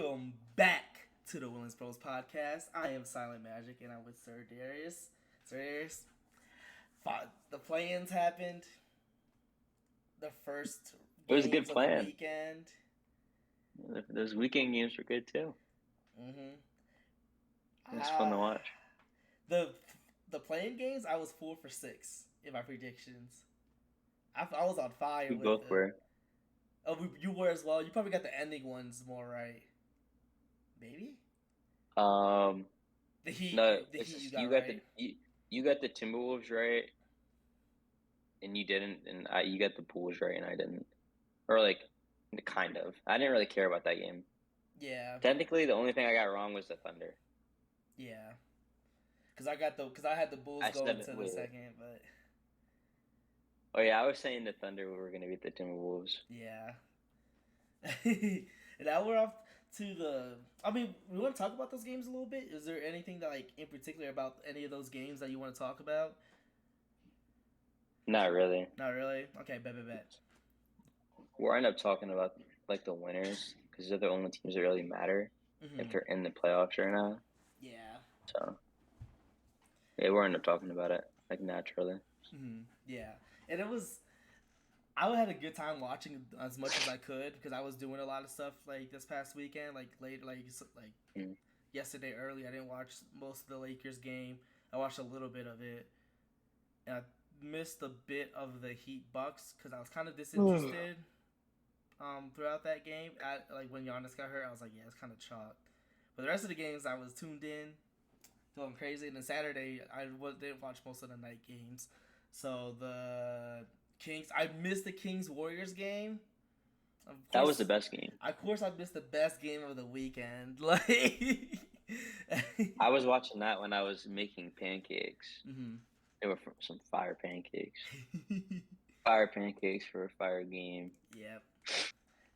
Welcome back to the Williams Bros podcast. I am Silent Magic and I'm with Sir Darius. Sir Darius, the play-ins happened. The first It was a good games of the plan. weekend. Those weekend games were good too. Mm-hmm. It was fun to Ah, watch. the the playing games, I was 4 for 6 in my predictions. I was on fire We with both them. were. Oh, you were as well. You probably got the ending ones more right. Maybe Um, the Heat. no, The it's Heat you just got right. you got the Timberwolves right, and you didn't, and you got the Bulls right, and I didn't, or like kind of. I didn't really care about that game. Yeah, Technically, the only thing I got wrong was the Thunder. yeah. Because I had the Bulls I going said, to the wait, second, but oh yeah, I was saying the Thunder were going to beat the Timberwolves. yeah. And now we're off to the. I mean, we want to talk about those games a little bit. Is there anything that, like, in particular about any of those games that you want to talk about? Not really. Not really. Okay, bet. We'll end up talking about like the winners because they're the only teams that really matter if Mm-hmm. they're in the playoffs right now. Yeah. So. Yeah, we're end up talking about it like naturally. Mm-hmm. Yeah. And it was. I had a good time watching as much as I could because I was doing a lot of stuff like this past weekend, like late, like Mm. yesterday early. I didn't watch most of the Lakers game. I watched a little bit of it, and I missed a bit of the Heat Bucks because I was kind of disinterested throughout that game. Like when Giannis got hurt, I was like, yeah, it's kind of chalk. But the rest of the games, I was tuned in, going crazy. And then Saturday, didn't watch most of the night games. So the Kings, I missed the Kings Warriors game. Of That was the course, best game. I missed the best game of the weekend. Like, I was watching that when I was making pancakes. mm-hmm. They were some fire pancakes. Fire pancakes for a fire game. Yep.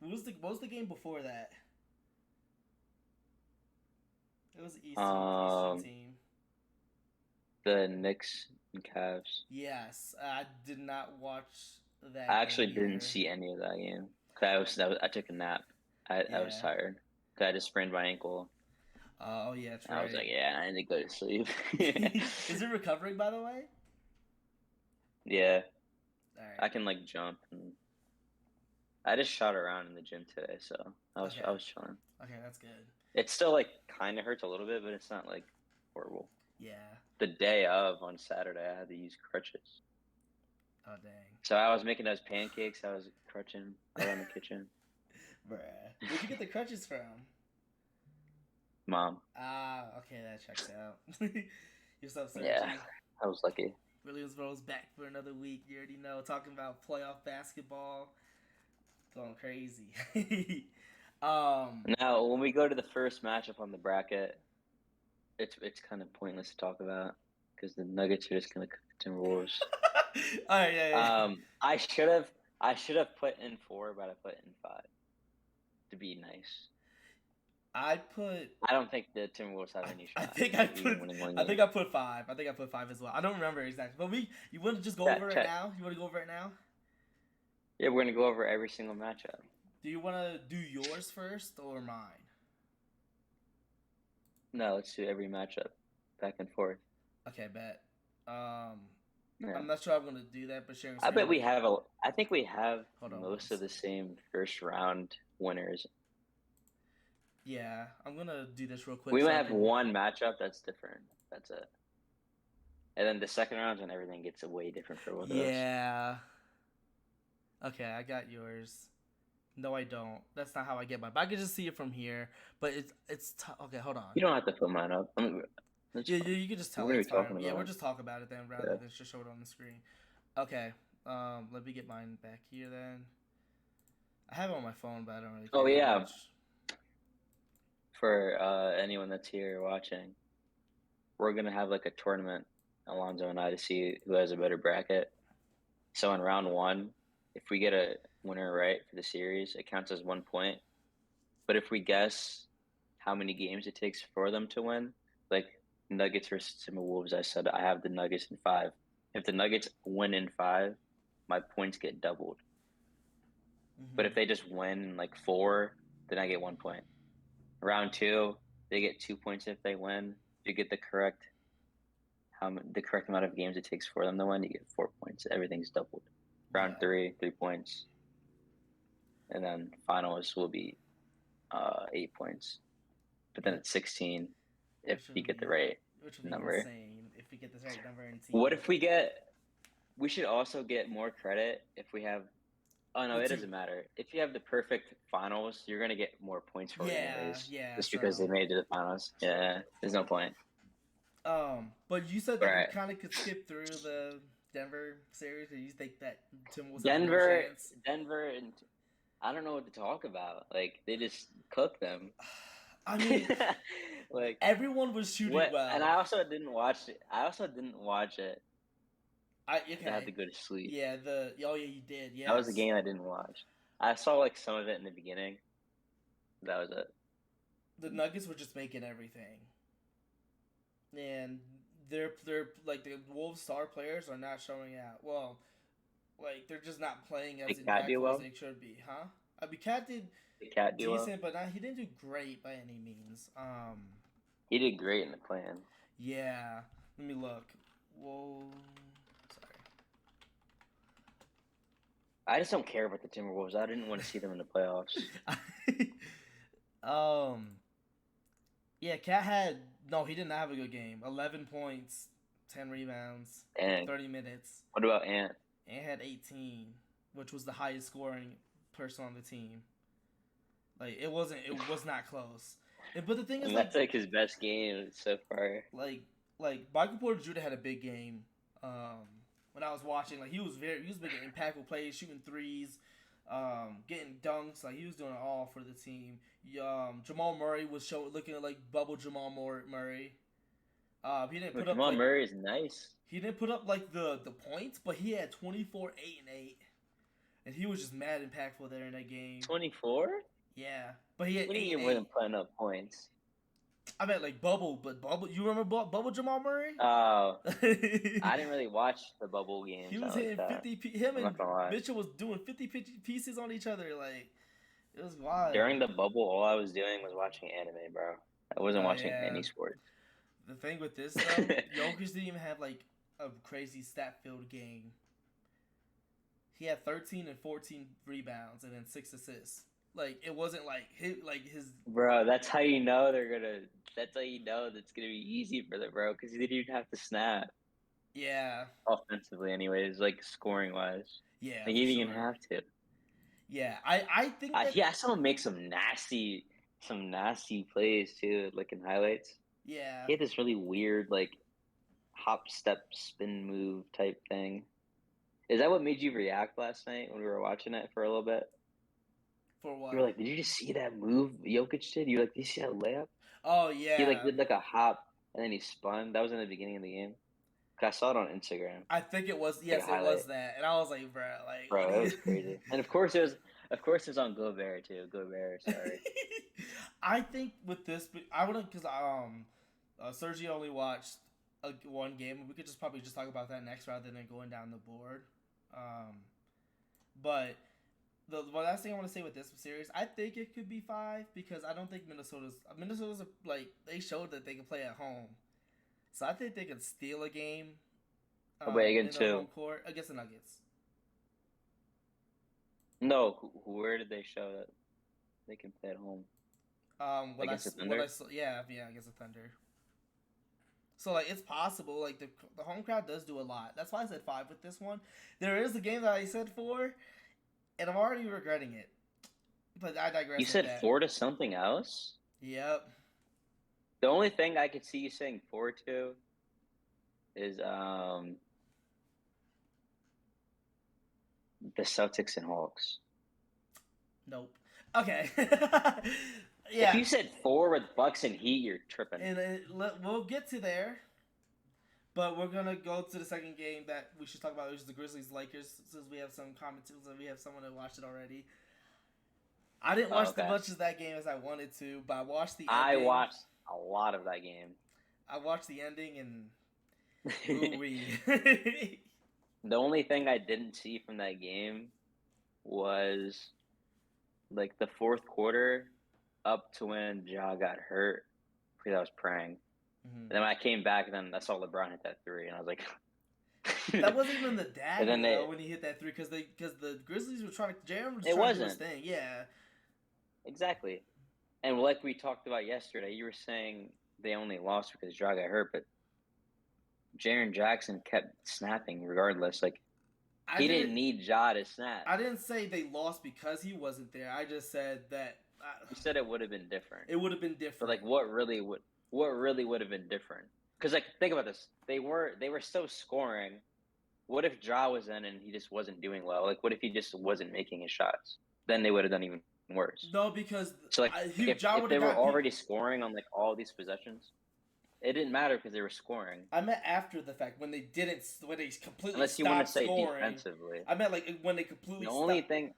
What was the game before that? It was Eastern Um, team. the Knicks and Cavs. Yes, I did not watch that I game actually didn't either. see any of that game. 'Cause I took a nap. I was Yeah. tired. 'Cause I just sprained my ankle. Oh yeah, that's And I was right. like, yeah, I need to go to sleep. Is it recovering by the way? Yeah, All I right. can like jump and I just shot around in the gym today, so I Okay. was chilling. Okay, that's good. It still like kind of hurts a little bit, but it's not like horrible. Yeah. The day of on Saturday, I had to use crutches. Oh dang. So I was making those pancakes. I was crutching around the kitchen. Bruh. Where'd you get the crutches from? Mom, Ah, okay, that checks out. You're so yeah, Sergi. I was lucky. Williamsboro's back for another week. You already know. Talking about playoff basketball. Going crazy. um, Now, when we go to the first matchup on the bracket, it's kind of pointless to talk about because the Nuggets are just gonna cook the Timberwolves. Alright, yeah. I should have put in four, but I put in five to be nice. I put I don't think the Timberwolves have any I shot think at even winning one I think game. I put five. I think I put five as well. I don't remember exactly. But you want to just go Check, over it check. now? You want to go over it now? Yeah, we're gonna go over every single matchup. Do you want to do yours first or mine? No, let's do every matchup back and forth. Okay, bet. Um, Yeah. I'm not sure I'm gonna do that, but sharing I screen. bet we have a. I think we have Hold on most of once. the same first round winners. Yeah, I'm gonna do this real quick We so might I have can. one matchup that's different. That's it. And then the second round and everything gets way different for both of us. Yeah. Okay, I got yours. No, I don't. That's not how I get mine. But I can just see it from here. But okay. Hold on. You don't have to put mine up. I mean, that's Yeah, fine. you can just tell What it. are we It's fine. talking Yeah, we'll about? just talk about it then rather Yeah. than just show it on the screen. Okay. Let me get mine back here then. I have it on my phone, but I don't really Oh care that yeah, much. for anyone that's here watching, we're gonna have like a tournament, Alonzo and I, to see who has a better bracket. So in round one, if we get a winner right for the series, it counts as 1 point. But if we guess how many games it takes for them to win, like Nuggets versus Timberwolves, I said I have the Nuggets in five. If the Nuggets win in five, my points get doubled. But Mm-hmm. if they just win in like four, then I get 1 point. Round two, they get 2 points if they win. If you get the correct amount of games it takes for them to win, you get 4 points. Everything's doubled. Round Yeah. three, 3 points, and then finals will be 8 points. But then it's 16 if Which you would get the be right number. insane if we get this right number in team. What if we get? We should also get more credit if we have. Oh no, The it two- doesn't matter. If you have the perfect finals, you're gonna get more points for it anyways. Yeah, Just true. because they made it to the finals. Yeah, there's no point. But you said that we Right. kind of could skip through the Denver series, or you think that Timberwolves have no Denver, chance? Denver, and I don't know what to talk about. Like they just cooked them. I mean, like everyone was shooting what? well. And I also didn't watch it. I Okay. had to go to sleep. Yeah. Oh yeah, you did. Yeah. That was a game I didn't watch. I saw like some of it in the beginning. That was it. The Nuggets were just making everything, and they're like the Wolves star players are not showing out. Well, like they're just not playing as Did Cat do impactful well? as they should be, huh? I mean, Cat did Did Cat do well? decent, but he didn't do great by any means. He did great in the plan. Yeah. Let me look. Whoa. Sorry. I just don't care about the Timberwolves. I didn't want to see them in the playoffs. Yeah, Cat had he did not have a good game. 11 points, 10 rebounds, Dang. 30 minutes. What about Ant? Ant had 18, which was the highest scoring person on the team. Like it was not close. But the thing is, that's like his best game so far. Like Michael Porter Jr. had a big game. When I was watching, like he was making impactful plays, shooting threes, getting dunks. Like he was doing it all for the team. Jamal Murray was looking like bubble Jamal Murray. He didn't put up. Jamal Murray is nice. He didn't put up like the points, but he had 24, 8, and 8, and he was just mad impactful there in that game. 24? Yeah, but he had. What do you mean wasn't putting up points? I meant like bubble. You remember bubble Jamal Murray? Oh, I didn't really watch the bubble games. He was hitting 50. Him and Mitchell was doing 50 pieces on each other. Like it was wild. During the bubble, all I was doing was watching anime, bro. I wasn't watching any sport. The thing with this though, Jokic didn't even have like a crazy stat-filled game. He had 13 and 14 rebounds and then 6 assists. Like it wasn't like his. Bro, that's how you know That's how you know that's gonna be easy for them, bro. Because he didn't even have to snap. Yeah. Offensively, anyways, like scoring wise. Yeah. Like, he didn't even have to. Yeah, I think. I saw him make some nasty plays too, like in highlights. Yeah. He had this really weird like hop, step, spin move type thing. Is that what made you react last night when we were watching it for a little bit? For what? You were like, did you just see that move Jokic did? You were like, did you see that layup? Oh yeah. He like did like a hop and then he spun. That was in the beginning of the game. I saw it on Instagram. I think it was. Yes, it was that, and I was like, bro, it was crazy. And of course it was on Gobert too. Gobert, sorry. I think with this, I wouldn't because Sergio only watched one game. We could probably just talk about that next rather than going down the board. But the last thing I want to say with this series, I think it could be 5 because I don't think Minnesota's like they showed that they can play at home, so I think they could steal a game. Against who? Home court against the Nuggets. No, where did they show that they can play at home? Against the Thunder? Against the Thunder. So like it's possible. Like the home crowd does do a lot. That's why I said 5 with this one. There is a game that I said 4, and I'm already regretting it. But I digress. You said 4 to something else? Yep. The only thing I could see you saying 4 to is the Celtics and Hawks. Nope. Okay. Yeah. If you said 4 with Bucks and Heat, you're tripping. And we'll get to there. But we're going to go to the second game that we should talk about, which is the Grizzlies-Lakers, since we have some comments, and we have someone that watched it already. I didn't watch as much of that game as I wanted to, but I watched the ending. I watched a lot of that game. I watched the ending, and ooh-wee. The only thing I didn't see from that game was, like, the fourth quarter. up to when Ja got hurt because I was praying. Mm-hmm. And then when I came back, then I saw LeBron hit that three, and I was like, that wasn't even the dagger then though when he hit that three because the Grizzlies were trying to Jaren was it trying to do his wasn't thing. Yeah, exactly. And like we talked about yesterday, you were saying they only lost because Ja got hurt, but Jaren Jackson kept snapping regardless. Like he didn't need Ja to snap. I didn't say they lost because he wasn't there. I just said that. You said it would have been different. It would have been different. But like, what really would have been different? Because like, think about this. They were still scoring. What if Ja was in and he just wasn't doing well? Like, what if he just wasn't making his shots? Then they would have done even worse. No, because so like, if they were already scoring on like all these possessions, it didn't matter because they were scoring. I meant after the fact when they completely unless you want to say scoring. Defensively. I meant like when they completely. The only thing.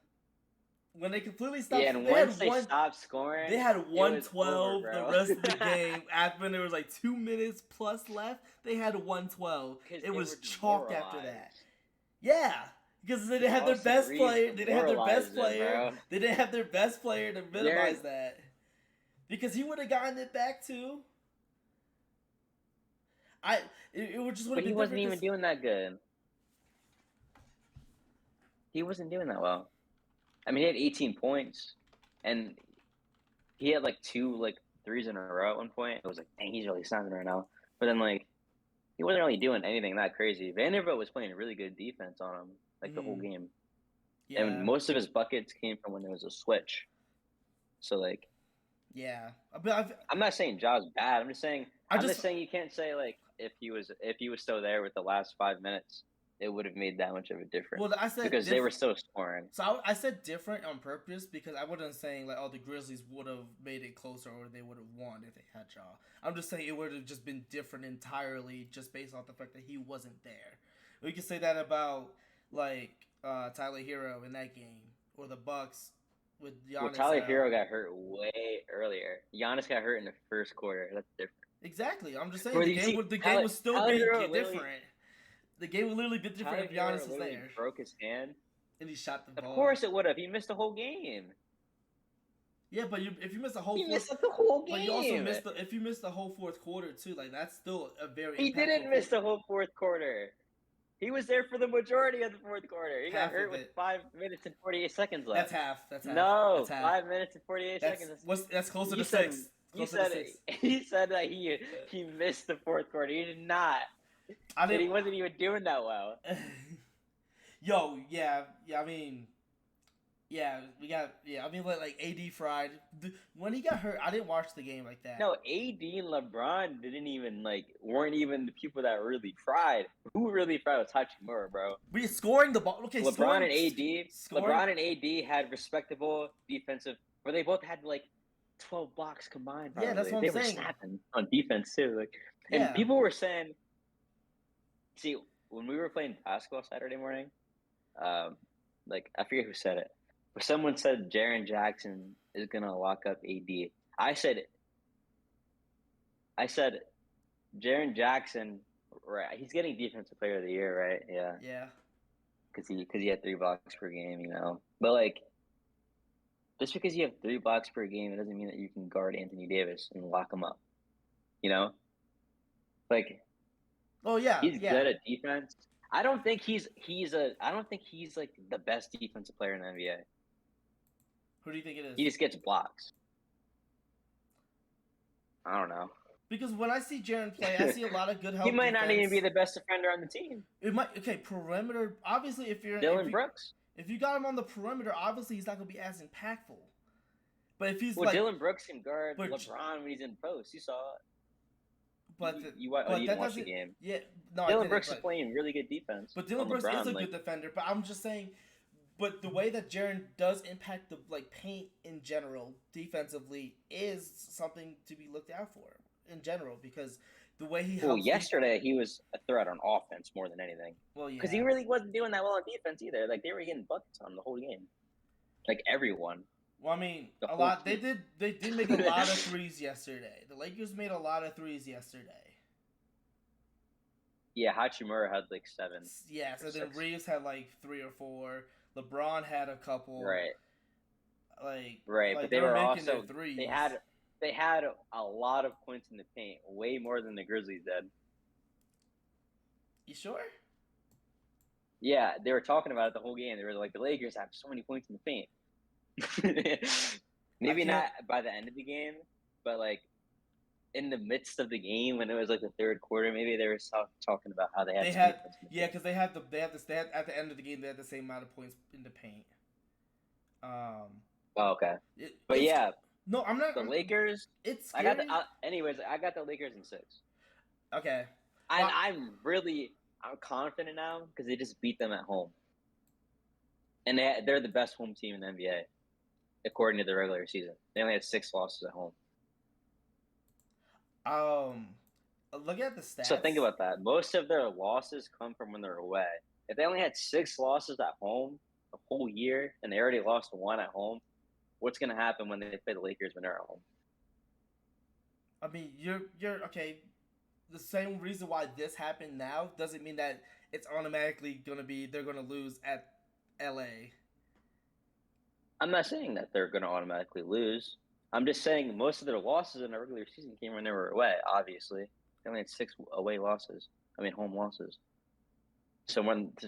When they completely stopped. Yeah, and once they stopped scoring, they had 112 the rest of the game. After when there was like 2 minutes plus left, they had 112. It was chalked after that. Yeah, because they didn't have their best player. They didn't have their best player. They didn't have their best player to minimize that. Because he would have gotten it back too. It would just would have been. But he wasn't even doing that good. He wasn't doing that well. I mean, he had 18 points, and he had like 2 threes in a row at one point. It was like, dang, he's really snapping right now. But then like, he wasn't really doing anything that crazy. Vanderbilt was playing really good defense on him the whole game. Yeah. And most of his buckets came from when there was a switch. So like, yeah. I'm not saying Ja's bad. I'm just saying you can't say like if he was still there with the last 5 minutes, it would have made that much of a difference. Well, I said because they were still scoring. So I said different on purpose because I wasn't saying like, oh, the Grizzlies would have made it closer or they would have won if they had Ja. I'm just saying it would have just been different entirely just based off the fact that he wasn't there. We could say that about like Tyler Hero in that game or the Bucks with Giannis. Well, Tyler Hero got hurt way earlier. Giannis got hurt in the first quarter. That's different. Exactly. I'm just saying the game was still different. The game would literally be different if Giannis was there. Broke his hand. And he shot the ball. Of course it would have. He missed the whole game. Yeah, but if you miss the whole missed the whole game. But you also missed if you missed the whole fourth quarter too, like that's still a very. He didn't miss the whole fourth quarter. He was there for the majority of the fourth quarter. He got hurt with 5 minutes and 48 seconds left. That's half. No, that's half. 5 minutes and 48 seconds. That's closer to 6. He said that he missed the fourth quarter. He did not. He wasn't even doing that well. Yo, yeah. I mean, like AD fried. When he got hurt, I didn't watch the game like that. No, AD and LeBron weren't even the people that really fried. Who really fried was Hachimura, bro. We scoring the ball. Okay, LeBron and AD had respectable defensive, where they both had like 12 blocks combined. Probably. Yeah, that's what they I'm saying. They were snapping on defense too. And people were saying, see, when we were playing basketball Saturday morning, I forget who said it, but someone said Jaren Jackson is gonna lock up AD. I said Jaren Jackson, right? He's getting Defensive Player of the Year, right? Yeah. Yeah. Because he had 3 blocks per game, you know. But like, just because you have 3 blocks per game, it doesn't mean that you can guard Anthony Davis and lock him up. You know, like. Oh yeah, he's good at defense. I don't think he's like the best defensive player in the NBA. Who do you think it is? He just gets blocks. I don't know. Because when I see Jaren play, I see a lot of good help. He might not even be the best defender on the team. It might perimeter. Obviously, if you're Dylan Brooks. If you got him on the perimeter, obviously he's not going to be as impactful. But if he's Dylan Brooks can guard LeBron when he's in post. You saw it. But you didn't watch the game. Yeah, no. Dylan Brooks is playing really good defense. But Dylan Brooks is a good defender. But I'm just saying, but the way that Jaren does impact the paint in general defensively is something to be looked out for in general because the way he. Well, yesterday he was a threat on offense more than anything. Well, yeah. Because he really wasn't doing that well on defense either. Like they were getting buckets on him the whole game. Like everyone. Well, I mean, a lot. They did make a lot of threes yesterday. The Lakers made a lot of threes yesterday. Yeah, Hachimura had like 7. Yeah, so then Reeves had like 3 or 4. LeBron had a couple. Right. Like Right, but like they they were were making their also they threes. had they had a lot of points in the paint, way more than the Grizzlies did. You sure? Yeah, they were talking about it the whole game. They were like, the Lakers have so many points in the paint. I Maybe can't. not by the end of the game, but like in the midst of the game when it was like the third quarter, maybe they were talking about how they had They so many had points in the yeah, paint. because they had at the end of the game they had the same amount of points in the paint. Um, Oh, okay, but it's yeah, no, I'm not. the Lakers. It's I got the. scary. Anyways, I got the Lakers in 6, Okay, and well, I'm confident now because they just beat them at home, and they're the best home team in the NBA according to the regular season. They only had 6 losses at home. um, look at the So think stats. about that. Most of their losses come from when they're away. If they only had 6 losses at home the whole year, and they already lost 1 at home, what's going to happen when they play the Lakers when they're at home? I mean, you're okay. The same reason why this happened now doesn't mean that it's automatically gonna be they're gonna lose at LA. I'm not saying that they're going to automatically lose. I'm just saying most of their losses in the regular season came when they were away. Obviously, they only had 6 away losses. I mean, home losses. So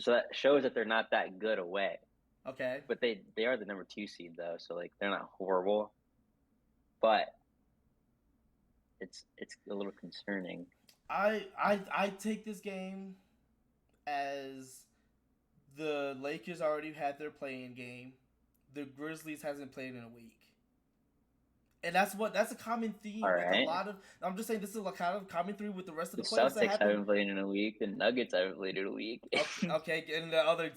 that shows that they're not that good away. Okay. But they are the number 2 seed though, so like they're not horrible. But it's a little concerning. I take this game as the Lakers already had their playing game. The Grizzlies hasn't played in a week. And that's a common All theme with a right. lot of. I'm just saying this is a kind of common theme with the rest of The the playoffs that Celtics happen. haven't played in a week. The Nuggets haven't played in a week. Okay, okay, and the other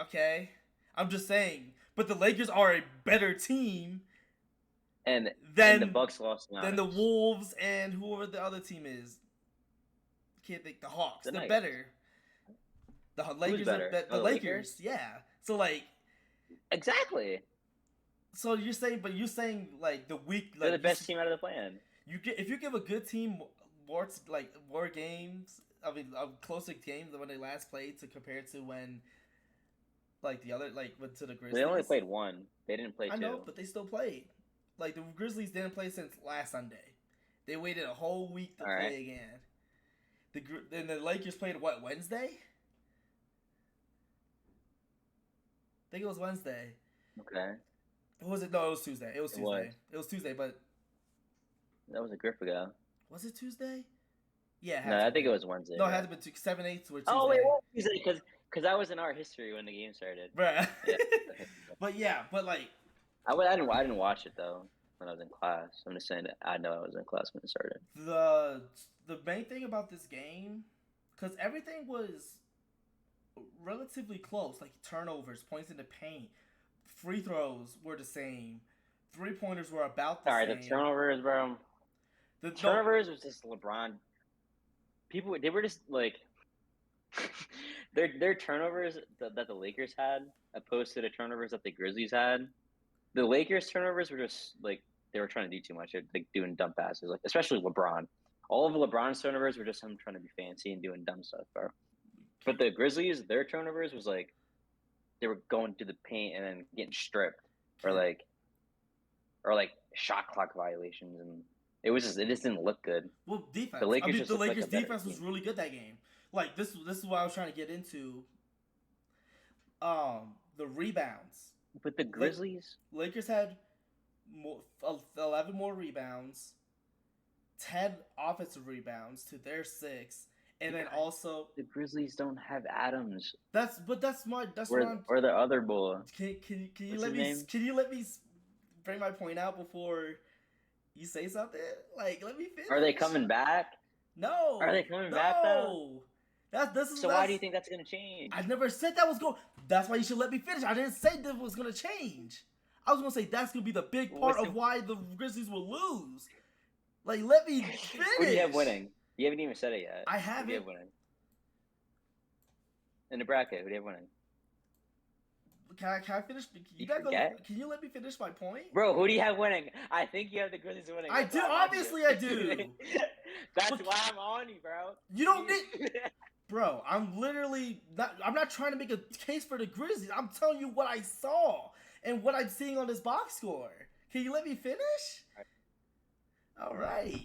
okay. I'm just saying, but the Lakers are a better team and the than Bucks lost to the Giannis. Wolves and whoever the other team is. Can't think the Hawks. The They're Nuggets. better. The Who's Lakers are better? Oh, the the Lakers. Lakers. Yeah. So like, Exactly. so you're saying, but you're saying like the week, They're like the best team out of the plan. you get if you give a good team more games. I mean, closer games than when they last played to compare to when like the other like went to the They only Grizzlies. played 1. They didn't play I know, 2. but they still played. Like the Grizzlies didn't play since last Sunday. They waited a whole week to All right. play again. Then the Lakers played what Wednesday? I think it was Wednesday. Okay. Or was it? No, it was Tuesday. It was It was. Tuesday. It was Tuesday, but That was a grip ago. was it Tuesday? Yeah, it No, had to I have think it been. was Wednesday. No, it Yeah. had to be 7/8 were Oh wait, Tuesday. what Tuesday? Because that was in our history when the game started. Bruh. Yeah. But yeah, but like I didn't watch it though when I was in class. I'm just saying that I know I was in class when it started. the main thing about this game, because everything was relatively close, like turnovers, points in the paint, free throws were the same, 3 pointers were about the Sorry, the same. turnovers, bro. No, Turnovers was just LeBron. People they were just like their turnovers that the Lakers had opposed to the turnovers that the Grizzlies had. The Lakers turnovers were just like they were trying to do too much. They're like doing dumb passes, like especially LeBron. All of LeBron's turnovers were just him trying to be fancy and doing dumb stuff, bro. But the Grizzlies, their turnovers was like they were going to the paint and then getting stripped, or can, like shot clock violations, and it just didn't look good. well The defense. I Lakers mean, just the looked like Lakers a better defense was team. really good that game. Like this is what I was trying to get into. The rebounds. But the Grizzlies, Lakers had 11 more rebounds, 10 offensive rebounds to their 6, and then also the Grizzlies don't have Adams that's what I'm. or the other bull. Can you What's let his me name? bring my point out before you say something? Like let me finish. Are they coming back? No. Are they coming back though? No. This is So why do you think that's gonna change? I never said that was going. That's why you should let me finish. I didn't say that was gonna change. I was gonna say that's gonna be the big part of why the Grizzlies will lose. Like, let me finish. Who do you have winning? You haven't even said it yet. I Who do you haven't. have winning? In the bracket, who do you have winning? Can I finish? You forget? Can you let me finish my point? Bro, who do you have winning? I think you have the Grizzlies winning. I do. Obviously, I do. That's But why I'm on you, bro. you don't need. Bro, I'm literally not. I'm not trying to make a case for the Grizzlies. I'm telling you what I saw. and what I'm seeing on this box score. Can you let me finish? All right.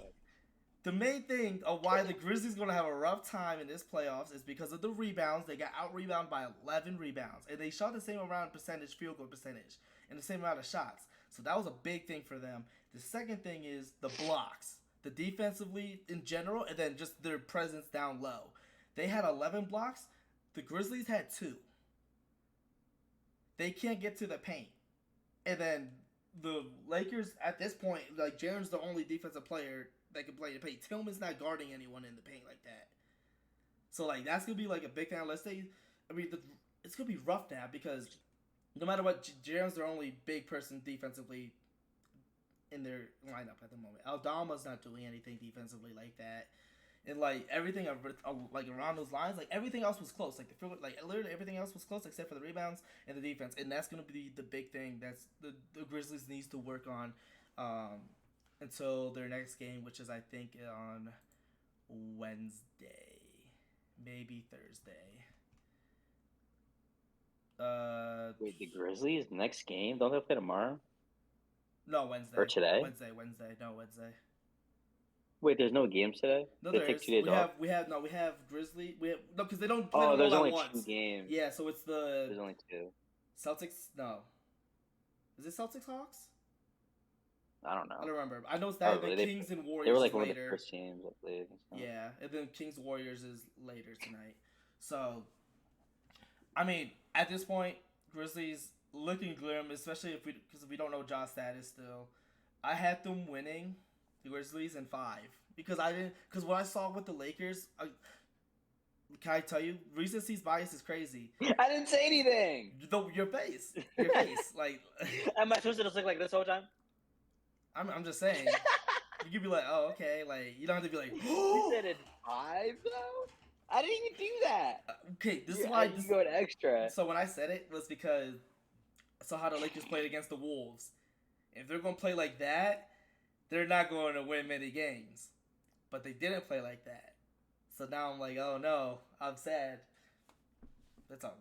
The main thing of why the Grizzlies going to have a rough time in this playoffs is because of the rebounds. They got out-rebounded by 11 rebounds. And they shot the same amount of field goal percentage, and the same amount of shots. So that was a big thing for them. The second thing is the blocks. The defensively in general, and then just their presence down low. They had 11 blocks. The Grizzlies had 2. They can't get to the paint. And then the Lakers, at this point, like, Jaren's the only defensive player that can play in the paint. Tillman's not guarding anyone in the paint like that. So, like, that's going to be, like, a big thing. Let's say, it's going to be rough now because no matter what, Jaren's their only big person defensively in their lineup at the moment. Aldama's not doing anything defensively like that. And, like, everything like around those lines, like, everything else was close. Like, literally everything else was close except for the rebounds and the defense. And that's going to be the big thing that's the Grizzlies needs to work on until their next game, which is, I think, on Wednesday. Maybe Thursday. Wait, the Grizzlies next game? Don't they play tomorrow? No, Wednesday. Or today? Wednesday. No, Wednesday. Wait, there's no games today? No, they there take is. 2 days off? We have Grizzly. Because they don't play them there's all only at once. 2 games. Yeah, so it's There's only 2. Celtics. No, is it Celtics Hawks? I don't know. I don't remember. I know it's that the Kings and Warriors. They were like later. one of the first teams I played. So. Yeah, and then Kings Warriors is later tonight. So, I mean, at this point, Grizzlies looking grim, especially because we don't know Ja's status still. I had them winning the Grizzlies in 5 because what I saw with the Lakers. Can I tell you, recency's bias is crazy. I didn't say anything. Your face, like. Am I supposed to just look like this whole time? I'm just saying. You could be like, oh, okay, like you don't have to be like. You said in 5 though. I didn't even do that. Okay, this is why you going extra. So when I said it was because I saw how the Lakers played against the Wolves. If they're gonna play like that, they're not going to win many games. But they didn't play like that. So now I'm like, oh no, I'm sad. That's all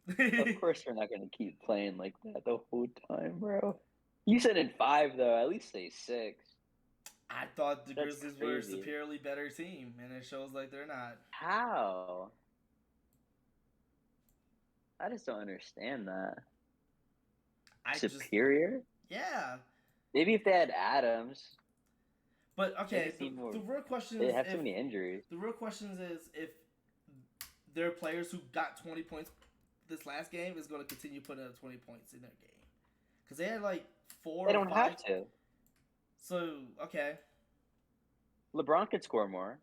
good. Of course, they're not going to keep playing like that the whole time, bro. You said in 5 though. At least say 6. I thought the That's Grizzlies crazy. were a superiorly better team, and it shows like they're not. How? I just don't understand that. Superior? Yeah. Maybe if they had Adams. But okay, the real question is they have too many injuries. The real question is if their players who got 20 points this last game is going to continue putting up 20 points in their game, because they had like 4. They don't have to. So okay. LeBron could score more.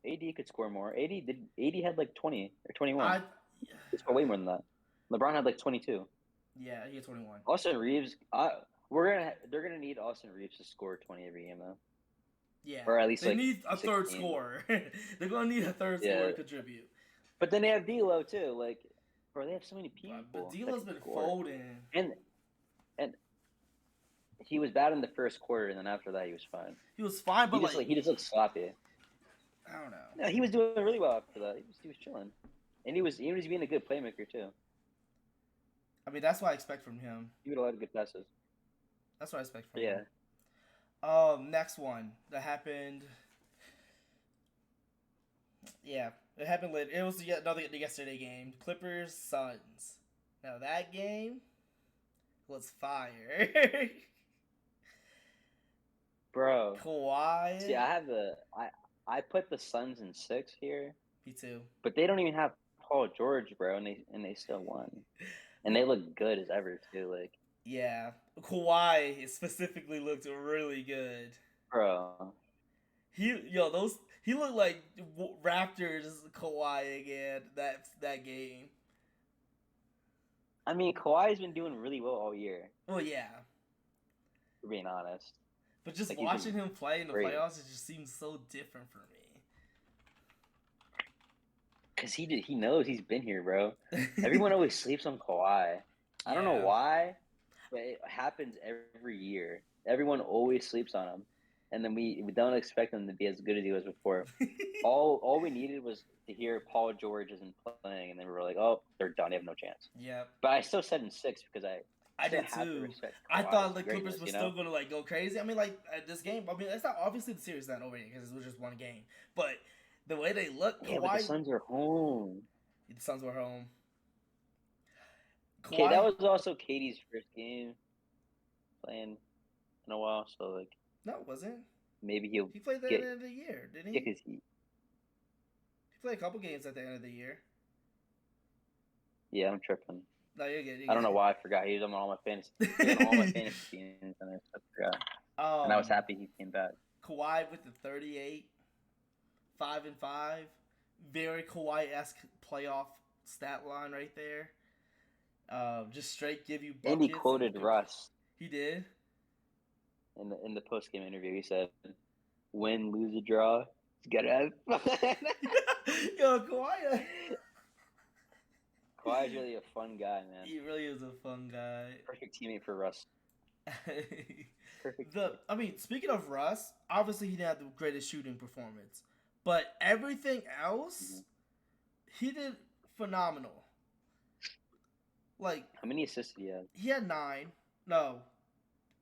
AD could score more. AD had like 20 or 21. He scored way more than that. LeBron had like 22. Yeah, he had 21. Austin Reeves. They're gonna need Austin Reeves to score 20 every game though. Yeah, or at least they like need a 16. third scorer. They're gonna need a third scorer to contribute. But then they have D'Lo too. Like, bro, they have so many people. But D'Lo's been folding. And he was bad in the first quarter, and then after that, he was fine. He was fine, but he just looked sloppy. I don't know. No, he was doing really well after that. He was chilling, and he was being a good playmaker too. I mean, that's what I expect from him. He had a lot of good passes. That's what I expect from him. Next one that happened. Yeah, it happened later. It was another yesterday game. Clippers Suns. Now that game was fire. Bro. Kawhi. See, I put the Suns in 6 here. Me too. But they don't even have Paul George, bro, and they still won. And they look good as ever too, like. Yeah, Kawhi specifically looked really good. Bro. He looked like Raptors Kawhi again that game. I mean, Kawhi's been doing really well all year. Well, yeah. For being honest. But just watching him play in the playoffs, it just seems so different for me. Because he knows he's been here, bro. Everyone always sleeps on Kawhi. I don't know why, but it happens every year. Everyone always sleeps on him. And then we don't expect him to be as good as he was before. all we needed was to hear Paul George isn't playing, and then we were like, oh, they're done. They have no chance. Yeah. But I still said in 6 because I to did have to too. respect I Kawhi's thought the Clippers greatness, were you still know? gonna like go crazy. I mean, like at this game. I mean, it's not obviously the series is not over yet because it was just one game. But the way they look, Yeah, but the Kawhi, Suns are home. the Suns were home. Okay, that Kawhi, was also Katie's first game playing in a while, so like no, it wasn't. maybe he'll He played at the get end of the year, didn't get he? his heat. He played a couple games at the end of the year. Yeah, I'm tripping. No, you're good. I You're don't know good. why I forgot he was on all my fantasy. He was on all my fantasy teams, and I forgot. And I was um, happy he came back. Kawhi with the 38, 5-5, very Kawhi-esque playoff stat line right there. Just straight give you buckets. And he quoted Russ He did. in the post game interview. He said, "Win, lose, or draw, you gotta have." Yo, Kawhi. Kawhi's really a fun guy, man. He really is a fun guy. Perfect teammate for Russ. Perfect. I mean, speaking of Russ, obviously he didn't have the greatest shooting performance, but everything else, he did phenomenal. Like, how many assists did he have? He had 9. No,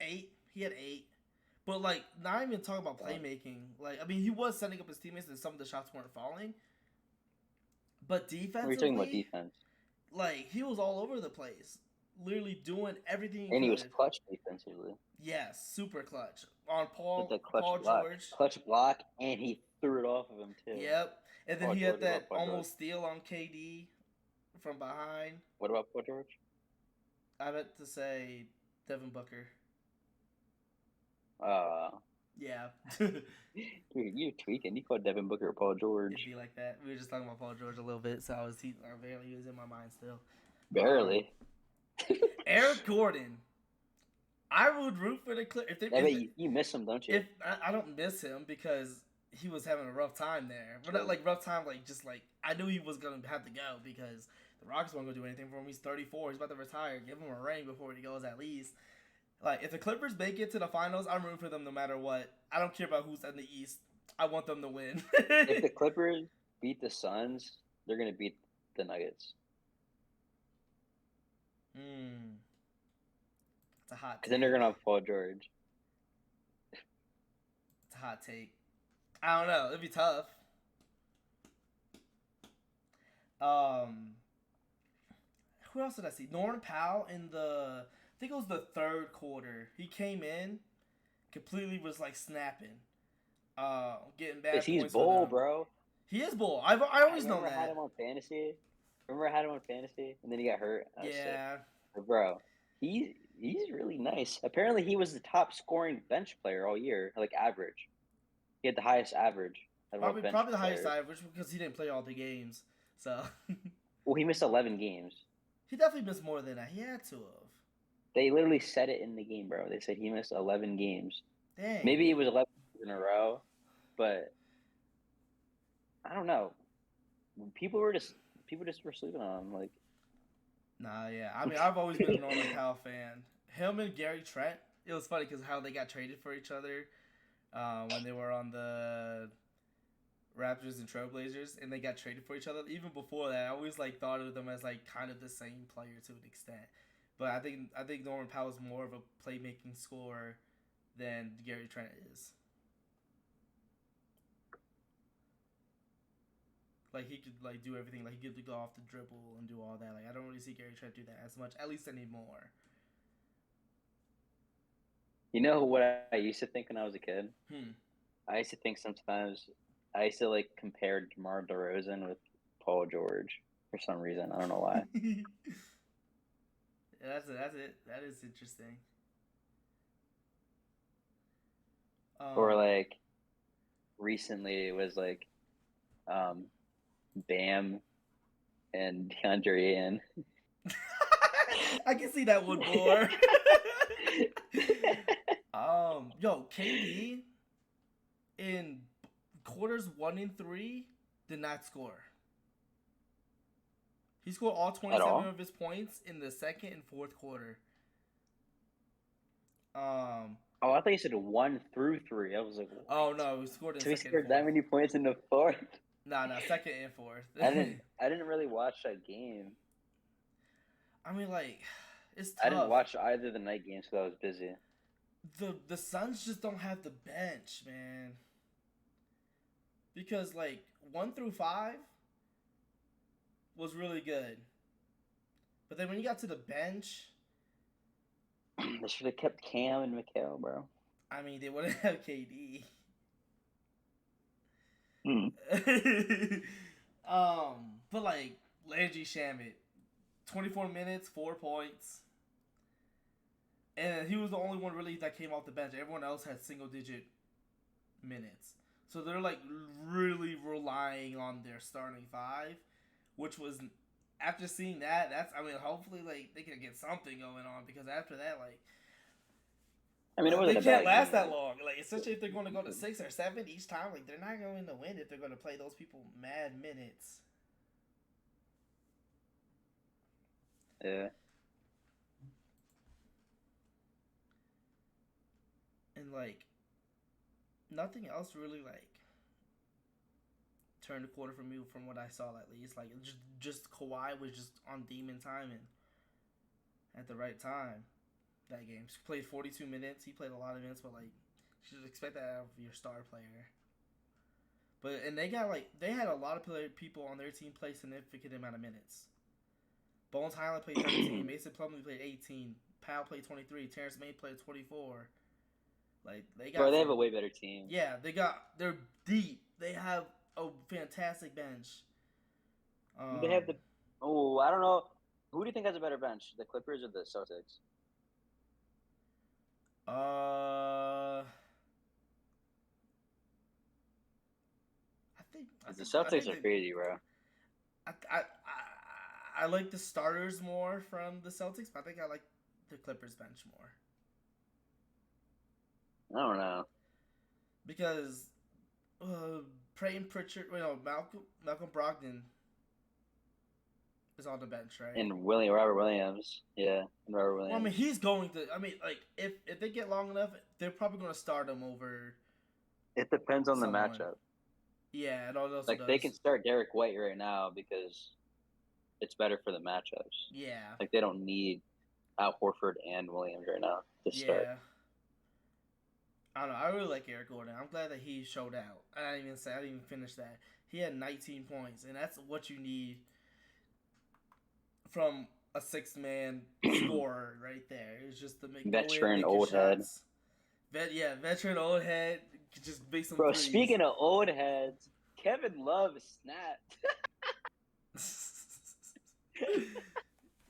8. He had 8. But, like, not even talking about playmaking. Like, I mean, he was setting up his teammates and some of the shots weren't falling. But defensively, We're talking about defense. Like, he was all over the place. Literally doing everything he And could. he was clutch defensively. Yes, super clutch. On With the Paul block. George. Clutch block, and he threw it off of him, too. Yep. And then Paul he George, had that Paul almost steal on KD from behind. What about Paul George? I meant to say Devin Booker. Yeah. Dude, you're tweaking. You called Devin Booker Paul George. It'd be like that. We were just talking about Paul George a little bit, so barely was in my mind still. Barely. Eric Gordon. I would root for the Clippers. You miss him, don't you? If I don't miss him because he was having a rough time there, but not like rough time, like just like I knew he was gonna have to go because the Rockets weren't gonna do anything for him. He's 34. He's about to retire. Give him a ring before he goes, at least. Like, if the Clippers make it to the finals, I'm rooting for them no matter what. I don't care about who's in the East. I want them to win. If the Clippers beat the Suns, they're going to beat the Nuggets. It's a hot take. Because then they're going to have Paul George. It's a hot take. I don't know. It'd be tough. Who else did I see? Norman Powell in I think it was the third quarter. He came in, completely was like snapping, getting bad points. He's bull, bro. He is bull. I always known that. I had him on fantasy. Remember I had him on fantasy, and then he got hurt. Yeah, but bro, he's really nice. Apparently, he was the top scoring bench player all year, like average. He had the highest average. Probably the highest average because he didn't play all the games. So. Well, he missed 11 games. He definitely missed more than that. He had to have. They literally said it in the game, bro. They said he missed 11 games. Dang. Maybe it was 11 in a row, but I don't know. People just were sleeping on him. Like, nah, yeah. I mean, I've always been a Norman Powell fan. Him and Gary Trent. It was funny because how they got traded for each other when they were on the Raptors and Trailblazers, and they got traded for each other. Even before that, I always like thought of them as like kind of the same player to an extent. But I think Norman Powell is more of a playmaking scorer than Gary Trent is. Like, he could like do everything. Like, he could go off the dribble and do all that. Like, I don't really see Gary Trent do that as much, at least anymore. You know what I used to think when I was a kid? I used to think sometimes. I used to like compare DeMar DeRozan with Paul George for some reason. I don't know why. Yeah, that's it. That is interesting. Or like recently it was like Bam and DeAndre Ayton. I can see that one more. Yo, KD in quarters 1 and 3 did not score. He scored all 27 of his points in the second and fourth quarter. I thought you said 1 through 3. I was like, what? Oh no, he scored in so second. He scored that many points in the fourth? No, second and fourth. I didn't really watch that game. I mean, like, It's I didn't tough. watch either of the night games because I was busy. The Suns just don't have the bench, man. Because like 1 through 5 was really good, but then when you got to the bench, They should have kept Cam and Mikal, bro. I mean, they wouldn't have KD. Hmm. But like Landry Shamet, 24 minutes, 4 points, and he was the only one really that came off the bench. Everyone else had single digit minutes, so they're like really relying on their starting five, which was after seeing that. That's I mean, hopefully like they can get something going on because after that, like I mean, it wasn't they a can't bad last game. that long. Like especially if they're going to go to 6 or 7 each time, like they're not going to win if they're going to play those people mad minutes. Yeah. And like nothing else really like turned the quarter for me from what I saw at least. Like just Kawhi was just on demon timing at the right time. That game he played 42 minutes. He played a lot of minutes, but like you should expect that out of your star player. But and they had a lot of people on their team play significant amount of minutes. Bones Highland played 13. Mason Plumlee played 18. Powell played 23. Terrence May played 24. Like they got. Bro, they have a way better team. Yeah, they're deep. They have a fantastic bench. They have the. Oh, I don't know. Who do you think has a better bench, the Clippers or the Celtics? I The think Celtics are crazy, bro. I, I, I like the starters more from the Celtics, but I think I like the Clippers bench more I don't know. because Peyton Pritchard, Malcolm Brogdon is on the bench, right? And Robert Williams, yeah, and Robert Williams. Well, I mean, he's going to. I mean, like if they get long enough, they're probably going to start him over. It depends on someone. the matchup. Yeah, it also like does. they can start Derek White right now because it's better for the matchups. Yeah. Like they don't need Al Horford and Williams right now to start. Yeah. I don't know. I really like Eric Gordon. I'm glad that he showed out. I didn't even finish that. He had 19 points, and that's what you need from a 6-man scorer right there. It's just to make veteran go in, old head. Veteran old head. Just make some. Bro, threes. speaking of old heads, Kevin Love snapped.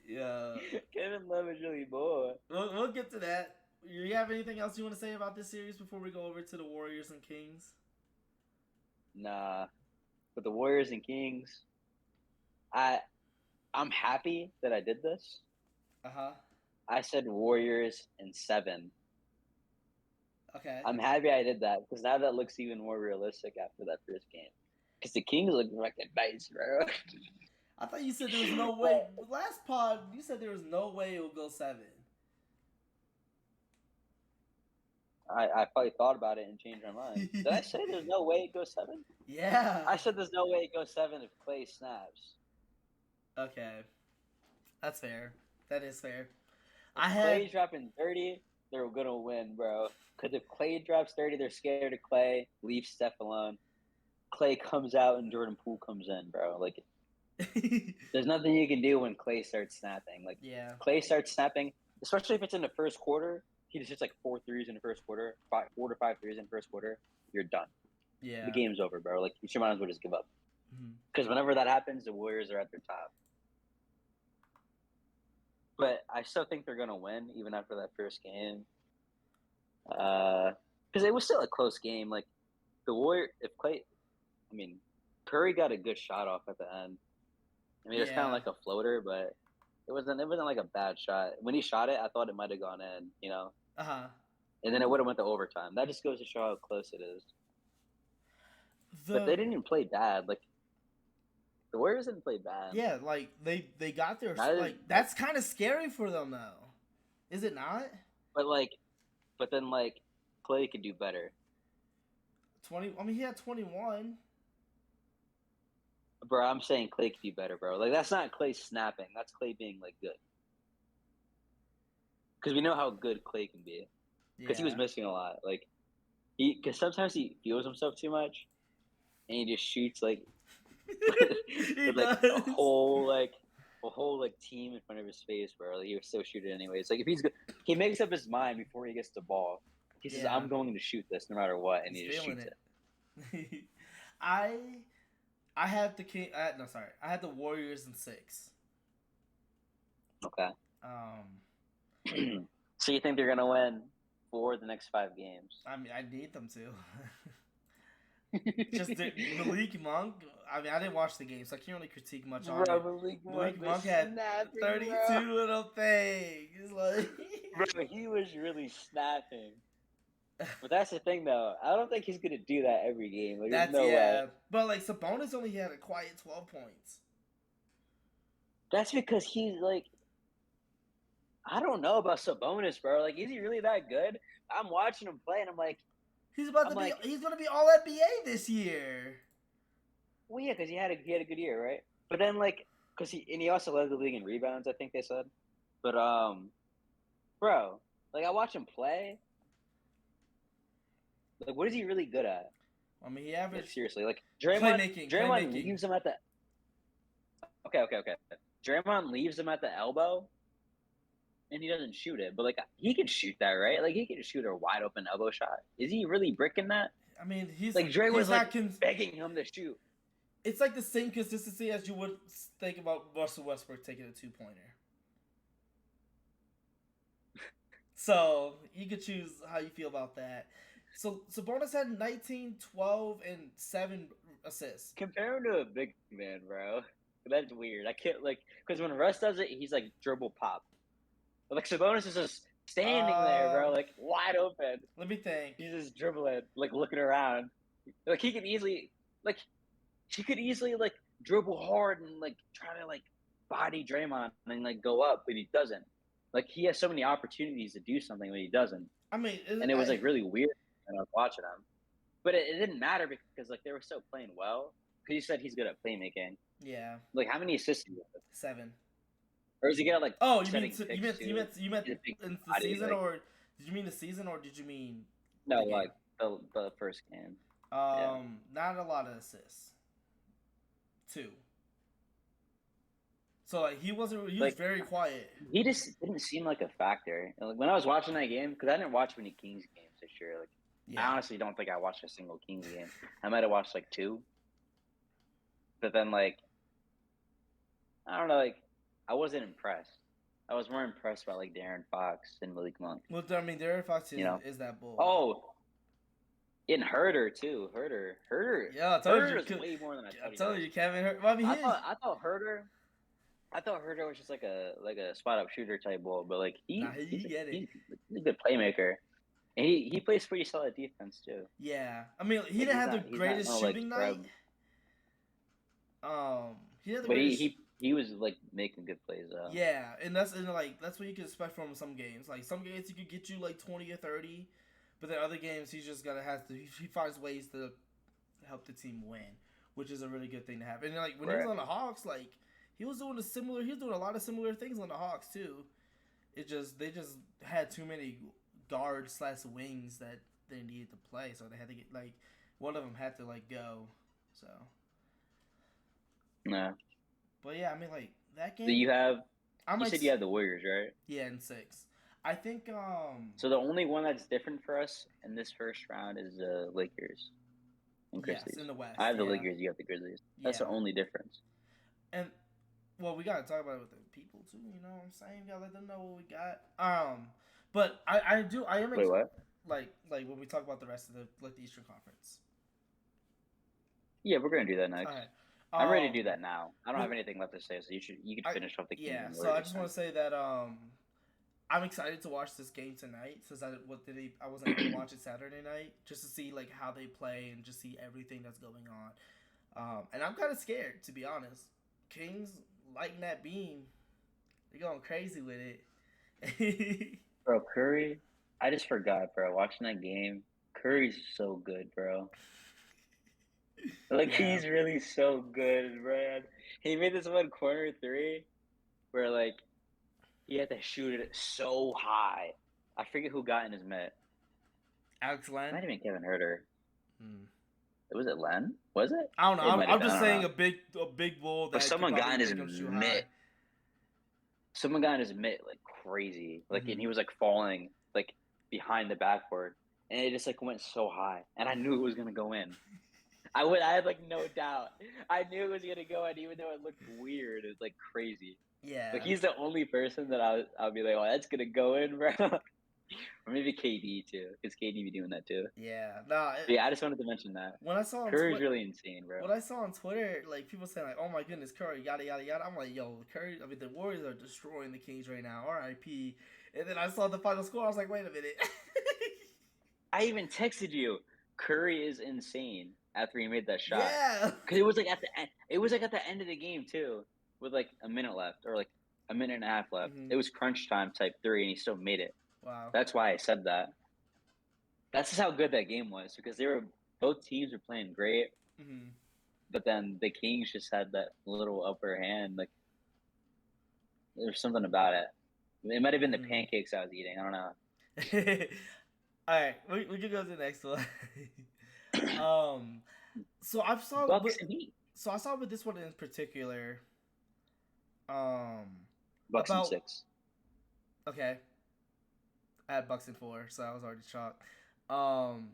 Yeah. Kevin Love is really bored. We'll get to that. You have anything else you want to say about this series before we go over to the Warriors and Kings? Nah, but the Warriors and Kings, I'm happy that I did this. I said Warriors in 7. Okay. I'm happy I did that because now that looks even more realistic after that first game. Because the Kings look fucking nice, bro. I thought you said there was no way. Last pod, you said there was no way it would go 7. I probably thought about it and changed my mind. Did I say there's no way it goes 7? Yeah. I said there's no way it goes 7 if Clay snaps. Okay. That's fair. That is fair. If Clay dropping 30, they're going to win, bro. Because if Clay drops 30, they're scared of Clay. Leave Steph alone. Clay comes out and Jordan Poole comes in, bro. Like, there's nothing you can do when Clay starts snapping. Like, yeah. Clay starts snapping, especially if it's in the first quarter. He just hits like 4 threes in the first quarter, 4 to 5 threes in the first quarter. You're done. Yeah. The game's over, bro. Like, you might as well just give up. Because whenever that happens, the Warriors are at their top. But I still think they're going to win, even after that first game. Because it was still a close game. Like, the Warriors, Curry got a good shot off at the end. I mean, it was kind of like a floater, but it wasn't like a bad shot. When he shot it, I thought it might have gone in, you know? And then it would have went to overtime. That just goes to show how close it is. But they didn't even play bad. Like, the Warriors didn't play bad. Yeah, like, they got their... that's kind of scary for them, though. Is it not? But then, Clay could do better. 20... I mean, he had 21. Bro, I'm saying Clay could do better, bro. Like, that's not Clay snapping. That's Clay being, good. because we know how good Clay can be. Because he was Yeah. missing a lot. Like because sometimes he feels himself too much, and he just shoots like He with like does. a whole like team in front of his face, bro. Like, he was still shooting anyways. Like if he's good, he makes up his mind before he gets the ball. He says, Yeah. "I'm going to shoot this no matter what," and He's he just feeling shoots it. it. I I had the King. No, sorry. I had the Warriors in 6. Okay. Um, So you think they're gonna win 4 of the next 5 games? I mean, I need them to. Just Malik Monk. I mean, I didn't watch the game, so I can't really critique much on Bro, it. Malik Monk Malik was Monk had snapping, bro. 32 little things. Like, Bro, he was really snapping. But that's the thing, though. I don't think he's gonna do that every game. Like, there's that's no way. yeah. But like Sabonis only had a quiet 12 points. That's because he's like, I don't know about Sabonis, bro. Like, is he really that good? I'm watching him play, and I'm like, He's about to be. like, He's gonna be All NBA this year. well, yeah, because he had a good year, right? But then like, because he also led the league in rebounds, I think they said. But bro, like I watch him play. Like, what is he really good at? I mean, he Like, averaged seriously, like playmaking. Draymond Playmaking. leaves him at the. Okay. Draymond leaves him at the elbow, and he doesn't shoot it. But like, he can shoot that, right? Like, he can shoot a wide open elbow shot. Is he really bricking that? I mean, Like, Dre was he's like not. begging him to shoot. It's like the same consistency as you would think about Russell Westbrook taking a 2-pointer. So you could choose how you feel about that. So Sabonis had 19, 12, and 7 assists. Compare him to a big man, bro. That's weird. I can't like because when Russ does it, he's like dribble pop. But like Sabonis is just standing there, bro, like wide open. Let me think. He's just dribbling, like looking around. Like he could easily like dribble hard and like try to like body Draymond and like go up, but he doesn't. Like he has so many opportunities to do something, but he doesn't. I mean, And it was like really weird when I was watching him. But it didn't matter because like they were still playing well. Because he said he's good at playmaking. yeah, Like how many assists do you have? 7. Or is he good at like Oh, setting picks you meant He's a big in the body, season, like, or did you mean the season, or did you mean no, the game? like the first game. Yeah. Not a lot of assists. 2. So like he was Like very quiet. he just didn't seem like a factor. And, like when I was watching that game, because I didn't watch many Kings games this year. Like Yeah. I honestly don't think I watched a single Kings game. I might have watched like 2. But then like I don't know, like I wasn't impressed. I was more impressed by like Darren Fox and Malik Monk. Well, I mean, Derek Fox is that bull. Oh, in Herder too. Herder. Yeah, I told Herder you. is way more than I thought. I told you, Kevin. Well, I mean, I thought Herder was just like a spot up shooter type ball, but like he's a good playmaker, and he plays pretty solid defense too. Yeah, I mean, he Like, didn't have the greatest shooting night. He had the greatest. He was like making good plays though. Yeah, and that's what you can expect from some games. Like some games he could get you like 20 or 30, but then other games he's just he finds ways to help the team win, which is a really good thing to have. And like when he was on the Hawks, like he was doing a lot of similar things on the Hawks too. They just had too many guards / wings that they needed to play, so they had to get like one of them had to like go. So yeah. But yeah, I mean like that game. So you said you had the Warriors, right? Yeah, in 6. I think. So the only one that's different for us in this first round is the Lakers and Grizzlies. Yes, in the West. I have the Lakers. You have the Grizzlies. That's the only difference. And well, we gotta talk about it with the people too. You know what I'm saying? We gotta let them know what we got. But I am. Wait, what? Like when we talk about the rest of the Eastern Conference. Yeah, we're gonna do that next. All right. I'm ready to do that now. I don't have anything left to say, so you can finish off the game. Yeah, so I just want to say that I'm excited to watch this game tonight since I wasn't able to watch it Saturday night just to see like how they play and just see everything that's going on. And I'm kind of scared to be honest. Kings lighting that beam, they're going crazy with it. Bro, Curry, I just forgot, bro. Watching that game, Curry's so good, bro. Like he's really so good, man. He made this one corner 3 where like He had to shoot it so high. I forget who got in his mitt. Alex It Len. might have been Kevin Herter. Hmm. Was it Len? Was it? I don't know. It might have I'm been. I just don't saying know. a big bull But that could someone got probably in his make him shoot high. mitt. Someone got in his mitt like crazy. Like, and Hmm. he was like falling like behind the backboard, and it just like went so high, and I knew it was gonna go in. I had like no doubt. I knew it was gonna go in, even though it looked weird. It's like crazy. Like Yeah. he's the only person that I'll be like, oh, that's gonna go in, bro. Or maybe KD too, because KD be doing that too. Yeah. Nah. But yeah, I just wanted to mention that When I saw on Curry's Twitter. really insane, bro. What I saw on Twitter, like people saying like, "Oh my goodness, Curry, yada yada yada." I'm like, "Yo, Curry." I mean, the Warriors are destroying the Kings right now. R.I.P. And then I saw the final score. I was like, "Wait a minute." I even texted you. Curry is insane after he made that shot Yeah. because it was like at the end. It was like at the end of the game too, with like a minute left or like a minute and a half left. Hmm. It was crunch time type three, and he still made it. Wow. That's why I said that. That's just how good that game was because they were both teams were playing great, Hmm. but then the Kings just had that little upper hand. Like there's something about it. It might have been the Hmm. pancakes I was eating. I don't know. All right, we can go to the next one. um, so I saw, Bucks and Heat. so I saw with this one in particular, um, Bucks and about six. okay, I had Bucks in 4, so I was already shocked. Um,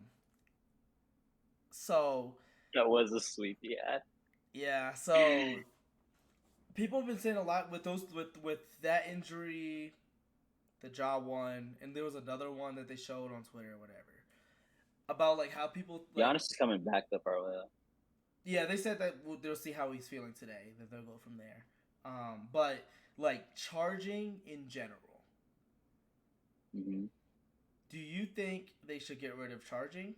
so That was a sweep. Yeah. yeah, so people have been saying a lot with those with that injury, the jaw one, and there was another one that they showed on Twitter or whatever about like how people like Giannis is coming back though, probably. yeah, they said that they'll see how he's feeling today, that they'll go from there. But like charging in general, Mm-hmm. do you think they should get rid of charging?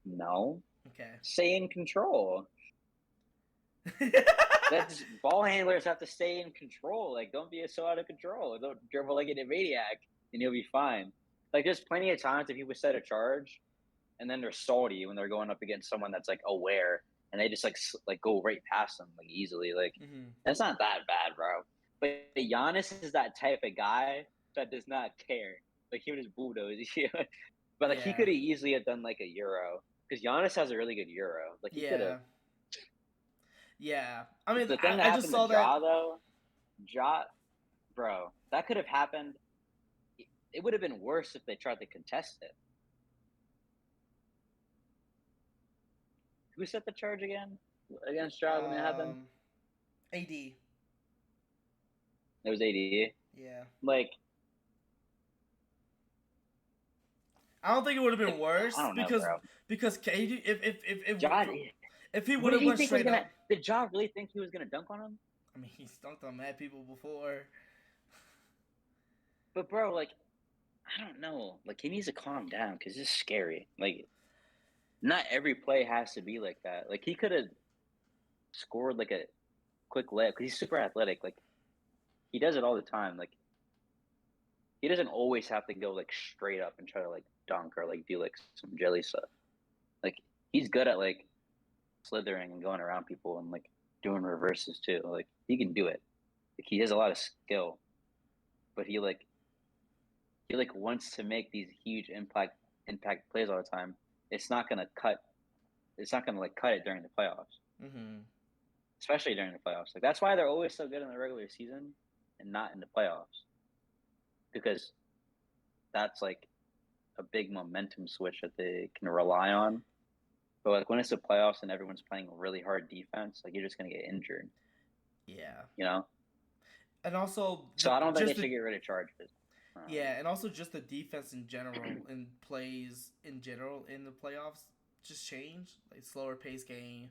No. Okay. Stay in control. That's ball handlers have to stay in control. Like, don't be so out of control. Don't dribble like a maniac, and you'll be fine. Like, there's plenty of times if people set a charge, and then they're salty when they're going up against someone that's like aware, and they just like go right past them like easily. Like, Hmm. that's not that bad, bro. But Giannis is that type of guy that does not care. Like, he would just bulldoze you. But like, he Yeah. could have easily have done like a euro because Giannis has a really good euro. Like, he could have. Yeah. Yeah. I mean, The thing that I just happened to saw that. Ja though, Ja, bro, that could have happened. It would have been worse if they tried to contest it. Who set the charge again against Ja when it happened? Um, AD. It was AD. Yeah. Like, I don't think it would have been I worse don't know, bro. because KD Ja, if he what would did have he went think was straight gonna? up. Did Ja really think he was gonna dunk on him? I mean, he's dunked on mad people before. But bro, like, I don't know. Like, he needs to calm down because it's scary. Like, not every play has to be like that. Like, he could have scored like a quick layup because he's super athletic. Like, he does it all the time. Like, he doesn't always have to go like straight up and try to like dunk or like do like some jelly stuff. Like, he's good at like slithering and going around people and like doing reverses too. Like, he can do it. Like, he has a lot of skill, but he wants to make these huge impact plays all the time. It's not gonna cut. It's not gonna like cut it during the playoffs, Mm-hmm. especially during the playoffs. Like, that's why they're always so good in the regular season and not in the playoffs, because that's like a big momentum switch that they can rely on. But like when it's the playoffs and everyone's playing really hard defense, like you're just gonna get injured, Yeah. you know. And also So I don't think they just should the get rid of charges. yeah, and also just the defense in general and plays in general in the playoffs just changed. Like slower pace game,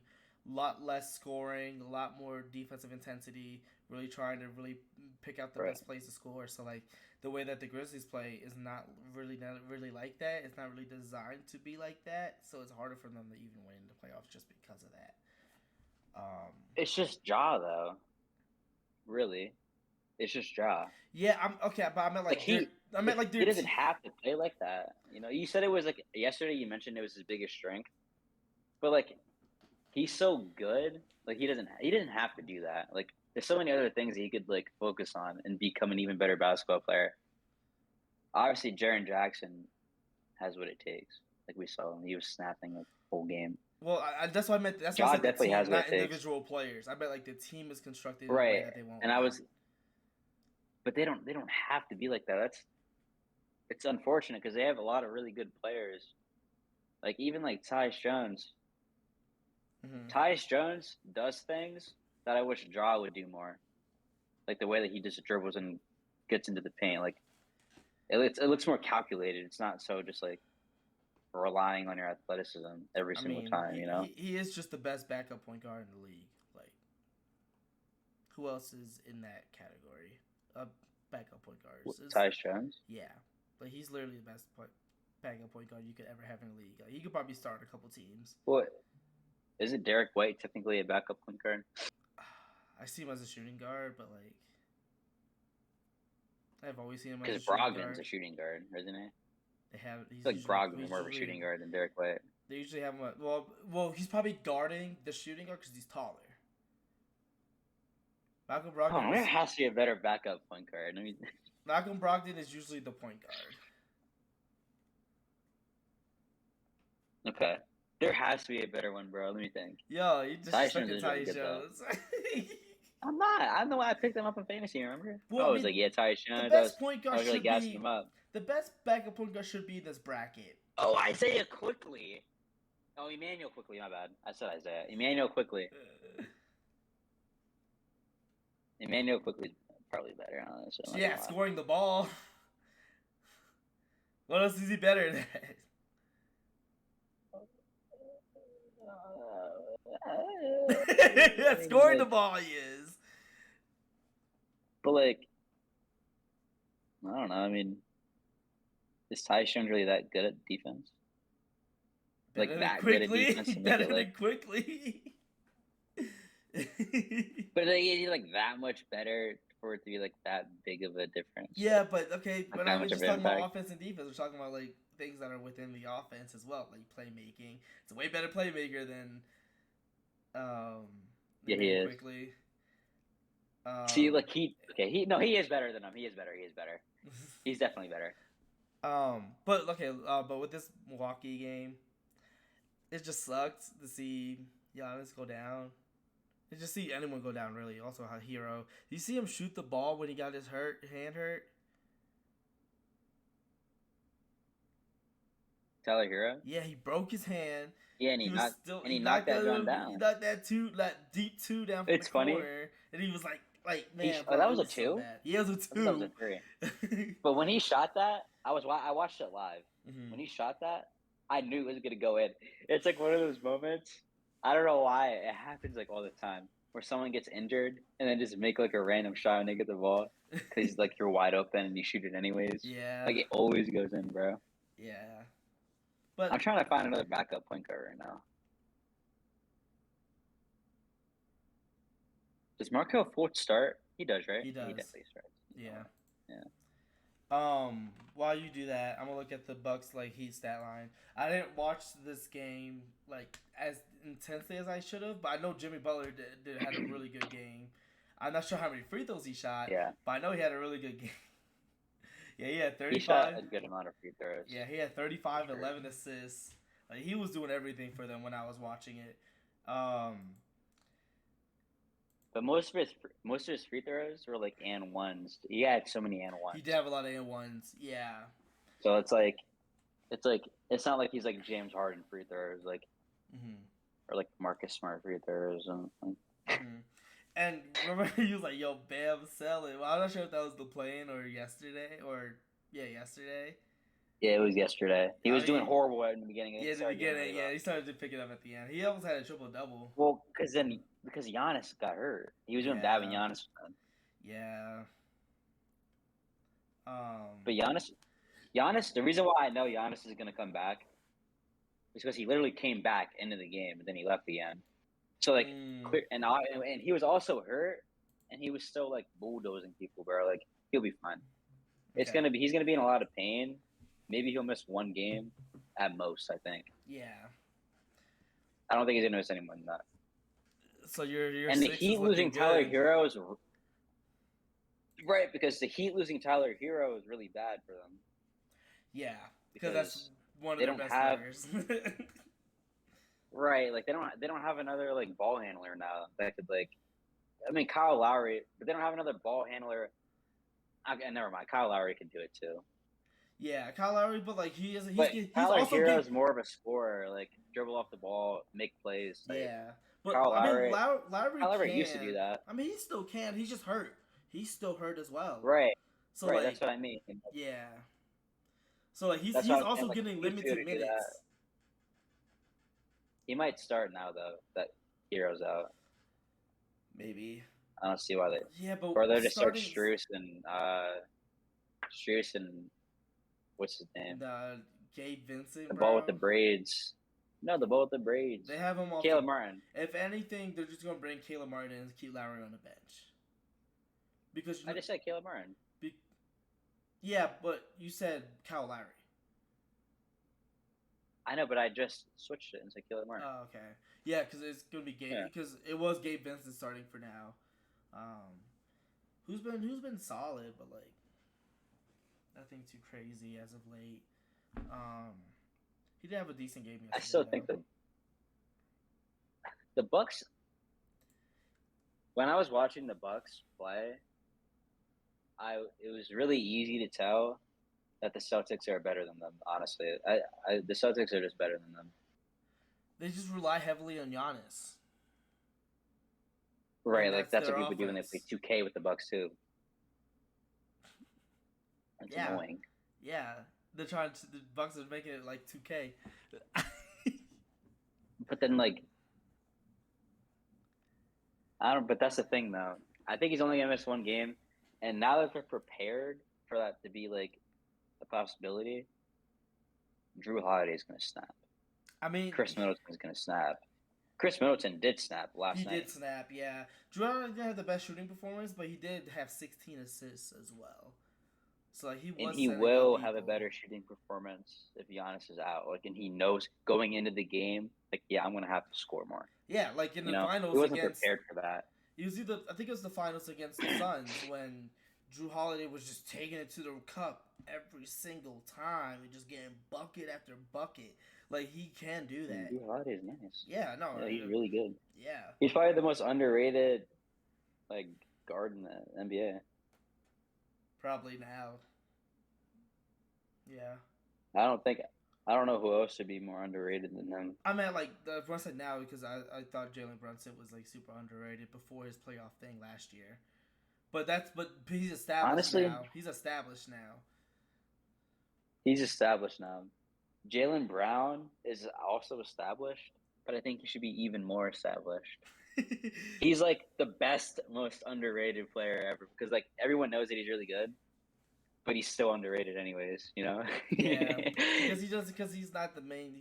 a lot less scoring, a lot more defensive intensity. Really trying to really pick out the Right. best plays to score. So like the way that the Grizzlies play is not really like that. It's not really designed to be like that. So it's harder for them to even win the playoffs just because of that. It's just Ja though. Really, it's just Ja. Yeah, I'm okay, but I meant Like he their doesn't have to play like that. You know, you said it was like yesterday. You mentioned it was his biggest strength, but like he's so good. Like he doesn't have to do that. Like there's so many other things that he could like focus on and become an even better basketball player. Obviously, Jaren Jackson has what it takes. Like we saw him, he was snapping the whole game. Well, that's what I meant. That's why I Ja said the definitely team, has what not it takes. individual players. I bet like the team is constructed in a way Right. that they won't And win. but they don't have to be like that. It's unfortunate because they have a lot of really good players. Like even like Tyus Jones. Mm-hmm. Tyus Jones does things that I wish Ja would do more. Like the way that he just dribbles and gets into the paint. Like it looks more calculated. It's not so just like relying on your athleticism every I single mean, time, you know? he is just the best backup point guard in the league. Like, who else is in that category? Backup point guards. Tyus Jones? Yeah, but he's literally the best backup point guard you could ever have in the league. Like, he could probably start a couple teams. What? Isn't Derek White technically a backup point guard? I see him as a shooting guard, but like, I've always seen him as a Because shooting guard. Brogdon's a shooting guard, isn't he? He's like Brogdon's more of a shooting guard than Derek White. They usually have him. Well, he's probably guarding the shooting guard because he's taller. Malcolm Brogdon. There has to be a better backup point guard. I mean, Malcolm Brogdon is usually the point guard. Okay. There has to be a better one, bro. Let me think. Yo, you just Tyus stuck Jones in is really Tyus good, though. Jones. I'm not. I'm the one I picked him up in fantasy, remember? Well, I was like, yeah, Tyus Jones. The best point guard I was really should gassing be him up. the best backup point guard should be in this bracket. Oh, Isaiah Quickly. Oh, Emmanuel Quickly. My bad. I said Isaiah. Emmanuel Quickly. Emmanuel Quickly's probably better, honestly. Yeah, scoring the ball. What else is he better than? Scoring the ball, he is. But like, I don't know. I mean, is Tyus Jones really that good at defense? Like that good at defense to make it like quickly. But like, is he like that much better for it to be like that big of a difference? Yeah, but okay, like, we're not just talking about offense and defense. We're talking about like things that are within the offense as well, like playmaking. It's a way better playmaker than yeah, he is. Quickly. See, like he is better than him. He is better. He's definitely better. But okay, but with this Milwaukee game, it just sucked to see Giannis go down. To just see anyone go down, really. Also, a hero. Did you see him shoot the ball when he got his hand hurt? Tyler Hero? Yeah, he broke his hand. Yeah, and he knocked that one down. He knocked that deep two down from the corner, and he was like man, bro, that was a two? So yeah, it was a two. That was a three. But when he shot that, I watched it live. Mm-hmm. When he shot that, I knew it was gonna go in. It's like one of those moments. I don't know why it happens like all the time, where someone gets injured and then just make like a random shot when they get the ball because like you're wide open and you shoot it anyways. Yeah, like it always goes in, bro. Yeah, but I'm trying to find another backup point guard right now. Does Markelle Fultz start? He does, right? He does. He definitely starts. Yeah. While you do that, I'm gonna look at the Bucks Heat stat line. I didn't watch this game as intensely as I should have, but I know Jimmy Butler had a really good game. I'm not sure how many free throws he shot, but I know he had a really good game. Yeah, he had 35. He shot a good amount of free throws. Yeah, he had 35, 11 assists. Like he was doing everything for them when I was watching it. But most of his free throws were like and ones. He had so many and ones. He did have a lot of and ones. Yeah. So it's not like he's like James Harden free throws or like Marcus Smart free throws and. And remember, he was like, "Yo, Bam, sell it." Well, I'm not sure if that was the play-in or yesterday yesterday. Yeah, it was yesterday. He was doing horrible in the beginning. Yeah, he started to pick it up at the end. He almost had a triple-double. Well, because Giannis got hurt. He was doing bad when Giannis was done. Yeah. But Giannis, the reason why I know Giannis is going to come back is because he literally came back into the game, and then he left again. So, clear, and he was also hurt, and he was still, bulldozing people, bro. He'll be fine. Okay. He's going to be in a lot of pain. Maybe he'll miss one game at most, I think. Yeah. I don't think he's going to miss any more than that. So your And the six is Heat looking losing Tyler good. Hero is right because the Heat losing Tyler Hero is really bad for them Yeah, because that's because one of they their don't best have players. right like they don't have another like ball handler now that could like I mean Kyle Lowry, but they don't have another ball handler. Okay, never mind. Kyle Lowry can do it too. Yeah, Kyle Lowry, but like But he's Tyler also Hero getting. is more of a scorer, like dribble off the ball, make plays type. Yeah, but Kyle I mean Lowry, Lowry Kyle Lowry used to do can. that. I mean he still can. He's just hurt. He's still hurt as well. Right, So right. That's like what I mean. yeah. So like That's what he's I'm saying. also Like getting he used to be able limited to do that. minutes. He might start now though. That Hero's out. Maybe. I don't see why they. Yeah, but Or they'll just start starting Struess and what's his name? the Gabe Vincent, The ball with the bro. braids. No, the ball with the braids. They have him off the. Caleb Martin. If anything, they're just gonna bring Caleb Martin and keep Lowry on the bench. Because I just said Caleb Martin. be, yeah, but you said Kyle Lowry. I know, but I just switched it and said Caleb Martin. Oh, okay. Yeah, because it's gonna be Gabe. Because it was Gabe Vincent starting for now. Who's been solid, but like nothing too crazy as of late. He did have a decent game yesterday. I still think the Bucks. When I was watching the Bucks play, it was really easy to tell that the Celtics are better than them. Honestly, the Celtics are just better than them. They just rely heavily on Giannis. Right, like that's what people offense. do when they play 2K with the Bucks too. That's annoying. Yeah, they're trying to. The Bucks are making it like 2K. But then like, I don't. But that's the thing though. I think he's only gonna miss one game, and now that they're prepared for that to be like a possibility, Drew Holiday is gonna snap. I mean, Chris Middleton is gonna snap. Chris Middleton did snap last night. He did snap, yeah. Drew Holiday didn't have the best shooting performance, but he did have 16 assists as well. So like, he will have a better shooting performance if Giannis is out. Like, and he knows going into the game, like, yeah, I'm gonna have to score more. Yeah, like in the finals, he wasn't prepared for that. It was I think it was the finals against the Suns when Drew Holiday was just taking it to the cup every single time and just getting bucket after bucket. Like, he can do that. Drew Holiday is nice. Yeah, no, yeah, he's really good. Yeah, he's probably the most underrated like guard in the NBA. Probably now. Yeah. I don't know who else should be more underrated than him. I mean, like, I said now because I thought Jalen Brunson was like super underrated before his playoff thing last year. But he's established. Honestly, now. He's established now. He's established now. Jaylen Brown is also established, but I think he should be even more established. He's like the best, most underrated player ever because like everyone knows that he's really good, but he's still underrated anyways. Yeah, because he's not the main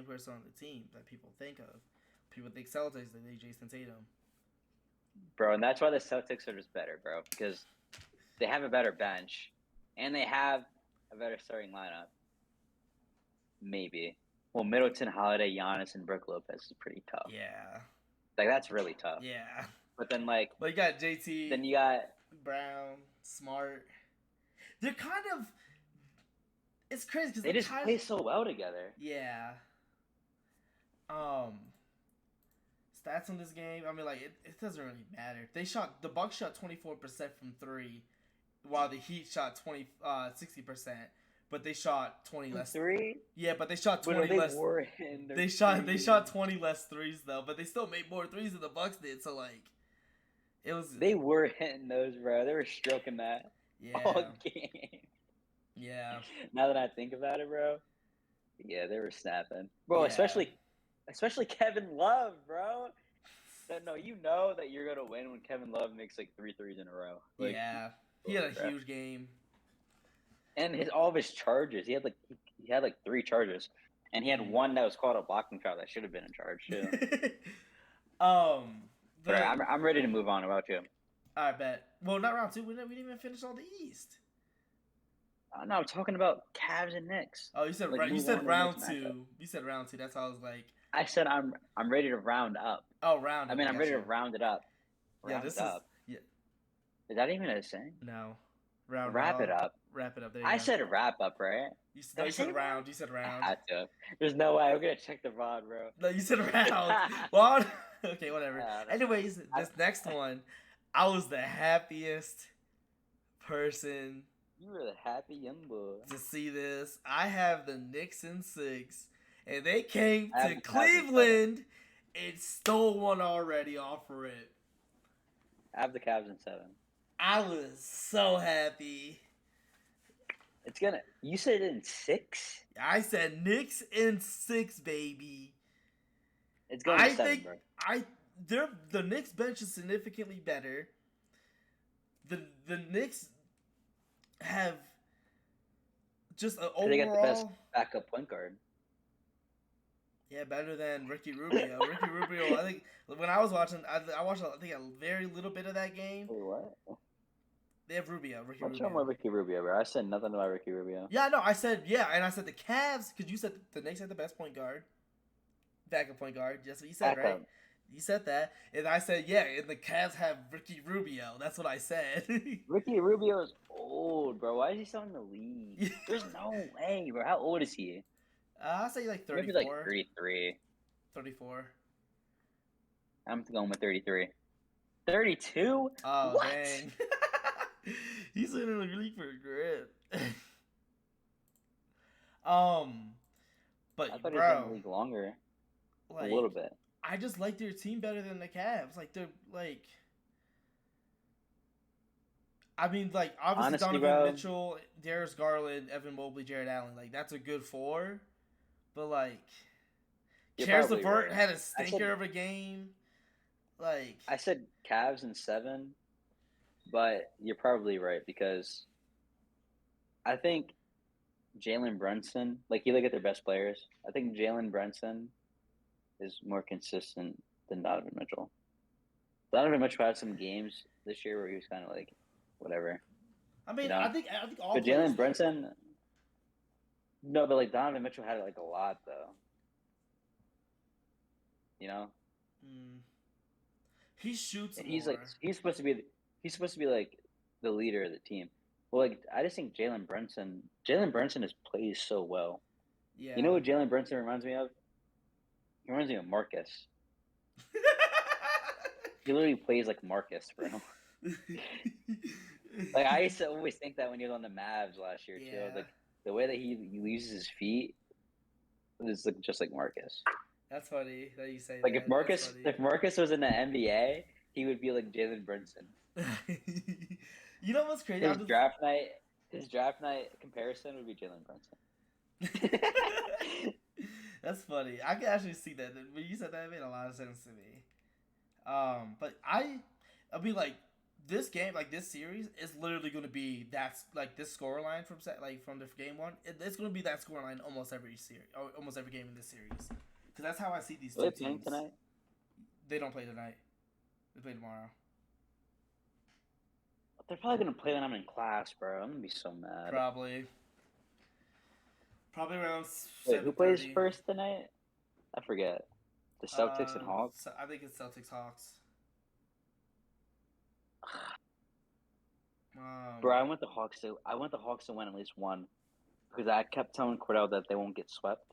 person on the team that people think of. People think Celtics, they think Jason Tatum. Bro, and that's why the Celtics are just better, bro, because they have a better bench and they have a better starting lineup. Maybe. Well, Middleton, Holiday, Giannis, and Brook Lopez is pretty tough. Yeah. Like, that's really tough. Yeah. But then, like... But you got JT. Then you got... Brown, Smart. They're kind of... It's crazy because they just play so well together. Yeah. Stats in this game, I mean, like, it doesn't really matter. The Bucks shot 24% from 3, while the Heat shot 60%. But they shot 20 less. 3? Yeah, but they shot 20 less. They shot 20 less threes though, but they still made more threes than the Bucks did. So like, it was. They were hitting those, bro. They were stroking that all game. Yeah. Now that I think about it, bro. Yeah, they were snapping, bro. Yeah. Especially Kevin Love, bro. No, you know that you're gonna win when Kevin Love makes like 3 threes in a row. Like, yeah, he had a huge game. And all of his charges, he had like 3 charges, and he had one that was called a blocking foul that should have been in charge too. I'm ready to move on. About you? I bet. Well, not round 2. We didn't even finish all the East. No, I'm talking about Cavs and Knicks. Oh, you said like, you said round 2. You said round 2. That's how I was like, I said I'm ready to round up. Oh, round I up. mean, I I'm got ready to you. round it up. Yeah, Round it this is up. yeah. Is that even a saying? No, round it Wrap it up. up. Wrap it up. There you I go. said wrap up, right? No, Did I you said say round? round. You said I round. had to. There's no way. I'm gonna check the VOD, bro. No, you said round. Well, okay, whatever. I don't know. Anyways, this next one, I was the happiest person You were the happy young boy. to see this. I have the Knicks in 6, and they came I have to the Cavs in 7. Cleveland and stole one already off for it. I have the Cavs in 7. I was so happy. It's gonna. You said it in 6. I said Knicks in 6, baby. It's going to 7, bro. The Knicks bench is significantly better. The Knicks have just an overall. They got the best backup point guard. Yeah, better than Ricky Rubio. Ricky Rubio, I think when I was watching, I watched I think a very little bit of that game. Wait, what? They have Rubio. Ricky What's Rubio. wrong with Ricky Rubio, bro? I said nothing about Ricky Rubio. Yeah, no, I said yeah, and I said the Cavs because you said the Knicks had the best point guard, backup point guard. That's what you said, right? You said that, and I said yeah, and the Cavs have Ricky Rubio. That's what I said. Ricky Rubio is old, bro. Why is he still in the league? There's no way, bro. How old is he? I'll say like 34. Maybe like 33. 34. I'm going with 33. 32? Oh, what? Dang. He's in the league for a grip. But I thought he was in bro, the league longer. like, A little bit. I just like their team better than the Cavs. Like they're like, I mean, like obviously Honestly, Donovan bro, Mitchell, Darius Garland, Evan Mobley, Jared Allen. Like that's a good 4. But like, you're Karis probably LeVert right. had a stinker of a game. Like I said Cavs in 7, but you're probably right because I think Jalen Brunson, like you look at their best players, I think Jalen Brunson is more consistent than Donovan Mitchell. Donovan Mitchell had some games this year where he was kind of like, whatever. I mean, you know? I think all. But Jalen Brunson, no, but like Donovan Mitchell had like a lot though. You know. He shoots. And he's more. like he's supposed to be like the leader of the team. Well, like I just think Jalen Brunson has plays so well. Yeah. You know what Jalen Brunson reminds me of? He reminds me of Marcus. He literally plays like Marcus, bro. Like I used to always think that when he was on the Mavs last year too. Like the way that he uses his feet is like, just like Marcus. That's funny that you say like that. If Marcus was in the NBA, he would be like Jalen Brunson. You know what's crazy? His draft night comparison would be Jalen Brunson. That's funny. I can actually see that. When you said that, it made a lot of sense to me. But I'll be like, this game, like this series, is literally going to be that's like this scoreline from the game 1. It's going to be that scoreline almost every series, or almost every game in this series. Because that's how I see these two teams. Are they playing tonight? They don't play tonight. They play tomorrow. They're probably going to play when I'm in class, bro. I'm going to be so mad. Probably around 7:30. Wait, who plays first tonight? I forget. The Celtics and Hawks? I think it's Celtics Hawks. Bro, I want the Hawks to win at least one. Because I kept telling Cordell that they won't get swept.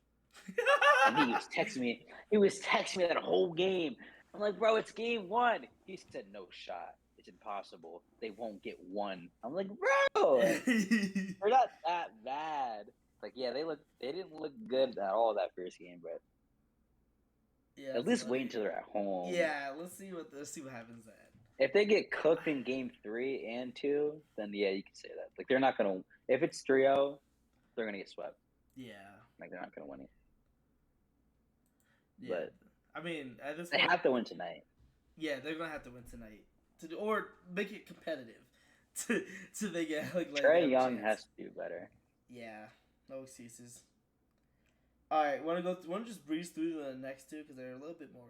And he was texting me that whole game. I'm like, bro, it's game 1. He said, no shot. It's impossible. They won't get 1. I'm like, bro, they're not that bad. Like, yeah, they didn't look good at all that first game, but yeah, at least wait until they're at home. Yeah, let's see what happens then. If they get cooked in game 3 and 2, then yeah, you can say that. Like they're not gonna. If it's 3-0, they're gonna get swept. Yeah. Like they're not gonna win it. Yeah. But I mean, at this point, they have to win tonight. Yeah, they're gonna have to win tonight or make it competitive to make it like. Trae Young has to do better. Yeah, no excuses. All right, want to just breeze through the next 2 because they're a little bit more.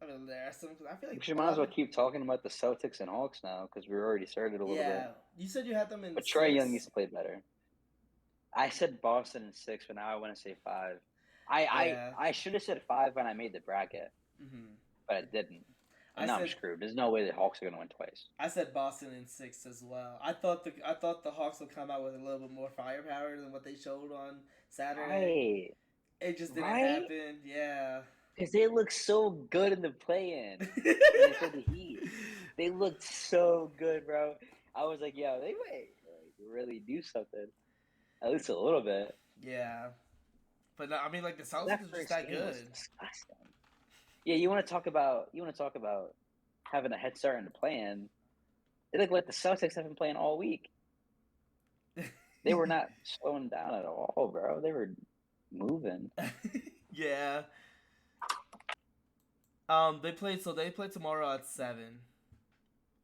I mean, there are some because I feel like we might as well keep talking about the Celtics and Hawks now because we already started a little bit. Yeah, you said you had them in. But Trae Young needs to play better. I said Boston in 6, but now I want to say 5. Yeah. I should have said 5 when I made the bracket, Hmm. but I didn't. I And now I'm said screwed. There's no way the Hawks are gonna win twice. I said Boston in 6 as well. I thought the Hawks would come out with a little bit more firepower than what they showed on Saturday. Right, It just didn't right. happen. Yeah. Because they look so good in the play-in when they played the Heat. They looked so good, bro. I was like, yo, they might like really do something, at least a little bit. Yeah. But no, I mean, like the Celtics That is just first that game was good. disgusting. Yeah, you want to talk about having a head start in the play-in. They look like the Celtics have been playing all week. They were not slowing down at all, bro. They were moving. Yeah. They play tomorrow at 7.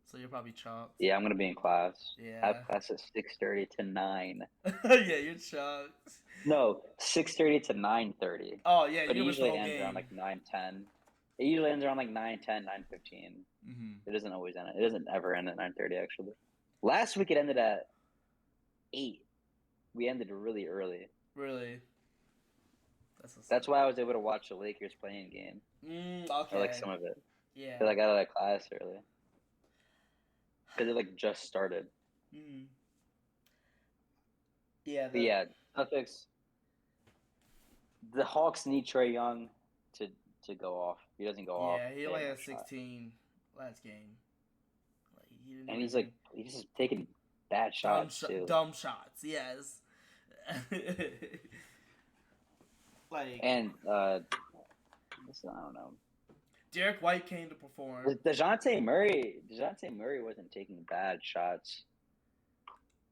So you're probably chalked. Yeah, I'm gonna be in class. I Yeah. have class at 6:30 to 9. Yeah, you're chalked. No, 6:30 to 9:30. Oh yeah, But it you missed the usually whole ends around game. like 9:10. It usually ends around like 9:10, 9:15. Mm-hmm. It doesn't always end. It doesn't ever end at 9:30 actually. Last week it ended at 8. We ended really early. Really? That's why I was able to watch the Lakers playing game. Okay. Or like some of it. Yeah. Because I got out of class early. Because it like just started. Mm. Yeah. But yeah, Celtics. The Hawks need Trae Young to go off. If he doesn't go off. Yeah, he they only have had no shot. 16 last game. Like he didn't And even he's like he's just taking bad shots too. dumb shots. Yes. Like And I don't know. Derek White came to perform. DeJounte Murray wasn't taking bad shots.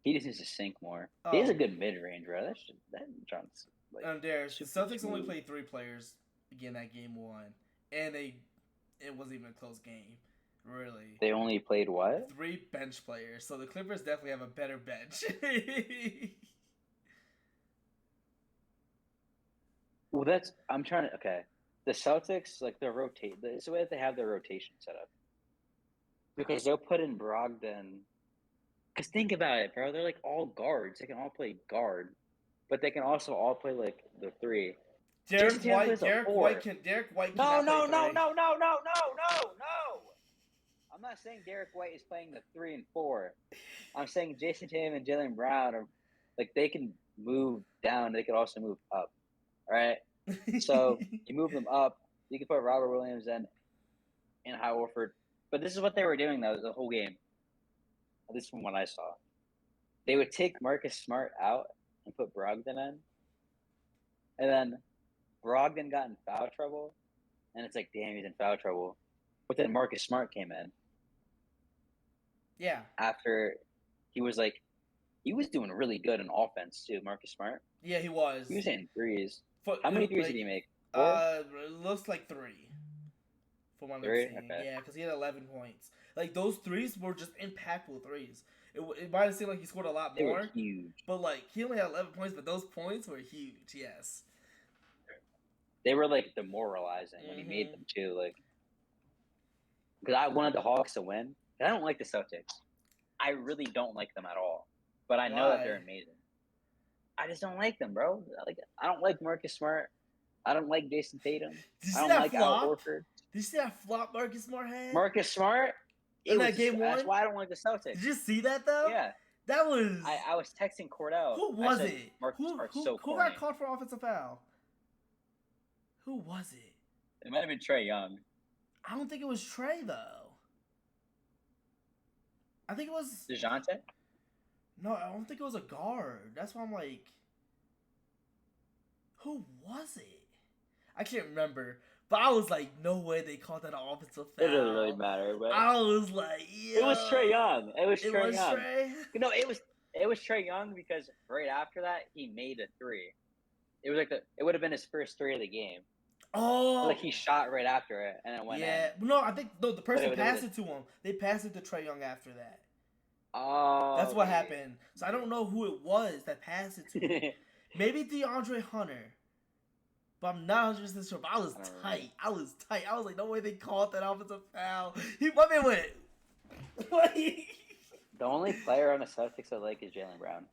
He just needs to sink more. He has a good mid range, bro. That John's like. Derek, the Celtics only played 3 players again that game 1, and it wasn't even a close game. Really. They only played what? 3 bench players, so the Clippers definitely have a better bench. Well, I'm trying to. Okay, the Celtics like their rotate. It's the way that they have their rotation set up. Because they'll put in Brogdon. Because think about it, bro. They're like all guards. They can all play guard, but they can also all play like the 3. Derek White can. No. I'm not saying Derek White is playing the 3 and 4. I'm saying Jason Tatum and Jaylen Brown are like they can move down. They can also move up. All right. So you move them up. You can put Robert Williams in High Wolford. But this is what they were doing though the whole game. At least from what I saw, they would take Marcus Smart out and put Brogdon in, and then Brogdon got in foul trouble, and it's like, damn, he's in foul trouble. But then Marcus Smart came in. Yeah. After he was doing really good in offense too, Marcus Smart. Yeah, he was. He was hitting threes. How many threes did he make? 4? It looks like 3. From what I'm 3? seeing. Okay. Yeah, because he had 11 points. Like those threes were just impactful threes. It might have seemed like he scored a lot more. They were huge. But like he only had 11 points, but those points were huge. Yes. They were like demoralizing when he made them too. Like, because I wanted the Hawks to win. I don't like the Celtics. I really don't like them at all. But I know that they're amazing. I just don't like them, bro. I don't like Marcus Smart. I don't like Jason Tatum. I don't like Al Horford. Did you see that flop Marcus Smart had? Marcus Smart? In that game 1? That's why I don't like the Celtics. Did you see that though? Yeah. That was. I was texting Cordell. Who was it? Marcus Smart's so who corny. got called for offensive foul? Who was it? It might have been Trae Young. I don't think it was Trae though. I think it was DeJounte? No, I don't think it was a guard. That's why I'm like, who was it? I can't remember. But I was like, no way they called that an offensive foul. It doesn't really matter, but I was like, yeah. It was Trae Young. It was Trae Young. Trae? No, it was Trae Young because right after that he made a 3. It was like it would have been his first 3 of the game. Oh, like he shot right after it and it went in. Yeah, no, I think the person passed it to him. They passed it to Trae Young after that. Oh, that's what happened. So I don't know who it was that passed it to him. Maybe DeAndre Hunter. But I'm not 100% sure. But I was tight. I was like, no way they called that offensive foul. My man went. The only player on the Celtics I like is Jaylen Brown.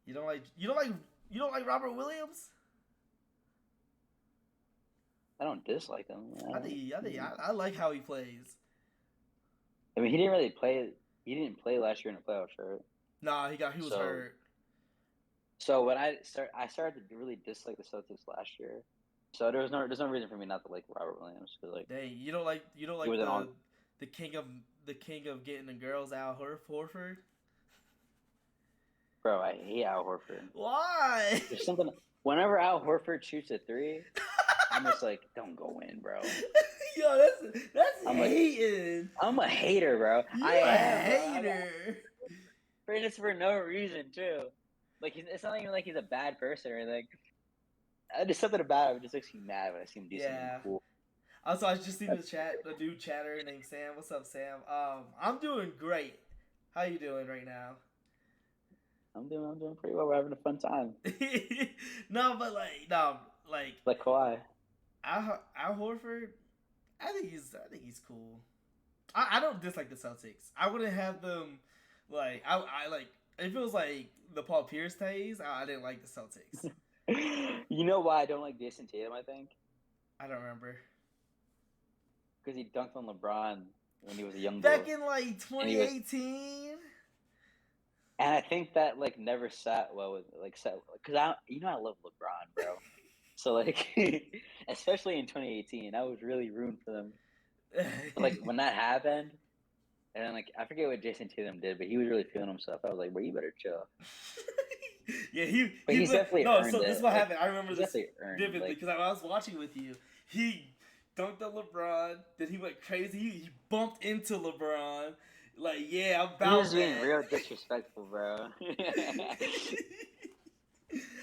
You don't like Robert Williams? I don't dislike him. I like how he plays. I mean, he didn't really play. He didn't play last year in the playoffs, right? Nah, he was So, hurt. so when I started to really dislike the Celtics last year. So there's no reason for me not to like Robert Williams because like Dang, you don't he like wasn't on. the king of getting the girls out, Horford. Bro, I hate Al Horford. Why? There's something. Whenever Al Horford shoots a three, I'm just like, don't go in, bro. Yo, that's I'm like, hating. I'm a hater, bro. You I a am, bro. hater. For just for no reason too. Like it's not even like he's a bad person or anything. There's something about him. It just makes me mad when I see him do something Yeah. cool. Also, I just seen a dude chatter named Sam. What's up, Sam? I'm doing great. How you doing right now? I'm doing pretty well. We're having a fun time. No, but no, like Like Kawhi. Al Horford. I think he's cool. I don't dislike the Celtics. I wouldn't have them. Like I like if it was like the Paul Pierce days. I didn't like the Celtics. You know why I don't like Jason Tatum? I think I don't remember. because he dunked on LeBron when he was a young Back boy, in like and he was. 2018. And I think that like never sat well with because I love LeBron, bro. So like, especially in 2018, I was really rooting for them. But like when that happened, and then like I forget what Jason Tatum did, but he was really feeling himself. I was like, bro, you better chill. Yeah, But he's definitely no. earned So this it. is what Like happened. I remember he's this definitely earned. vividly Like because I was watching with you. He dunked on LeBron. Then he went crazy. He bumped into LeBron. Like, yeah, I'm he was about being that. real disrespectful, bro.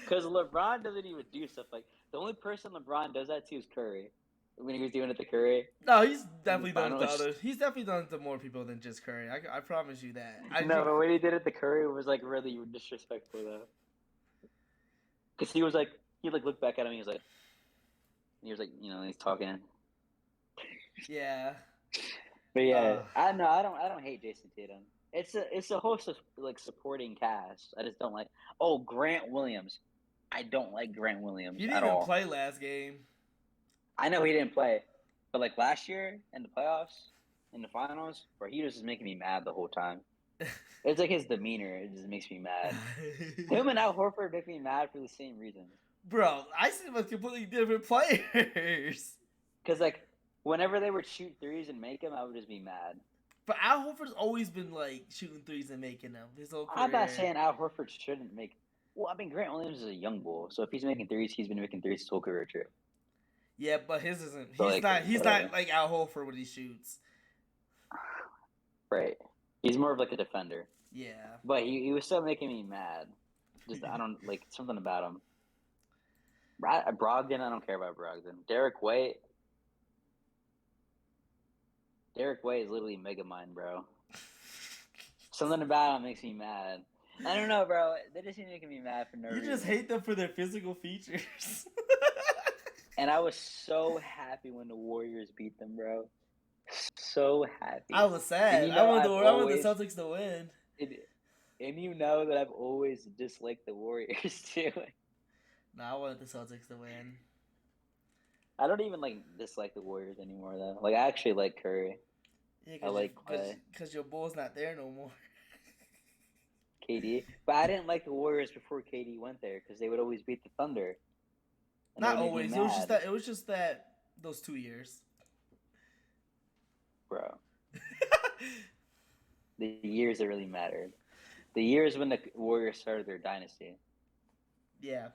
Because LeBron doesn't even do stuff like the only person LeBron does that to is Curry. When he was doing it to Curry No, he's in the definitely done it to finals. others. He's definitely done it to more people than just Curry. I promise you that. No, but when he did it to Curry, it was like really disrespectful though. Because he like looked back at him, and he was like, he's talking. Yeah. But yeah, Uh, I don't hate Jason Tatum. It's a host of like supporting cast. I just don't like. Oh, Grant Williams. I don't like Grant he Williams didn't at even all. play last game. I know he didn't play, but like last year in the playoffs, in the finals, where he was just making me mad the whole time. It's like his demeanor. It just makes me mad. Him and Al Horford make me mad for the same reasons. Bro, I see them as completely different players. Because like whenever they would shoot threes and make them, I would just be mad. But Al Horford's always been like shooting threes and making them his whole I'm not career. saying Al Horford shouldn't make. Well, I mean Grant Williams is a young bull, so if he's making threes, he's been making threes his whole career too. Yeah, but his isn't. So like He's whatever. not like Al Horford when he shoots. Right. He's more of like a defender. Yeah. But he was still making me mad. Just I don't like something about him. Brogdon, I don't care about Brogdon. Derek White. Derek White is literally Megamind, bro. Something about him makes me mad. I don't know, bro. They just seem making me mad for no You reason. just hate them for their physical features. And I was so happy when the Warriors beat them, bro. So happy. I was sad. And you know I wanted the Celtics to win. And you know that I've always disliked the Warriors too. No, I wanted the Celtics to win. I don't even like dislike the Warriors anymore though. Like I actually like Curry. Yeah, I like Clay. because your bull's not there no more. KD. But I didn't like the Warriors before KD went there because they would always beat the Thunder. And Not that would make always. me mad. It was just that those 2 years. Bro. The years that really mattered. The years when the Warriors started their dynasty. Yeah.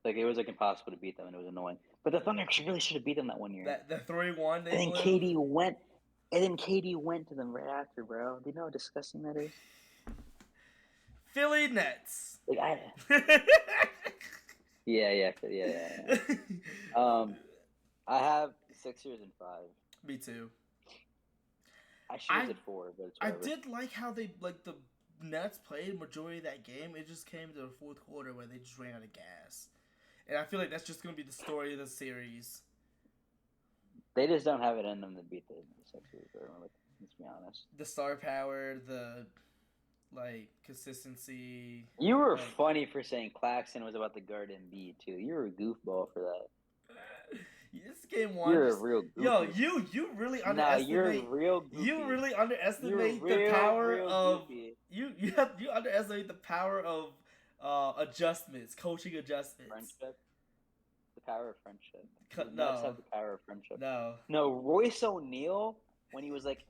Like it was like impossible to beat them and it was annoying. But the Thunder really should have beat them that one year. The 3-1 they And then blew. KD went to them right after, bro. Do you know how disgusting that is? Philly Nets. Like yeah. I have Sixers in 5. Me too. I should have did 4, but it's whatever. I did like how the Nets played majority of that game. It just came to the fourth quarter where they just ran out of gas. And I feel like that's just going to be the story of the series. They just don't have it in them to beat the Sixers, bro. Let's be honest. The star power, the consistency. You were funny for saying Claxton was about to guard Embiid too. You were a goofball for that. This game one. You're a real Yo, goofy. you really Nah, you're underestimate. real goofy. You really You're underestimate the real, power real of goofy. you underestimate the power of adjustments, coaching adjustments. Friendship. The power of friendship. The Nets No, have the power of friendship. no. No, Royce O'Neal when he was like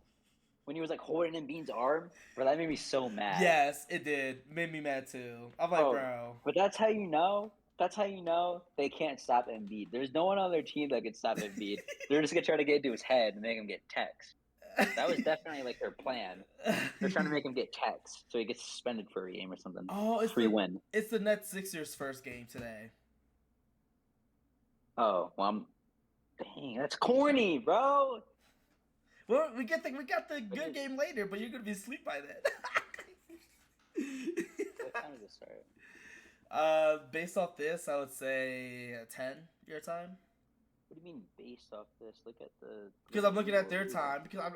holding Embiid's arm, bro, that made me so mad. Yes, it did. Made me mad too. I'm like, bro. But that's how you know. That's how you know they can't stop Embiid. There's no one on their team that can stop Embiid. They're just gonna try to get into his head and make him get techs. That was definitely like their plan. They're trying to make him get techs so he gets suspended for a game or something. Oh, it's free win. It's the Nets Sixers first game today. Oh, well, dang, that's corny, bro. Well, we got the good game later, but you're gonna be asleep by then. What time does it start? Based off this, I would say 10 your time. What do you mean based off this? Look at the. Because I'm looking at their time because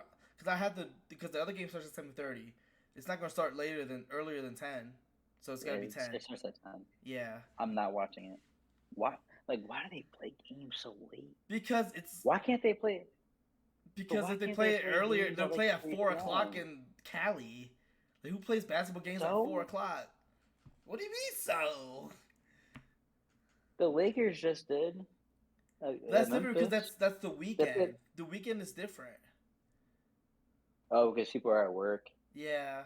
the other game starts at 7:30. It's not gonna start earlier than 10, so it's gotta be 10. It starts at 10. Yeah. I'm not watching it. Why? Like, why do they play games so late? Because it's. Why can't they play? Because if they play it earlier, they'll play at 4 o'clock in Cali. Like, who plays basketball games at 4 o'clock? What do you mean so? The Lakers just did. That's different because that's the weekend. The weekend is different. Oh, because people are at work. Yeah.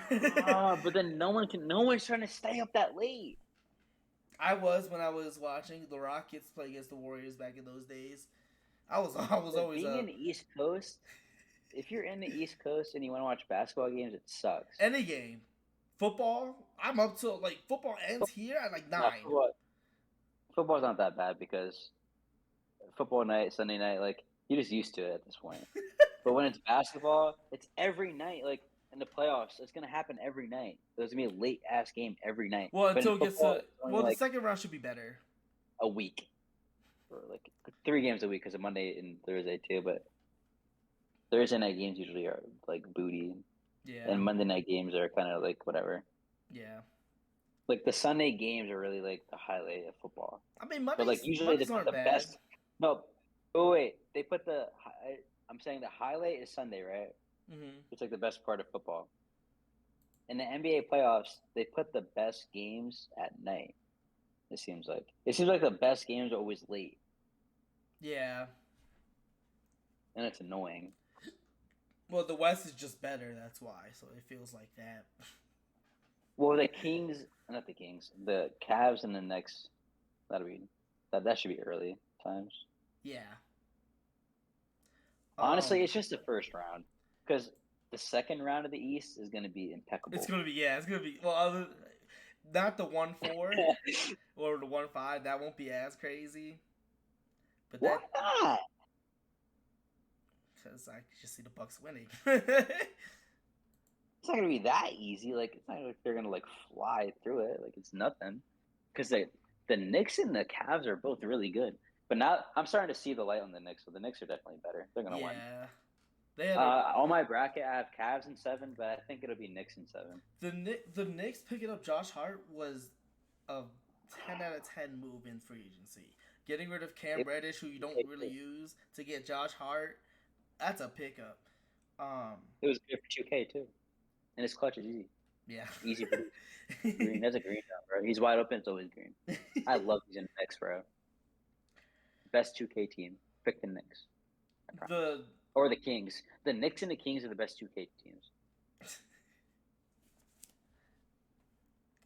But then no one's trying to stay up that late. I was when I was watching the Rockets play against the Warriors back in those days. I was always being in the East Coast. If you're in the East Coast and you want to watch basketball games, it sucks. Any game, football. I'm up till like football ends here at like 9. No, football's not that bad because football night, Sunday night, like you're just used to it at this point. But when it's basketball, it's every night. Like in the playoffs, it's gonna happen every night. There's gonna be a late ass game every night. Well, until it gets to the second round should be better. A week, or like 3 games a week because of Monday and Thursday too. But Thursday night games usually are like booty. Yeah. And Monday night games are kind of like whatever. Yeah. Like the Sunday games are really like the highlight of football. I mean, Mondays, but like usually they put the best. No, oh wait, they put the. I'm saying the highlight is Sunday, right? Mm-hmm. It's like the best part of football. In the NBA playoffs, they put the best games at night. It seems like the best games are always late. Yeah. And it's annoying. Well, the West is just better. That's why. So it feels like that. Well, the Cavs and the Knicks. That should be early times. Yeah. Honestly, it's just the first round because the second round of the East is going to be impeccable. It's going to be well, not the 1-4 or the 1-5. That won't be as crazy. But why not? Because I just see the Bucks winning. It's not gonna be that easy. Like it's not like they're gonna like fly through it. Like it's nothing. Because the Knicks and the Cavs are both really good. But now I'm starting to see the light on the Knicks. So the Knicks are definitely better. They're gonna win. Yeah. On my bracket, I have Cavs in 7, but I think it'll be Knicks in 7. The Knicks picking up Josh Hart was a 10 out of 10 move in free agency. Getting rid of Cam Reddish, who you don't really use, to get Josh Hart, that's a pickup. It was good for 2K too, and his clutch is easy. Yeah, easy for green. That's a green now, bro. He's wide open. It's always green. I love using the Knicks, bro. Best 2K team. Pick the Knicks. Or the Kings. The Knicks and the Kings are the best 2K teams.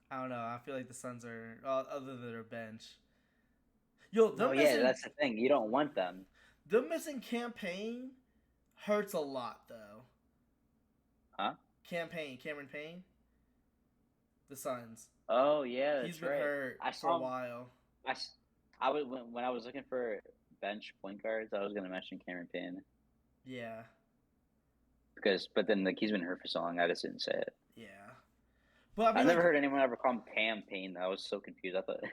I don't know. I feel like the Suns are other than their bench. Yo, that's the thing. You don't want them. Them missing Campaign hurts a lot, though. Huh? Cameron Payne. The Suns. Oh yeah, that's He's been hurt for a while. When I was looking for bench point guards, I was gonna mention Cameron Payne. Yeah. But then he's been hurt for so long, I just didn't say it. Yeah. But I mean, I've never heard anyone ever call him Campaign. I was so confused. I thought.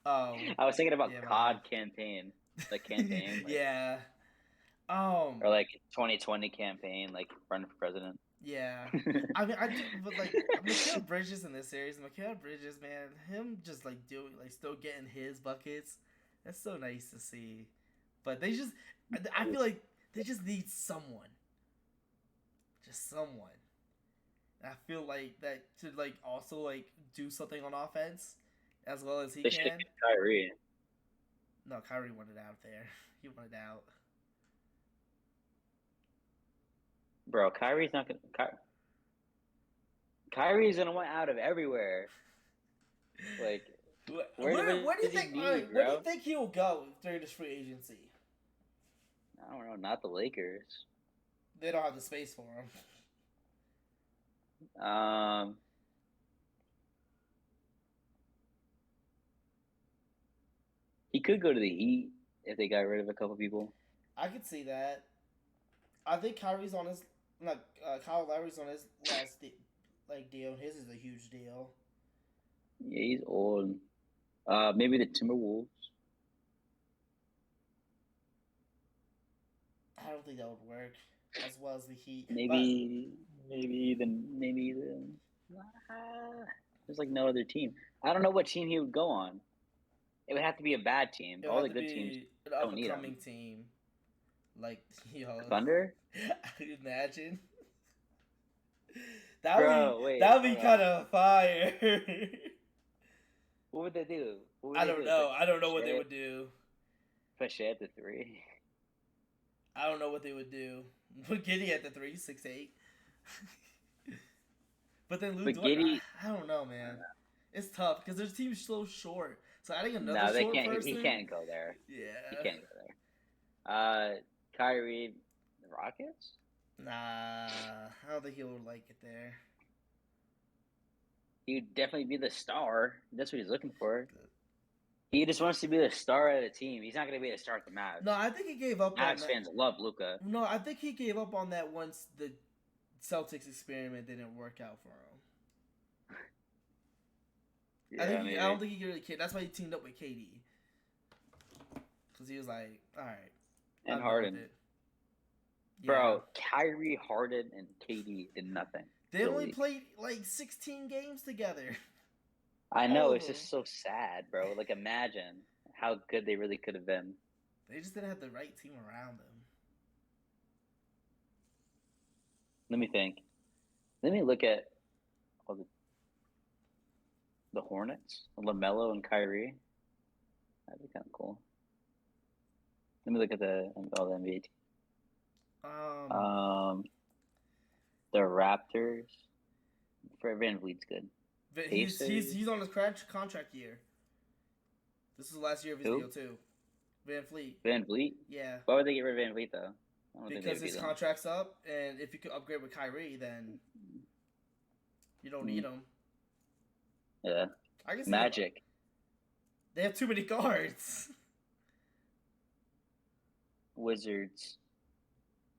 Oh. I was thinking about COD campaign, like campaign. Yeah. Or like 2020 campaign, like running for president. Yeah. I mean, but like Mikal Bridges in this series, man, him just like still getting his buckets. That's so nice to see. But they just, I feel like they just need someone, just someone. And I feel like that should like also like do something on offense as well as he They should have can. kept Kyrie. No, Kyrie wanted out there. He wanted out. Bro, Kyrie's not gonna. Kyrie's gonna want out of everywhere. Like, Where do you does he think? need, Where do you bro? think he'll go during this free agency? I don't know. Not the Lakers. They don't have the space for him. Um, he could go to the Heat if they got rid of a couple people. I could see that. I think Kyrie's on his like Kyle Lowry's on his last deal. His is a huge deal. Yeah, he's old. Maybe the Timberwolves. I don't think that would work as well as the Heat. But Maybe the. There's like no other team. I don't know what team he would go on. It would have to be a bad team. it would All have the to good teams be an up don't and need coming him. team. Like Thunder, imagine bro. Wait, that would be hold on. kind of fire. What would they do? What would I they don't do? know. I don't know Put what they Shea, would do. put Shea at the 3. I don't know what they would do. Put Giddy at the 3, 6'8". But then Lou But Dort, Giddy, I don't know, man. It's tough because their team's so short. So adding another no, they short can't. person, He can't go there. yeah, He can't go there. Kyrie, the Rockets. nah, I don't think he would like it there. He'd definitely be the star. That's what he's looking for. He just wants to be the star of the team. He's not going to be the star at the Mavs. No, I think he gave up on Mavs that. fans love Luka. No, I think he gave up on that once the Celtics experiment didn't work out for him. Yeah, I don't think he really cared. That's why he teamed up with KD. Because he was like, all right. And Harden. Yeah. Bro, Kyrie, Harden, and KD did nothing. They only played like 16 games together. I know, it's just so sad, bro. Like, imagine how good they really could have been. They just didn't have the right team around them. Let me think. Let me look at all the Hornets, LaMelo and Kyrie. That'd be kind of cool. Let me look at all the NBA teams. The Raptors. Fred VanVleet's good. He's on his contract year. This is the last year of his deal too. VanVleet. VanVleet? Yeah. Why would they get rid of VanVleet though? Because his contract's up, and if you could upgrade with Kyrie, then you don't need him. Yeah. I guess Magic. They have too many guards. Wizards.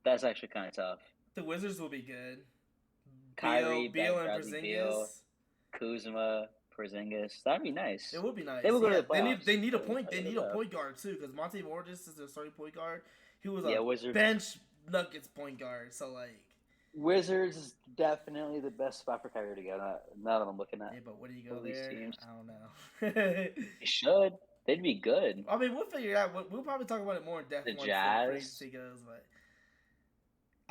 That's actually kind of tough. The Wizards will be good. Kyrie, Beal and Bradley Porzingis. Beal, Kuzma, Porzingis. That'd be nice. It would be nice. They would go to the playoffs. They need a point. They need a point guard too, because Monte Morris is their starting point guard. He was a Wizards. bench Nuggets point guard. So like, Wizards is definitely the best spot for Kyrie to go. Now that I'm looking at. Yeah, but what do you go there? Teams. I don't know. They should. They'd be good. I mean, we'll figure it out. We'll probably talk about it more in depth The once Jazz. the agency goes. But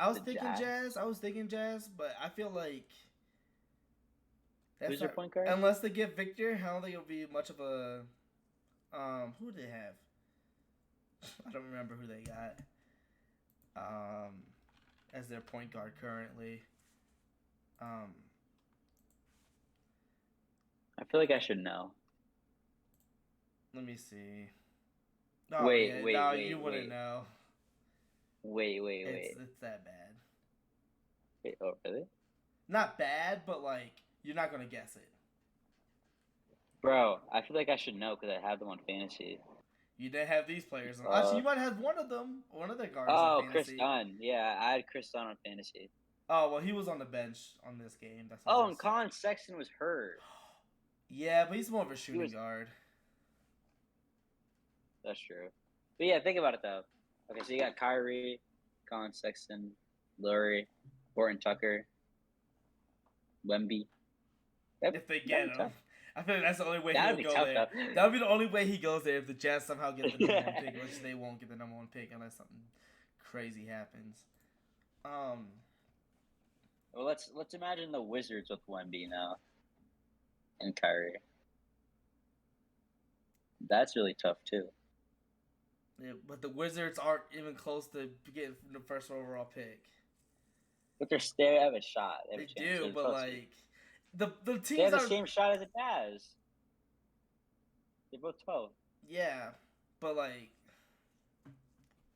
I was thinking Jazz, but I feel like who's your point guard? Unless they get Victor, I don't think it'll be much of a. Who do they have? I don't remember who they got. As their point guard currently. I feel like I should know. Let me see. Wait, you wouldn't know. Wait. It's that bad. Wait, oh, really? Not bad, but like you're not gonna guess it. Bro, I feel like I should know because I have them on fantasy. You didn't have these players. Actually, you might have one of them. One of their guards. Oh, on fantasy. Chris Dunn. Yeah, I had Chris Dunn on fantasy. Oh well, he was on the bench on this game. And Colin Sexton was hurt. Yeah, but he's more of a shooting guard. That's true. But yeah, think about it though. Okay, so you got Kyrie, Colin Sexton, Lurie, Horton Tucker, Wemby. If they get him. I feel like that's the only way he That'd will be go tough there. though. That would be the only way he goes there if the Jazz somehow get the number one pick, which they won't get the number one pick unless something crazy happens. Well, let's imagine the Wizards with Wemby now and Kyrie. That's really tough too. Yeah, but the Wizards aren't even close to getting the first overall pick. But they have a shot. They have They a chance. do, but like the they teams have the are same shot as the Jazz. They're both 12. yeah, but like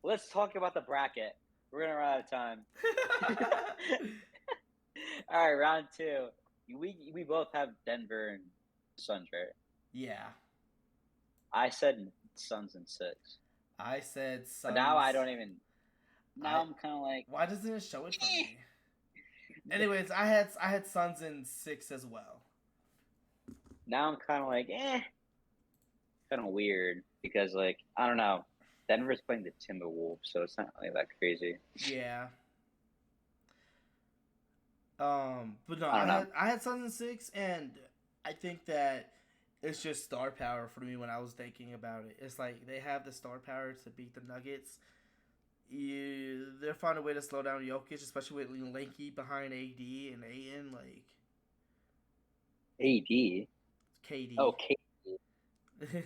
Let's talk about the bracket. We're gonna run out of time. All right, round 2. We both have Denver and Suns, right? yeah. I said Suns in 6. I said Suns. But now I don't even. Now I'm kind of like. Why doesn't it show it for me? Anyways, I had Suns in 6 as well. Now I'm kind of like, kind of weird because like I don't know, Denver's playing the Timberwolves, so it's not really that crazy. Yeah. But no, I had Suns in 6, and I think that it's just star power for me when I was thinking about it. It's like they have the star power to beat the Nuggets. They'll find a way to slow down Jokic, especially with Lanky behind AD and Ayton, like AD. KD. Oh, KD.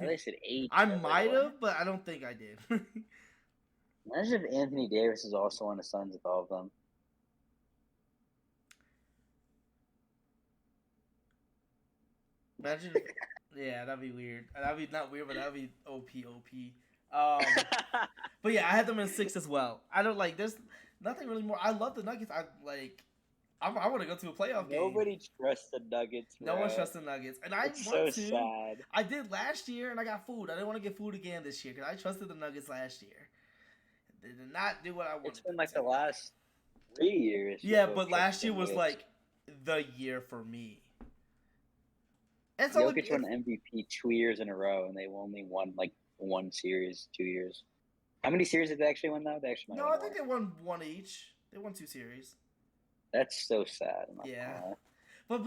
They said AD. I might have, but I don't think I did. Imagine if Anthony Davis is also on the Suns with all of them. Imagine, yeah, that'd be weird. That'd be not weird, but that'd be OP. But yeah, I had them in 6 as well. I don't like. There's nothing really more. I love the Nuggets. I want to go to a playoff game. Nobody trusts the Nuggets. No one trusts the Nuggets, and I it's want so to. Sad. I did last year, and I got fooled. I didn't want to get fooled again this year because I trusted the Nuggets last year. They did not do what I wanted. It's been like the last 3 years. Yeah, but last year was like the year for me. And so Jokic won MVP 2 years in a row, and they only won like 1 series 2 years. How many series did they actually win though? They actually I think they won 1 each. They won 2 series. That's so sad. Yeah, but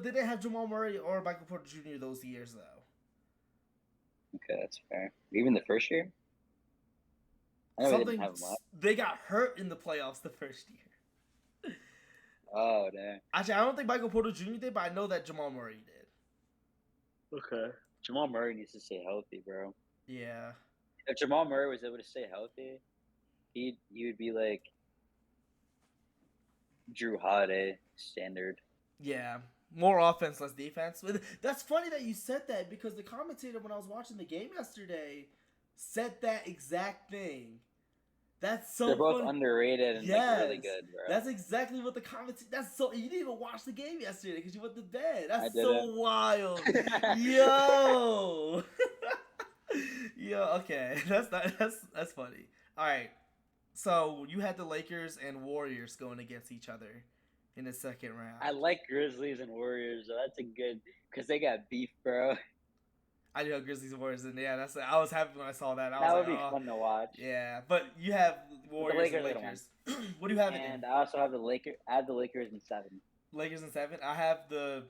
did they have Jamal Murray or Michael Porter Jr. those years though? Okay, that's fair. Even the first year. They got hurt in the playoffs the first year. Oh, damn. Actually, I don't think Michael Porter Jr. did, but I know that Jamal Murray did. Okay. Jamal Murray needs to stay healthy, bro. Yeah. If Jamal Murray was able to stay healthy, he would be like Drew Holiday standard. Yeah. More offense, less defense. That's funny that you said that because the commentator when I was watching the game yesterday said that exact thing. That's so. They're both underrated and like really good, bro. That's exactly what the commentator. That's so. You didn't even watch the game yesterday because you went to bed. That's so wild. Yo. Yo. Okay. That's funny. All right. So you had the Lakers and Warriors going against each other in the second round. I like Grizzlies and Warriors. So that's a good because they got beef, bro. I know Grizzlies and Warriors, and yeah, I was happy when I saw that. That would be fun to watch. Yeah, but you have Warriors and Lakers. What do you have? And I also have the Lakers. I have the Lakers in 7. Lakers in 7. I have the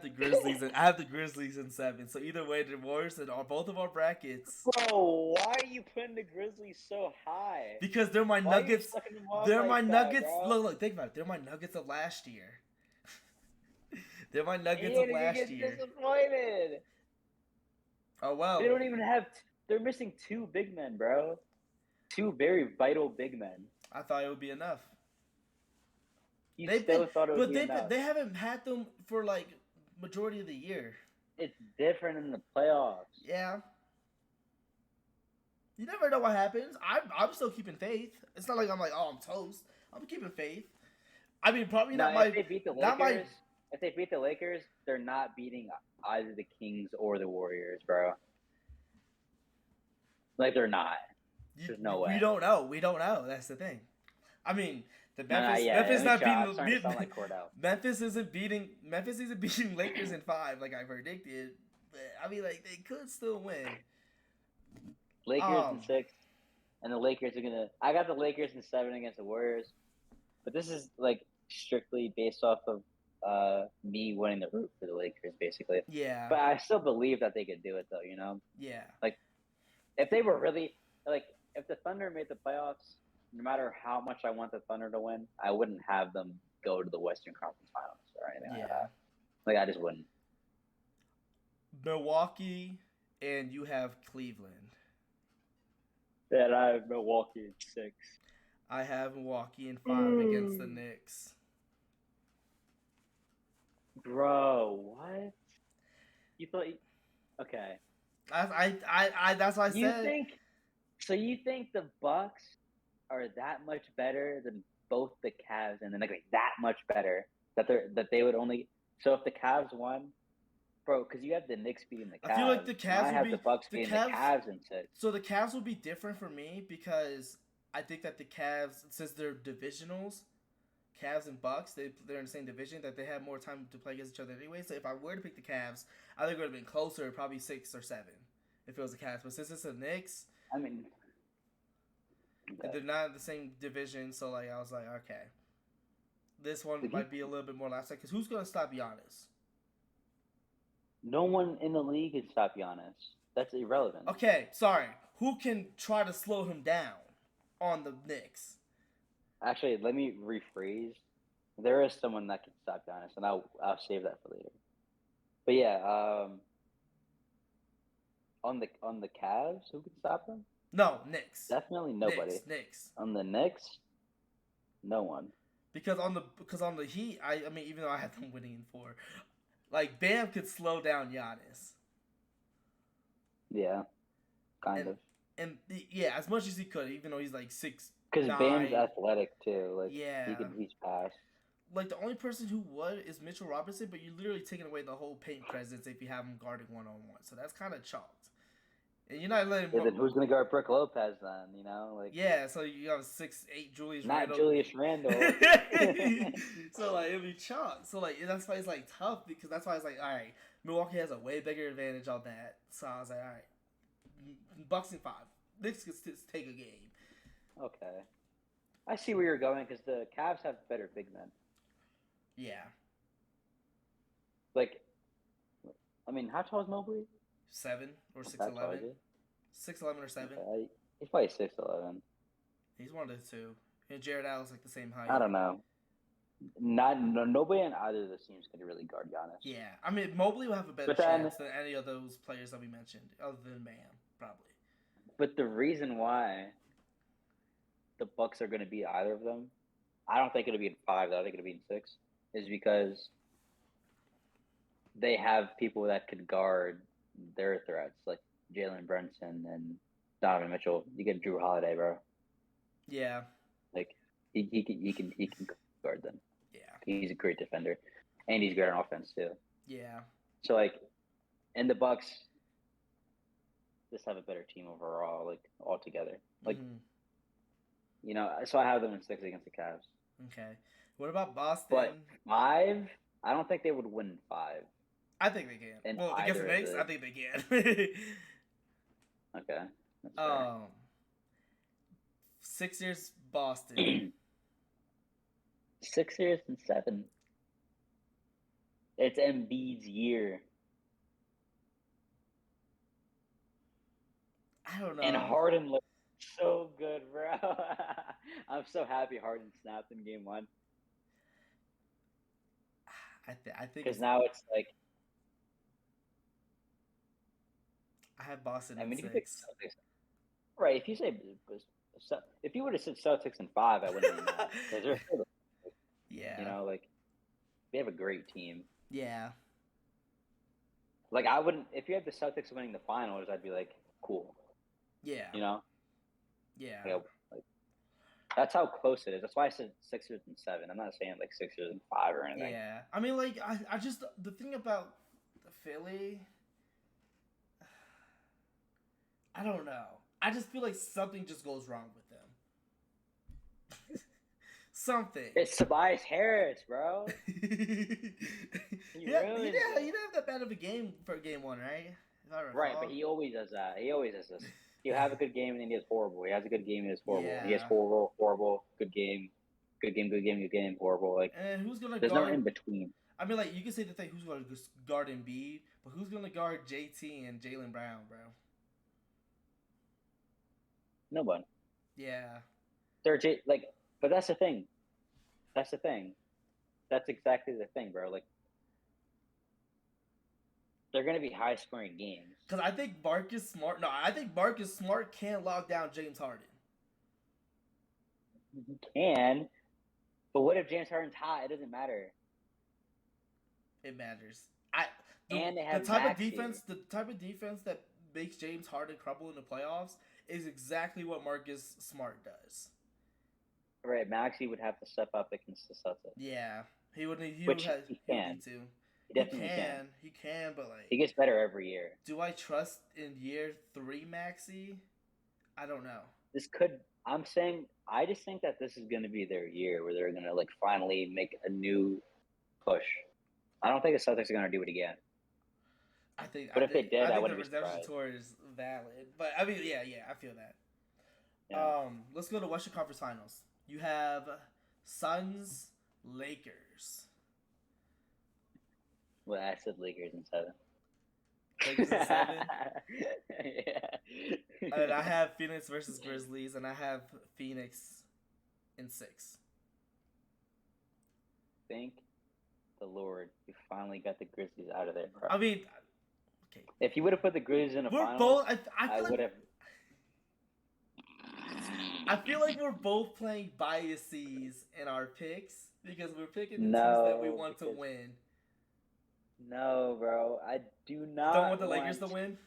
Grizzlies. I have the Grizzlies in 7. So either way, the Warriors and both of our brackets. Bro, why are you putting the Grizzlies so high? Because they're my Nuggets. They're my Nuggets. Look, think about it. They're my Nuggets of last year. They're my Nuggets of last year. Disappointed. Oh well. They don't even have. They're missing 2 big men, bro. 2 very vital big men. I thought it would be enough. They thought it would be enough. But they haven't had them for like majority of the year. It's different in the playoffs. Yeah. You never know what happens. I'm still keeping faith. It's not like I'm like, oh, I'm toast. I'm keeping faith. I mean, probably not my. If they beat the Lakers, if they beat the Lakers, they're not beating either the Kings or the Warriors, bro. Like they're not. There's no way. We don't know. That's the thing. I mean, Memphis isn't beating Lakers in 5 like I predicted. But I mean, like they could still win. Lakers in 6, and the Lakers are gonna. I got the Lakers in 7 against the Warriors, but this is like strictly based off of me winning the root for the Lakers, basically. Yeah. But I still believe that they could do it, though. Yeah. Like if they were really like if the Thunder made the playoffs, no matter how much I want the Thunder to win, I wouldn't have them go to the Western Conference Finals or anything like Yeah. that. Like I just wouldn't. Milwaukee, and you have Cleveland. Then I have Milwaukee in 6. I have Milwaukee in 5 against the Knicks. Bro, what? You thought? Okay. I that's what I You said. think? So you think the Bucks are that much better than both the Cavs, and then like that much better that they would only? So if the Cavs won, bro, because you have the Knicks beating the Cavs, I feel like the Cavs I would have be the Bucks beating the Cavs in 6. So the Cavs will be different for me because I think that the Cavs, since they're divisionals, Cavs and Bucks, they're in the same division, that they have more time to play against each other anyway. So if I were to pick the Cavs, I think it would have been closer, probably 6 or 7, if it was the Cavs. But since it's the Knicks, I mean, they're not in the same division, so like I was like, okay, this one might be a little bit more last second. Because who's gonna stop Giannis? No one in the league can stop Giannis. That's irrelevant. Okay, sorry. Who can try to slow him down on the Knicks? Actually, let me rephrase. There is someone that can stop Giannis, and I'll save that for later. But yeah, on the Cavs, who can stop them? No, Knicks. Definitely nobody. Knicks. On the Knicks, no one. Because on the Heat, I mean, even though I had them winning in 4, like Bam could slow down Giannis. Yeah, kind of. And yeah, as much as he could, even though he's like 6'9". Because Bam's athletic too. Like yeah, he's fast. Like the only person who would is Mitchell Robinson, but you're literally taking away the whole paint presence if you have him guarding 1-on-1. So that's kind of chalked. And you're not letting. Yeah, then who's gonna guard Brook Lopez then? Like. Yeah, so you have 6'8" Julius Not Randle. Julius Randle. So like it'd be chalked. So like that's why it's like tough, because that's why it's like, all right, Milwaukee has a way bigger advantage on that. So I was like, all right, Bucks in 5. Knicks can take a game. Okay, I see where you're going because the Cavs have better big men. Yeah. Like, I mean, how tall is Mobley? 7 or 6'11". 6'11" or 7. Okay. He's probably 6'11". He's 1 of the 2. And Jared Allen's like the same height. I don't know. Nobody on either of the teams could really guard Giannis. Yeah, I mean Mobley will have a better chance than any of those players that we mentioned, other than Bam, probably. But the reason why the Bucks are going to beat either of them, I don't think it'll be in 5. I think it'll be in 6, is because they have people that could guard their threats, like Jalen Brunson and Donovan Mitchell. You get Drew Holiday, bro. Yeah. Like he can guard them. Yeah. He's a great defender, and he's great on offense too. Yeah. So like, and the Bucks just have a better team overall, like altogether. Like, so I have them in 6 against the Cavs. Okay. What about Boston? But 5, I don't think they would win 5. I think they can. And well, against the Knicks, I think they can. Okay. That's Sixers, Boston. Sixers and 7. It's Embiid's year. I don't know. And Harden looked so good, bro. I'm so happy Harden snapped in game 1. I think because now it's like. I have Boston. I mean, in if you 6. Celtics, right? If you would have said Celtics in 5, I wouldn't be mad because they're still. Yeah. Like they have a great team. Yeah. Like I wouldn't if you had the Celtics winning the finals, I'd be like, cool. Yeah. Yeah. Like, that's how close it is. That's why I said Sixers and 7. I'm not saying like Sixers and 5 or anything. Yeah. I mean, like I just the thing about the Philly. I don't know. I just feel like something just goes wrong with them. Something. It's Tobias Harris, bro. He didn't have that bad of a game for game 1, right? Right, but he always does that. He always does this. He'll have a good game and then he has horrible. He has a good game and he has horrible. Yeah. He has horrible, good game, horrible. Like and who's gonna there's guard? no in between. I mean, like you can say the thing, who's going to guard Embiid, but who's going to guard JT and Jaylen Brown, bro? No one. Yeah. Like, but that's the thing. That's the thing. That's exactly the thing, bro. Like, they're gonna be high scoring games. Because I think Marcus Smart. No, I think Marcus Smart can't lock down James Harden. You can, but what if James Harden's hot? It doesn't matter. It matters. And they The have type of Maxey. defense that makes James Harden crumble in the playoffs is exactly what Marcus Smart does. Right, Maxey would have to step up against the Celtics. Yeah, he would. He Which would he can. need to. He definitely can. He can, but like he gets better every year. Do I trust in year 3 Maxey? I don't know. I just think that this is going to be their year where they're going to like finally make a new push. I don't think the Celtics are going to do it again. But if they did, I wouldn't be surprised. The redemption tour is valid, but I mean, yeah, I feel that. Yeah. Let's go to Western Conference Finals. You have Suns, Lakers. Well, I said Lakers in 7. Lakers in 7? Yeah. And I have Phoenix versus Grizzlies, and I have Phoenix in 6. Thank the Lord you finally got the Grizzlies out of there, bro. I mean, okay. If you would have put the Grizzlies in a finals, both. I would have. I feel like we're both playing biases in our picks because we're picking the teams that we want to win. No, bro, I do not. Don't want the Lakers to win?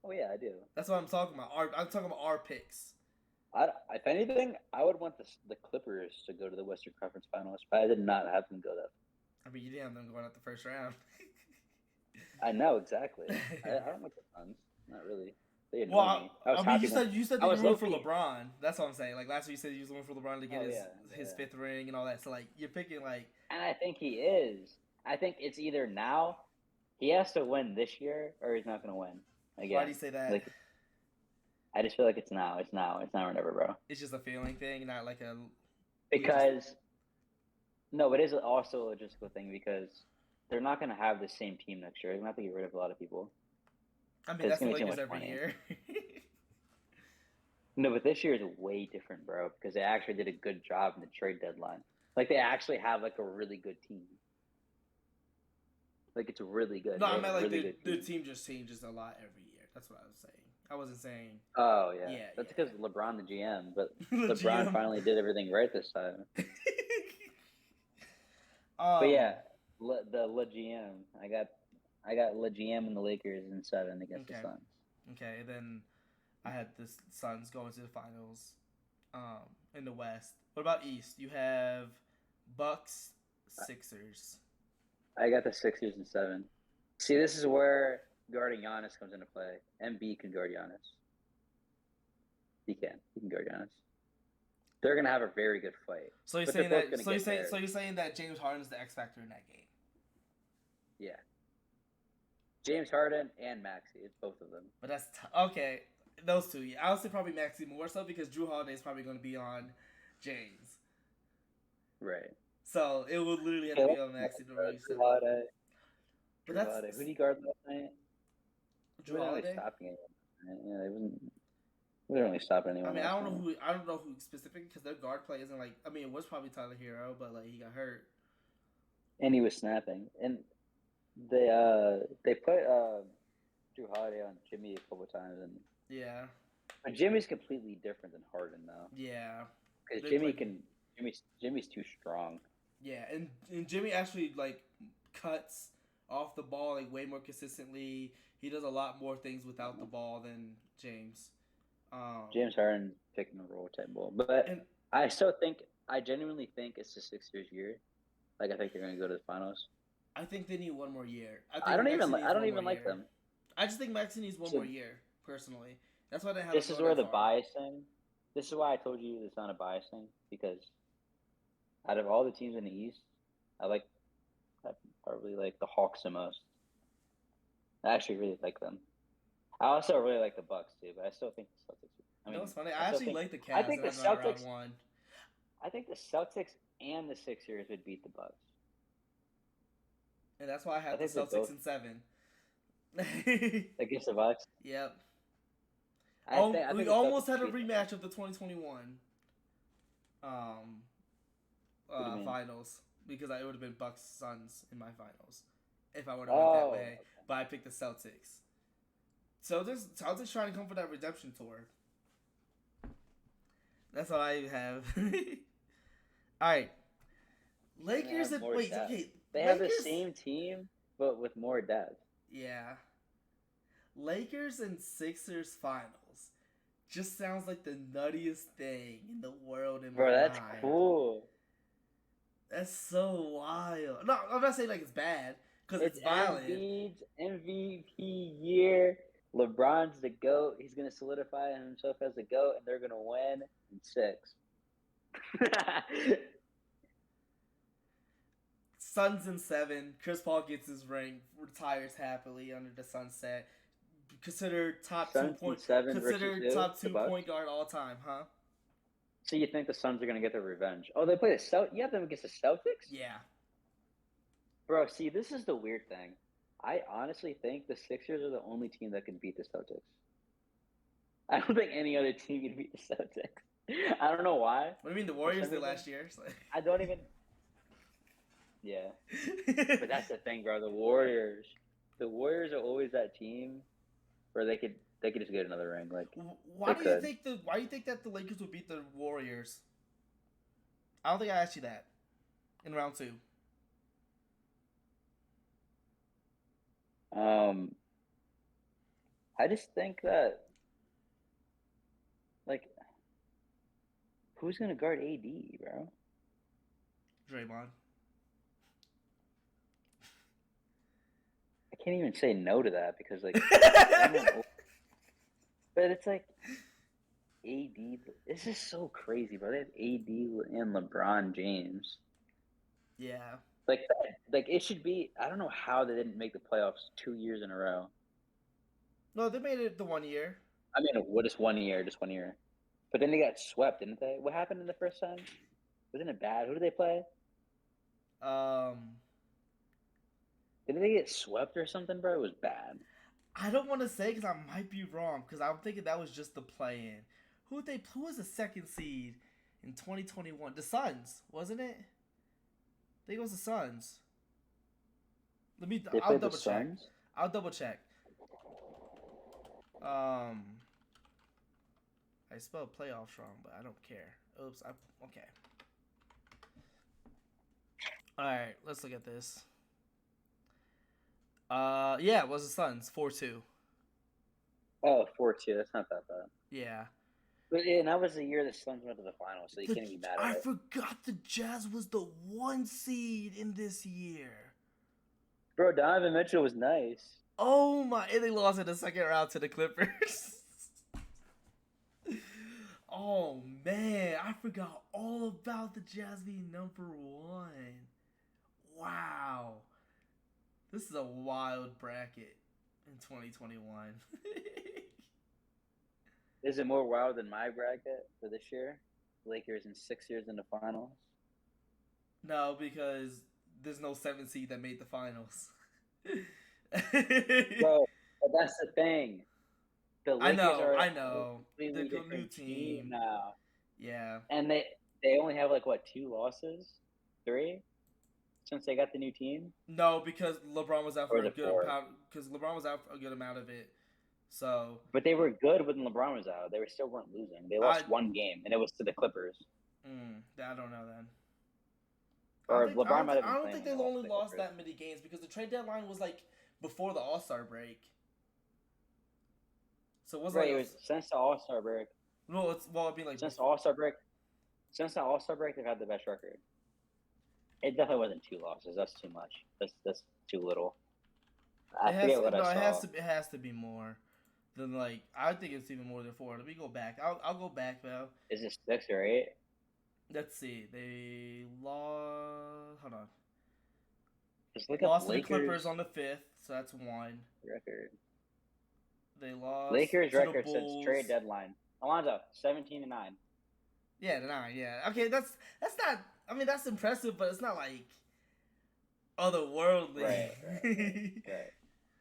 Oh yeah, I do. That's what I'm talking about. I'm talking about our picks. If anything, I would want the Clippers to go to the Western Conference Finals, but I did not have them go there. I mean, you didn't have them going out the first round. I know exactly. I don't like the Suns. Not really. They annoy me. You said that you were for LeBron. That's what I'm saying. Like last week, you said you was looking for LeBron to get his 5th ring and all that. So like, you're picking like. And I think he is. I think it's either now he has to win this year or he's not going to win again. Why do you say that? Like, I just feel like it's now. It's now or never, bro. It's just a feeling thing, not like a. Because. No, it is also a logistical thing because they're not going to have the same team next year. They're going to have to get rid of a lot of people. I mean, that's the Lakers every year. No, but this year is way different, bro, because they actually did a good job in the trade deadline. Like, they actually have, like, a really good team. Like, it's really good. No, I meant, like, the team just changes a lot every year. That's what I was saying. I wasn't saying... Oh, yeah. That's because LeBron the GM, but LeBron finally did everything right this time. But, yeah, the Le GM. I got Le GM and the Lakers in 7 against the Suns. Okay, then I had the Suns going to the finals in the West. What about East? You have Bucks, Sixers. I got the Sixers in 7. See, this is where guarding Giannis comes into play. Embiid can guard Giannis. He can guard Giannis. They're gonna have a very good fight. So you're saying that? So you're saying that James Harden is the X factor in that game? Yeah. James Harden and Maxey. It's both of them. But that's okay. Those two. Yeah. I would say probably Maxey more so because Drew Holiday is probably going to be on James. Right. So it would literally have to be on Maxey to really Drew Holiday. But that's Holiday. Who did he guard last night? Drew Holiday. Really stopping anyone. Yeah, they wasn't really stopping anyone. I mean, I don't know who specifically because their guard play isn't like. I mean, it was probably Tyler Hero, but like he got hurt. And he was snapping, and they put Drew Holiday on Jimmy a couple times, and yeah. But Jimmy's completely different than Harden, though. Yeah. Because Jimmy's too strong. Yeah, and Jimmy actually like cuts off the ball like way more consistently. He does a lot more things without the ball than James. James Harden picking a roll type ball, but I genuinely think it's the Sixers' year. Like I think they're going to go to the finals. I think they need one more year. I don't even like them. I just think Maxey needs one more year, personally. That's why they have. This is where the bias thing. This is why I told you it's not a bias thing because out of all the teams in the East, I probably like the Hawks the most. I actually really like them. I also really like the Bucks too, but I still think the Celtics. You know what's funny? I actually like the Cavs. I think the Celtics. I think the Celtics and the Sixers would beat the Bucks. and that's why I I have the think they're Celtics both in 7. against the Bucks. Yep. I We think the almost Celtics had a beat them. rematch of the 2021 um What do you mean? finals because it would have been Bucks Suns in my finals if I would have went that Oh, way. But I picked the Celtics. So this Celtics trying to come for that redemption tour. That's all I have. All right, and they Lakers have and more wait, depth. okay, They have the Lakers. same team, but with more depth. Yeah, Lakers and Sixers finals just sounds like the nuttiest thing in the world in Bro, my that's mind. cool. That's so wild. No, I'm not saying like it's bad because It's it's violent. Embiid's MVP year. LeBron's the GOAT. He's going to solidify himself as the GOAT, and they're going to win in 6. Suns in 7. Chris Paul gets his ring, retires happily under the sunset. Considered Suns in 7 versus considered who? top The 2 Bucks? point guard all time, huh? So you think the Suns are going to get their revenge? Oh, they play the Celtics? You have them against the Celtics? Yeah. Bro, see, this is the weird thing. I honestly think the Sixers are the only team that can beat the Celtics. I don't think any other team can beat the Celtics. I don't know why. What do you mean the For Warriors some did reason, last year? I don't even. Yeah, but that's the thing, bro. The Warriors are always that team where they could just get another ring. Like Why they do you could. think why do you think that the Lakers would beat the Warriors? I don't think I asked you that in round 2. Um, I just think that like who's gonna guard AD, bro? Draymond. I can't even say no to that because like but it's like AD. This is so crazy, bro. They have AD and LeBron James. Yeah. Like it should be. I don't know how they didn't make the playoffs 2 years in a row. No, they made it the 1 year. I mean, what is 1 year? Just 1 year. But then they got swept, didn't they? What happened in the first time? Wasn't it bad? Who did they play? Um, Didn't they get swept or something, bro? It was bad. I don't want to say because I might be wrong because I'm thinking that was just the play-in. Who was the second seed in 2021? The Suns, wasn't it? I think it was the Suns. They I'll played the double check. Suns. I'll double check. I spelled playoffs wrong, but I don't care. Oops. Okay. All right, let's look at this. Yeah, it was the Suns, 4-2. Oh, 4-2. That's not that bad. Yeah. But yeah, and that was the year the Suns went to the finals, so you can't be mad at I it. forgot the Jazz was the 1 seed in this year. Bro, Donovan Mitchell was nice. Oh my! And they lost in the second round to the Clippers. Oh man, I forgot all about the Jazz being number 1. Wow. This is a wild bracket in 2021. Is it more wild than my bracket for this year? Lakers in 6 years in the finals. No, because there's no 7 seed that made the finals. Bro, but that's the thing. The Lakers are I a know. completely The new different team team. now, Yeah. and they only have like what 2 losses, 3, since they got the new team, No, because LeBron was out for or a the good 4. amount. Because LeBron was out for a good amount of it. So But they were good when LeBron was out. They still weren't losing. They lost 1 game, and it was to the Clippers. I don't know then. Or LeBron might have I been don't playing think when they they lost only to the lost Clippers. that many games because the trade deadline was like before the All-Star break. So it wasn't Right, like it was since the All-Star break. no, it'd be like Since the All-Star break, they've had the best record. It definitely wasn't 2 losses. That's too much. That's too little. I forget what I saw. it has to be more than like I think it's even more than 4. Let me go back. I'll go back though. Is it 6 or 8? Let's see. They lost. Hold on. Just look Lost up to the Lakers Clippers on the 5th, so that's 1. record. They lost Lakers to record the since Bulls. trade deadline. Alonzo, 17-9. Yeah, the 9. Yeah. Okay, that's not. I mean, that's impressive, but it's not like otherworldly. Right.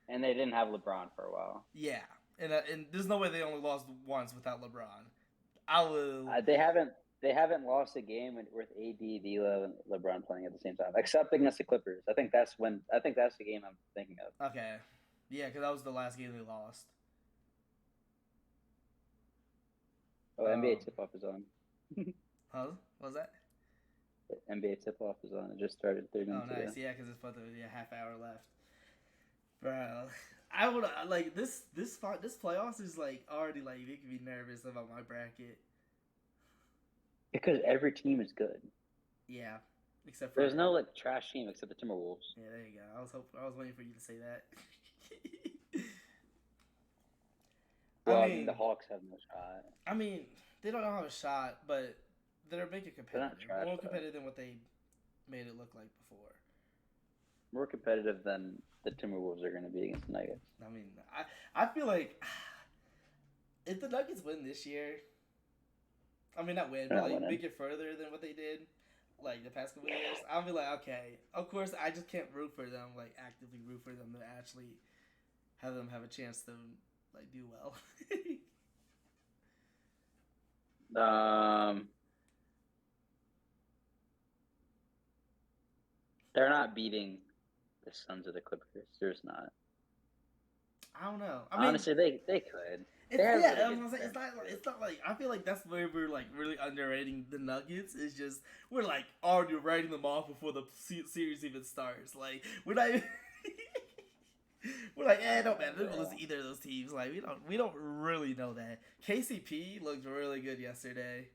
And they didn't have LeBron for a while. Yeah, and there's no way they only lost once without LeBron. I will. They haven't lost a game with AD, D'Lo, and LeBron playing at the same time, except against the Clippers. I think that's the game I'm thinking of. Okay, yeah, because that was the last game they lost. Oh, NBA tip-off is on. Huh? What was that? NBA tip-off is on. It just started 30 minutes ago. Oh, nice. Yeah, because it's about to be a half hour left. Bro, I would like this playoffs is like already like making me nervous about my bracket. Because every team is good. Yeah, except for there's no like trash team except the Timberwolves. Yeah, there you go. I was waiting for you to say that. Well, I mean, the Hawks have no shot. I mean, they don't have a shot, but they're making it competitive. Trash, more competitive than what they made it look like before. More competitive than the Timberwolves are going to be against the Nuggets. I mean, I feel like if the Nuggets win this year, I mean, not win, but like make it further than what they did, like the past couple of years, I'll be like, okay. Of course, I just can't root for them, like actively root for them to actually have them have a chance to like do well. They're not beating the Suns or the Clippers. There's not. I don't know. I mean, honestly, they could. It's not like I feel like that's where we're like really underrating the Nuggets. It's just we're like already writing them off before the series even starts. Like we're not. Even we're like, no man, they're gonna lose to either of those teams. Like we don't really know that. KCP looked really good yesterday.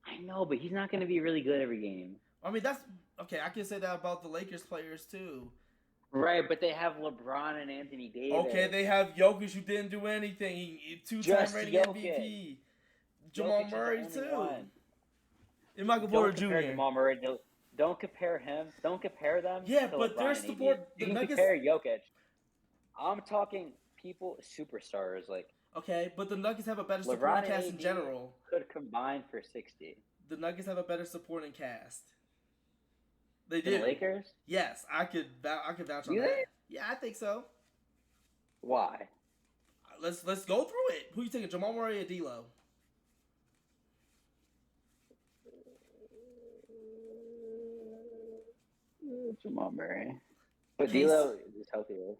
I know, but he's not gonna be really good every game. I mean, that's okay. I can say that about the Lakers players too. Right, but they have LeBron and Anthony Davis. Okay, they have Jokic who didn't do anything. He two-time reigning MVP. Jamal Murray too. And Michael Porter Jr. Jamal Murray. Don't compare him. Don't compare them. Yeah, but their support. You can compare Jokic. I'm talking people, superstars like. Okay, but the Nuggets have a better supporting cast in general. Could combine for 60. The Nuggets have a better supporting cast. They do. The Lakers? Yes, I could vouch on that. Yeah, I think so. Why? Let's go through it. Who you taking, Jamal Murray or D'Lo? Jamal Murray. But D'Lo is healthier.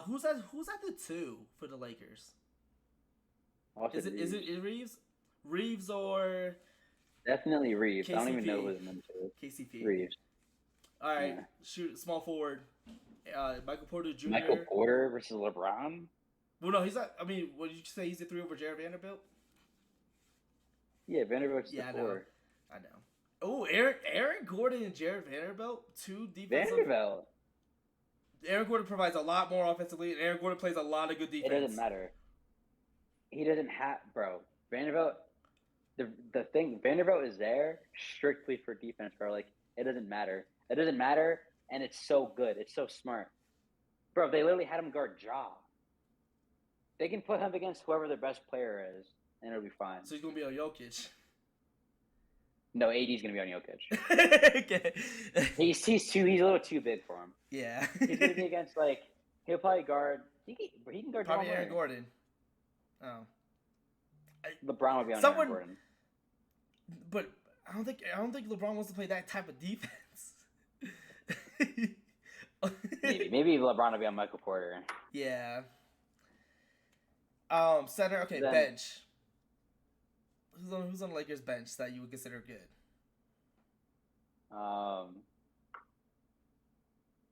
Who's at the 2 for the Lakers? Is it Reeves? Reeves or definitely Reeves. KCP. I don't even know who his number 2 is. KCP. Reeves. All right, shoot, small forward. Michael Porter Jr. Michael Porter versus LeBron? Well, no, he's not. I mean, what did you say? He's a 3 over Jared Vanderbilt? Yeah, Vanderbilt's the 4. I know. Oh, Aaron Gordon and Jared Vanderbilt, 2 defensive. Vanderbilt. Aaron Gordon provides a lot more offensively, and Aaron Gordon plays a lot of good defense. It doesn't matter. He doesn't have, bro. Vanderbilt. The thing, Vanderbilt is there strictly for defense, bro. Like, it doesn't matter. It doesn't matter, and it's so good. It's so smart. Bro, they literally had him guard Ja. They can put him against whoever their best player is, and it'll be fine. So he's going to be on Jokic. No, AD's going to be on Jokic. Okay. He's a little too big for him. Yeah. He's going to be against, like, he'll probably guard, he can guard probably Aaron Gordon. Oh. LeBron would be on Aaron Gordon. But I don't think LeBron wants to play that type of defense. Maybe LeBron will be on Michael Porter. Yeah. Center. Okay, then, bench. Who's on the Lakers bench that you would consider good? I'm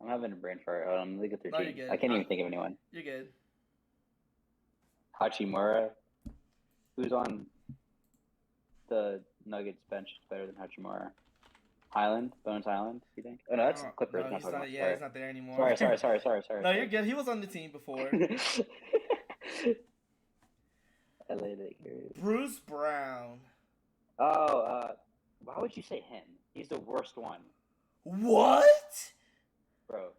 having a brain fart. Look at their team. You're good. I can't even think of anyone. You're good. Hachimura, who's on the Nuggets bench, is better than Hachimura. Bones Highland, you think? Oh no, that's Clippers. No, he's not there anymore. Sorry. No, you're good. He was on the team before. LA Lakers. Bruce Brown. Oh, why would you say him? He's the worst one. What? Bro.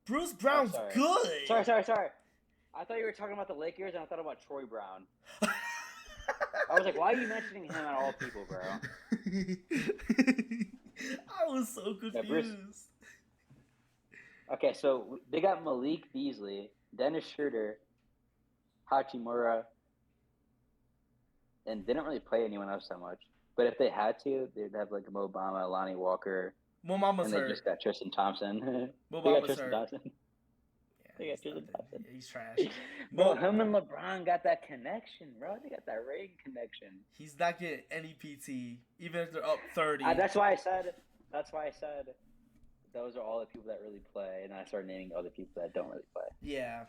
Bruce Brown's good. Sorry. I thought you were talking about the Lakers, and I thought about Troy Brown. I was like, why are you mentioning him at all people, bro? I was so Yeah, Bruce. confused. Okay, so they got Malik Beasley, Dennis Schroeder, Hachimura, and they didn't really play anyone else that much. But if they had to, they'd have like Mo Bamba, Lonnie Walker, Well, Mama's and they hurt. just got Tristan Thompson. Well, They got Mama's Tristan hurt. Thompson. Yeah, They got he's Tristan nothing. Thompson. Yeah, he's trash. Bro, Mo, him and LeBron got that connection, bro. They got that Reagan connection. he's not getting any PT, even if they're up 30. That's why I said. Those are all the people that really play, and I started naming other people that don't really play. Yeah.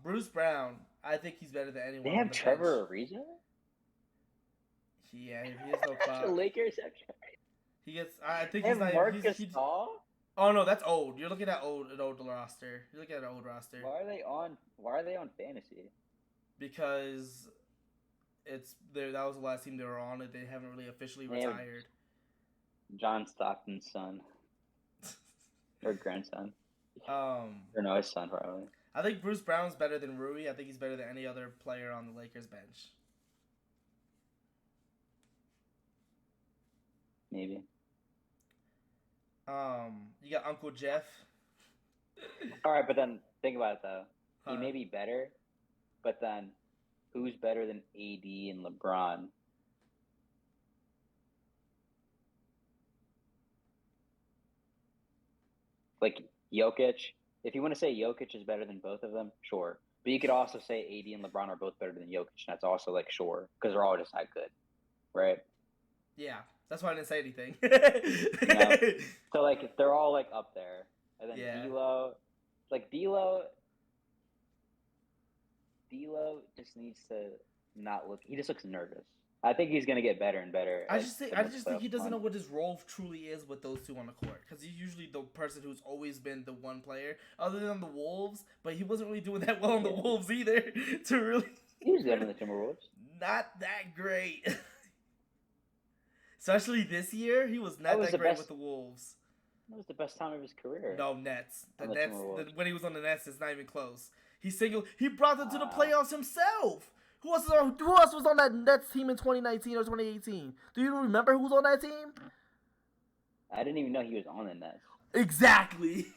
Bruce Brown, I think he's better than anyone. They on have the Trevor bench. Ariza. Yeah, he has no The clock. Lakers have Trevor. He gets. I think They he's have not. Marcus He's, Gasol. oh no, that's old. You're looking at an old roster. You're looking at an old roster. Why are they on fantasy? Because it's there. That was the last team they were on, and they haven't really officially They have- retired. John Stockton's son or grandson. Or no, his son probably. I think Bruce Brown's better than Rui. I think he's better than any other player on the Lakers bench. Maybe. You got Uncle Jeff. All right, but then think about it though. He Huh. may be better, but then who's better than AD and LeBron? Like Jokic. If you want to say Jokic is better than both of them, sure. But you could also say AD and LeBron are both better than Jokic, and that's also like sure because they're all just that good, right? Yeah, that's why I didn't say anything. So like they're all like up there, and then Yeah. D'Lo, like D'Lo just needs to not look. He just looks nervous. I think he's gonna get better and better. I just think he doesn't know what his role truly is with those two on the court, because he's usually the person who's always been the one player, other than the Wolves. But he wasn't really doing that well on the Wolves either. To really, He was good on the Timberwolves. not that great. Especially this year, he was not that great with the Wolves. That was the best time of his career. No, Nets. The On the Nets. Timberwolves. When he was on the Nets, it's not even close. He brought them to the playoffs himself. Who else was on that Nets team in 2019 or 2018? Do you remember who was on that team? I didn't even know he was on the Nets. Exactly.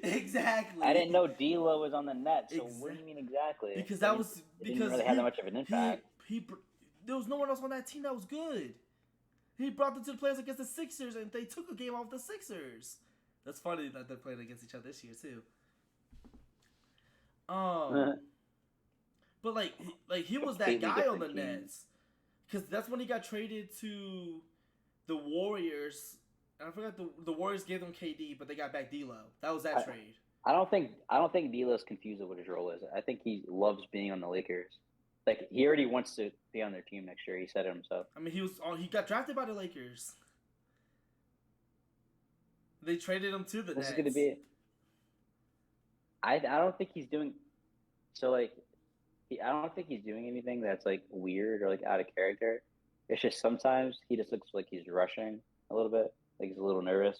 Exactly. I didn't know D'Lo was on the Nets. So what do you mean exactly? Because he didn't really have that much of an impact. There was no one else on that team that was good. He brought them to the playoffs against the Sixers, and they took a game off the Sixers. That's funny that they're playing against each other this year too. But like he was that guy on the Nets, because that's when he got traded to the Warriors. And I forgot the Warriors gave them KD, but they got back D'Lo. That was that trade. I don't think D'Lo's confused with what his role is. I think he loves being on the Lakers. Like he already wants to be on their team next year. He said it himself. I mean, he got drafted by the Lakers. They traded him to the Nets. This is going to be. I don't think he's doing. So like. I don't think he's doing anything that's like weird or like out of character. It's just sometimes he just looks like he's rushing a little bit, like he's a little nervous.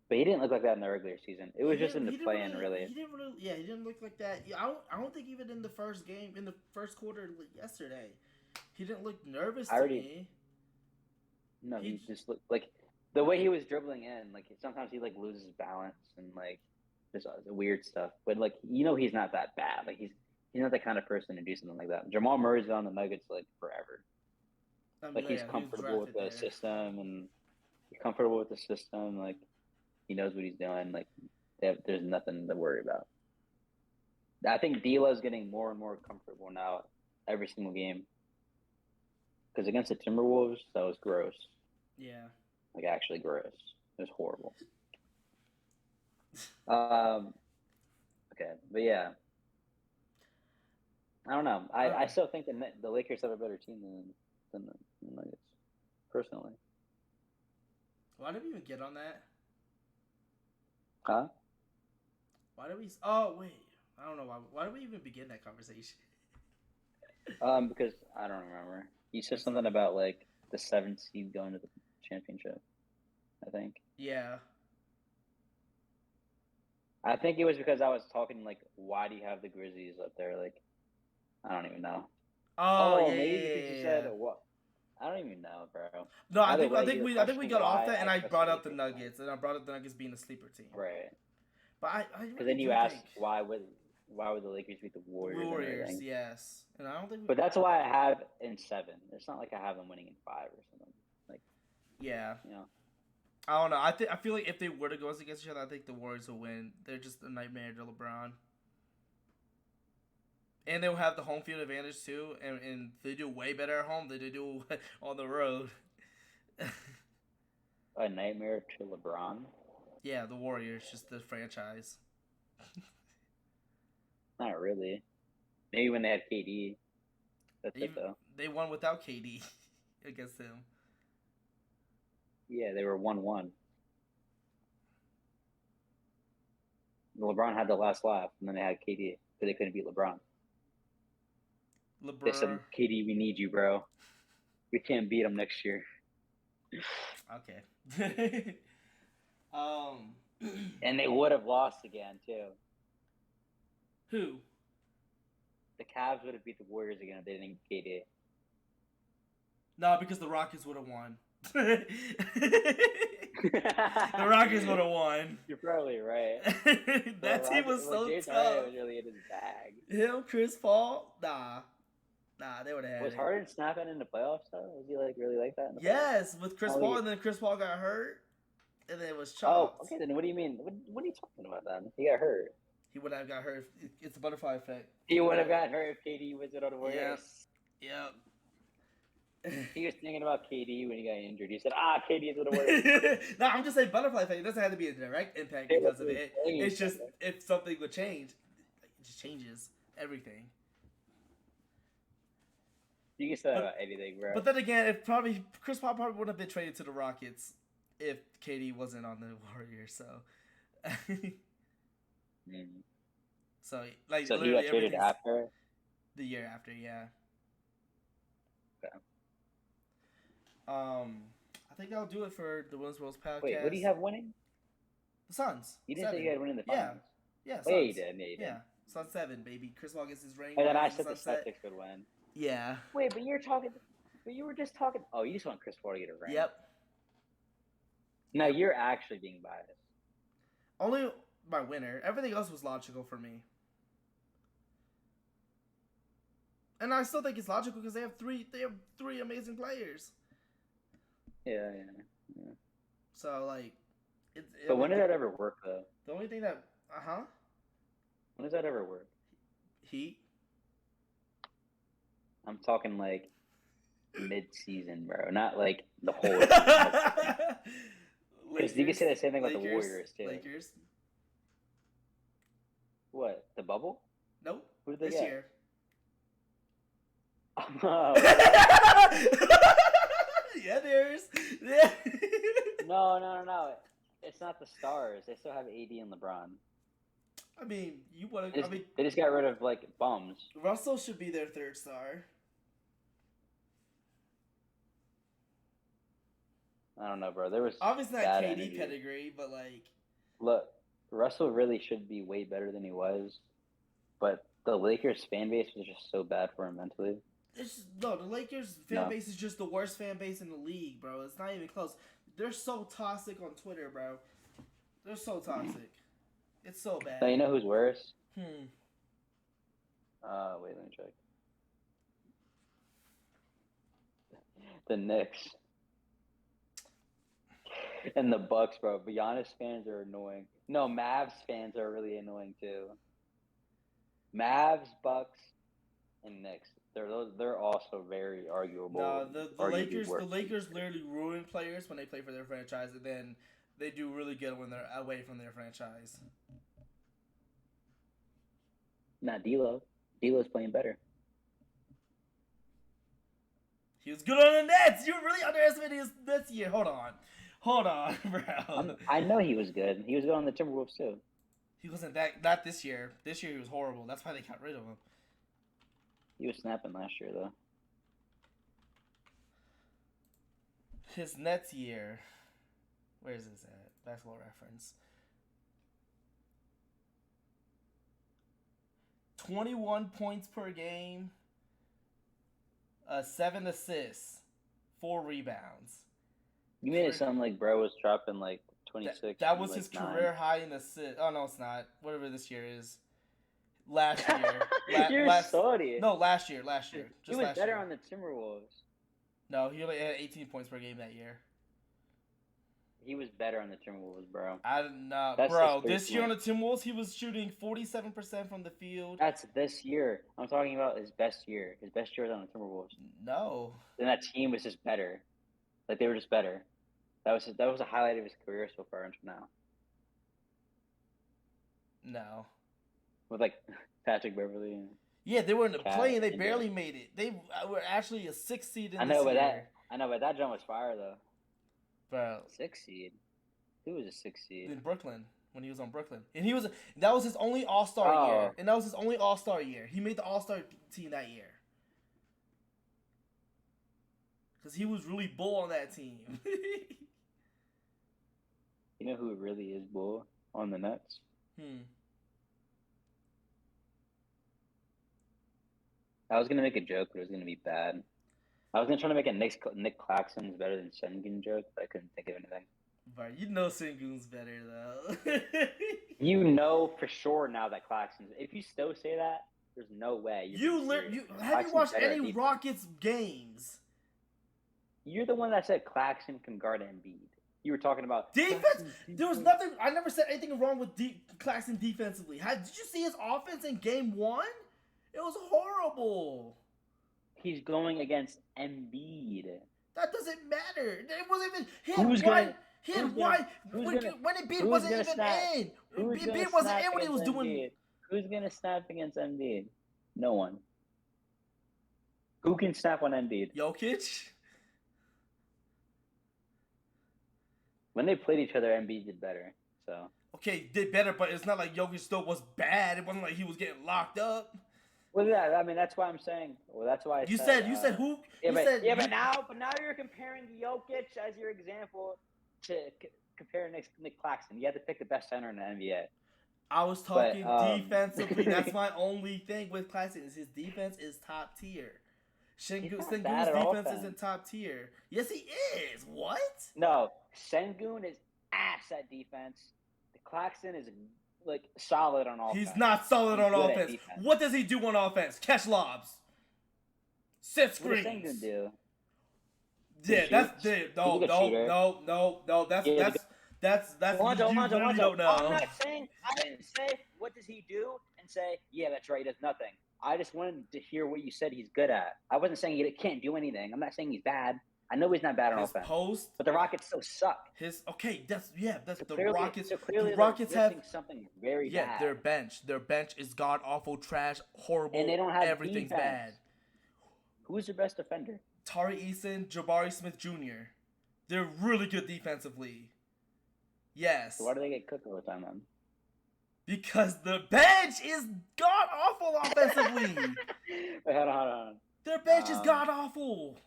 But he didn't look like that in the regular season. It was just in the play-in, really. He didn't look like that. I don't think even in the first game, in the first quarter yesterday, he didn't look nervous to me. No, he just looked like the way he was dribbling in. Like sometimes he like loses balance and like just weird stuff. But like he's not that bad. Like he's not the kind of person to do something like that. Jamal Murray's been on the Nuggets like forever. I mean, like he's comfortable with the system, and he's comfortable with the system. Like he knows what he's doing. Like there's nothing to worry about. I think D'Lo's getting more and more comfortable now every single game. Because against the Timberwolves, that was gross. Yeah. Like actually gross. It was horrible. Okay, but yeah. I don't know. I still think the Lakers have a better team than the Nuggets, personally. Why did we even get on that? Huh? Why did we? Oh wait, I don't know why. Why did we even begin that conversation? Because I don't remember. You said something about like the 7th seed going to the championship. I think. Yeah. I think it was because I was talking like, why do you have the Grizzlies up there? Like, I don't even know. Oh yeah. Maybe because you said what? I don't even know, bro. No, I Either think I way, think you're we I think we questioning got off why that, and I I trust the brought up the Lakers tonight. Nuggets, and I brought up the Nuggets being a sleeper team. Right. But I Because really then you do asked think why would the Lakers beat the Warriors and Warriors, everything. yes, and I don't think But that's why I have in 7. It's not like I have them winning in 5 or something. Like, yeah. you know. I don't know. I feel like if they were to go against each other, I think the Warriors will win. They're just a nightmare to LeBron. And they'll have the home field advantage too, and they do way better at home than they do on the road. A nightmare to LeBron? Yeah, the Warriors, just the franchise. Not really. Maybe when they had KD. That's it, though. They won without KD against him. Yeah, they were 1-1. LeBron had the last laugh, and then they had KD because they couldn't beat LeBron. They said, LeBron. KD, we need you, bro. We can't beat him next year. Okay. And they would have lost again, too. Who? The Cavs would have beat the Warriors again if they didn't get KD. No, because the Rockets would have won. The Rockets would have won. You're probably right. That team was so James tough. Harden was really in his bag. Him, Chris Paul, nah, they would have had Was it. Harden snapping in the playoffs though? Was he like really like that? In the Yes, with Chris Paul, yeah. and then Chris Paul got hurt, and then it was chopped. chopped. Oh, okay. Then what do you mean? What are you talking about then? He got hurt. He would have got hurt. It's a butterfly effect. He would have got hurt if KD was it on the Warriors. Yep. He was thinking about KD when he got injured. He said, KD is on the Warriors. No, I'm just saying butterfly effect. It doesn't have to be a direct impact because of it. It's just if something would change, it just changes everything. You can say that about anything, bro. But then again, Chris Paul probably wouldn't have been traded to the Rockets if KD wasn't on the Warriors. So, so like so he got traded after the year after, yeah. Okay. I think that'll do it for the Women's World's podcast. Wait, what do you have winning? The Suns. You didn't say you had winning the finals. Yeah. Yeah, you did. Yeah, Suns 7, baby. Chris Paul gets his ring. And then I said the Celtics would win. Yeah. Wait, but you were just talking. Oh, you just want Chris Paul to get a ring. Yep. No, you're actually being biased. Only my winner. Everything else was logical for me. And I still think it's logical because they have three amazing players. Yeah. So like, but when did that ever work though? The only thing that when does that ever work? Heat. I'm talking like mid-season, bro, not like the whole. Because you can say the same thing about the Warriors too. Lakers. What? The bubble? Nope. Who did they this get? year. Yeah, there's. Yeah. No. It's not the stars. They still have AD and LeBron. I mean, you want to. They just got rid of like bums. Russell should be their third star. I don't know, bro. There was obviously not KD pedigree, but like. Look, Russell really should be way better than he was, but the Lakers fan base was just so bad for him mentally. The Lakers fan base is just the worst fan base in the league, bro. It's not even close. They're so toxic on Twitter, bro. They're so toxic. It's so bad. So you know who's worse? Wait, let me check. The Knicks. And the Bucks, bro. But Giannis fans are annoying. No, Mavs fans are really annoying too. Mavs, Bucks, and Knicks. They're also very arguable. No, the Lakers literally ruin players when they play for their franchise, and then they do really good when they're away from their franchise. Not D'Lo. D'Lo's playing better. He was good on the Nets. You really underestimated his Nets year. Hold on, bro. I know he was good. He was good on the Timberwolves too. He wasn't not this year. This year he was horrible. That's why they got rid of him. He was snapping last year though. His Nets year. Where is this at? Basketball Reference. 21 points per game. 7 assists. 4 rebounds. You made it sound like bro was dropping like 26. That was like his 9. career high in assists. Oh no, it's not. Whatever this year is. Last year. You're salty. No, last year. Just he was last better year. on the Timberwolves. No, he only had 18 points per game that year. He was better on the Timberwolves, bro. Bro. This year on the Timberwolves, he was shooting 47% from the field. That's this year. I'm talking about his best year. His best year was on the Timberwolves. No. Then that team was just better. Like they were just better. That was a highlight of his career so far until now. No. With like Patrick Beverly. Yeah, they weren't playing. They barely made it. They were actually a 6th seed in this year. I know, but that jump was fire though. Bro. 6th seed. Who was a 6th seed? In Brooklyn, when he was on Brooklyn, and that was his only All-Star year, and that was his only All-Star year. He made the All-Star team that year because he was really bull on that team. You know who really is bull on the Nets? I was gonna make a joke, but it was gonna be bad. I was gonna try to make a Nic Claxton is better than Sengun joke, but I couldn't think of anything. But you know Sengun's better though. You know for sure now that Claxton's. If you still say that, there's no way. Have you watched any Rockets games? You're the one that said Claxton can guard Embiid. You were talking about defense. There was nothing. I never said anything wrong with Claxton defensively. Did you see his offense in Game 1? It was horrible. He's going against Embiid. That doesn't matter. It wasn't even. When Embiid wasn't even in. Embiid wasn't in when he was doing. Who's gonna snap against Embiid? No one. Who can snap on Embiid? Jokic. When they played each other, Embiid did better. So okay, did better, but it's not like Jokic still was bad. It wasn't like he was getting locked up. Well, yeah, I mean that's why I'm saying. Well, that's why you said who? But now you're comparing Jokic as your example to compare Nic Claxton. You have to pick the best center in the NBA. I was talking defensively. That's my only thing with Claxton is his defense is top tier. Sengun's defense isn't top tier. Yes, he is. What? No, Sengun is ass at defense. Claxton is like solid on offense. He's not solid on offense. What does he do on offense? Catch lobs. Set screens. What does Sengun do? Yeah, that's no. That's Alonzo, you really don't know. I'm not saying I didn't say what does he do and say yeah that's right he does nothing. I just wanted to hear what you said he's good at. I wasn't saying he can't do anything. I'm not saying he's bad. I know he's not bad on offense. But the Rockets still suck. That's the clearly, Rockets. So clearly the Rockets have something very bad. Their bench is god awful, trash, horrible, and they don't have everything's defense. bad. Who's their best defender? Tari Eason, Jabari Smith Jr. They're really good defensively. Yes. So why do they get cooked all the time then? Because the bench is god awful offensively. Wait, hold on. Their bench is god awful.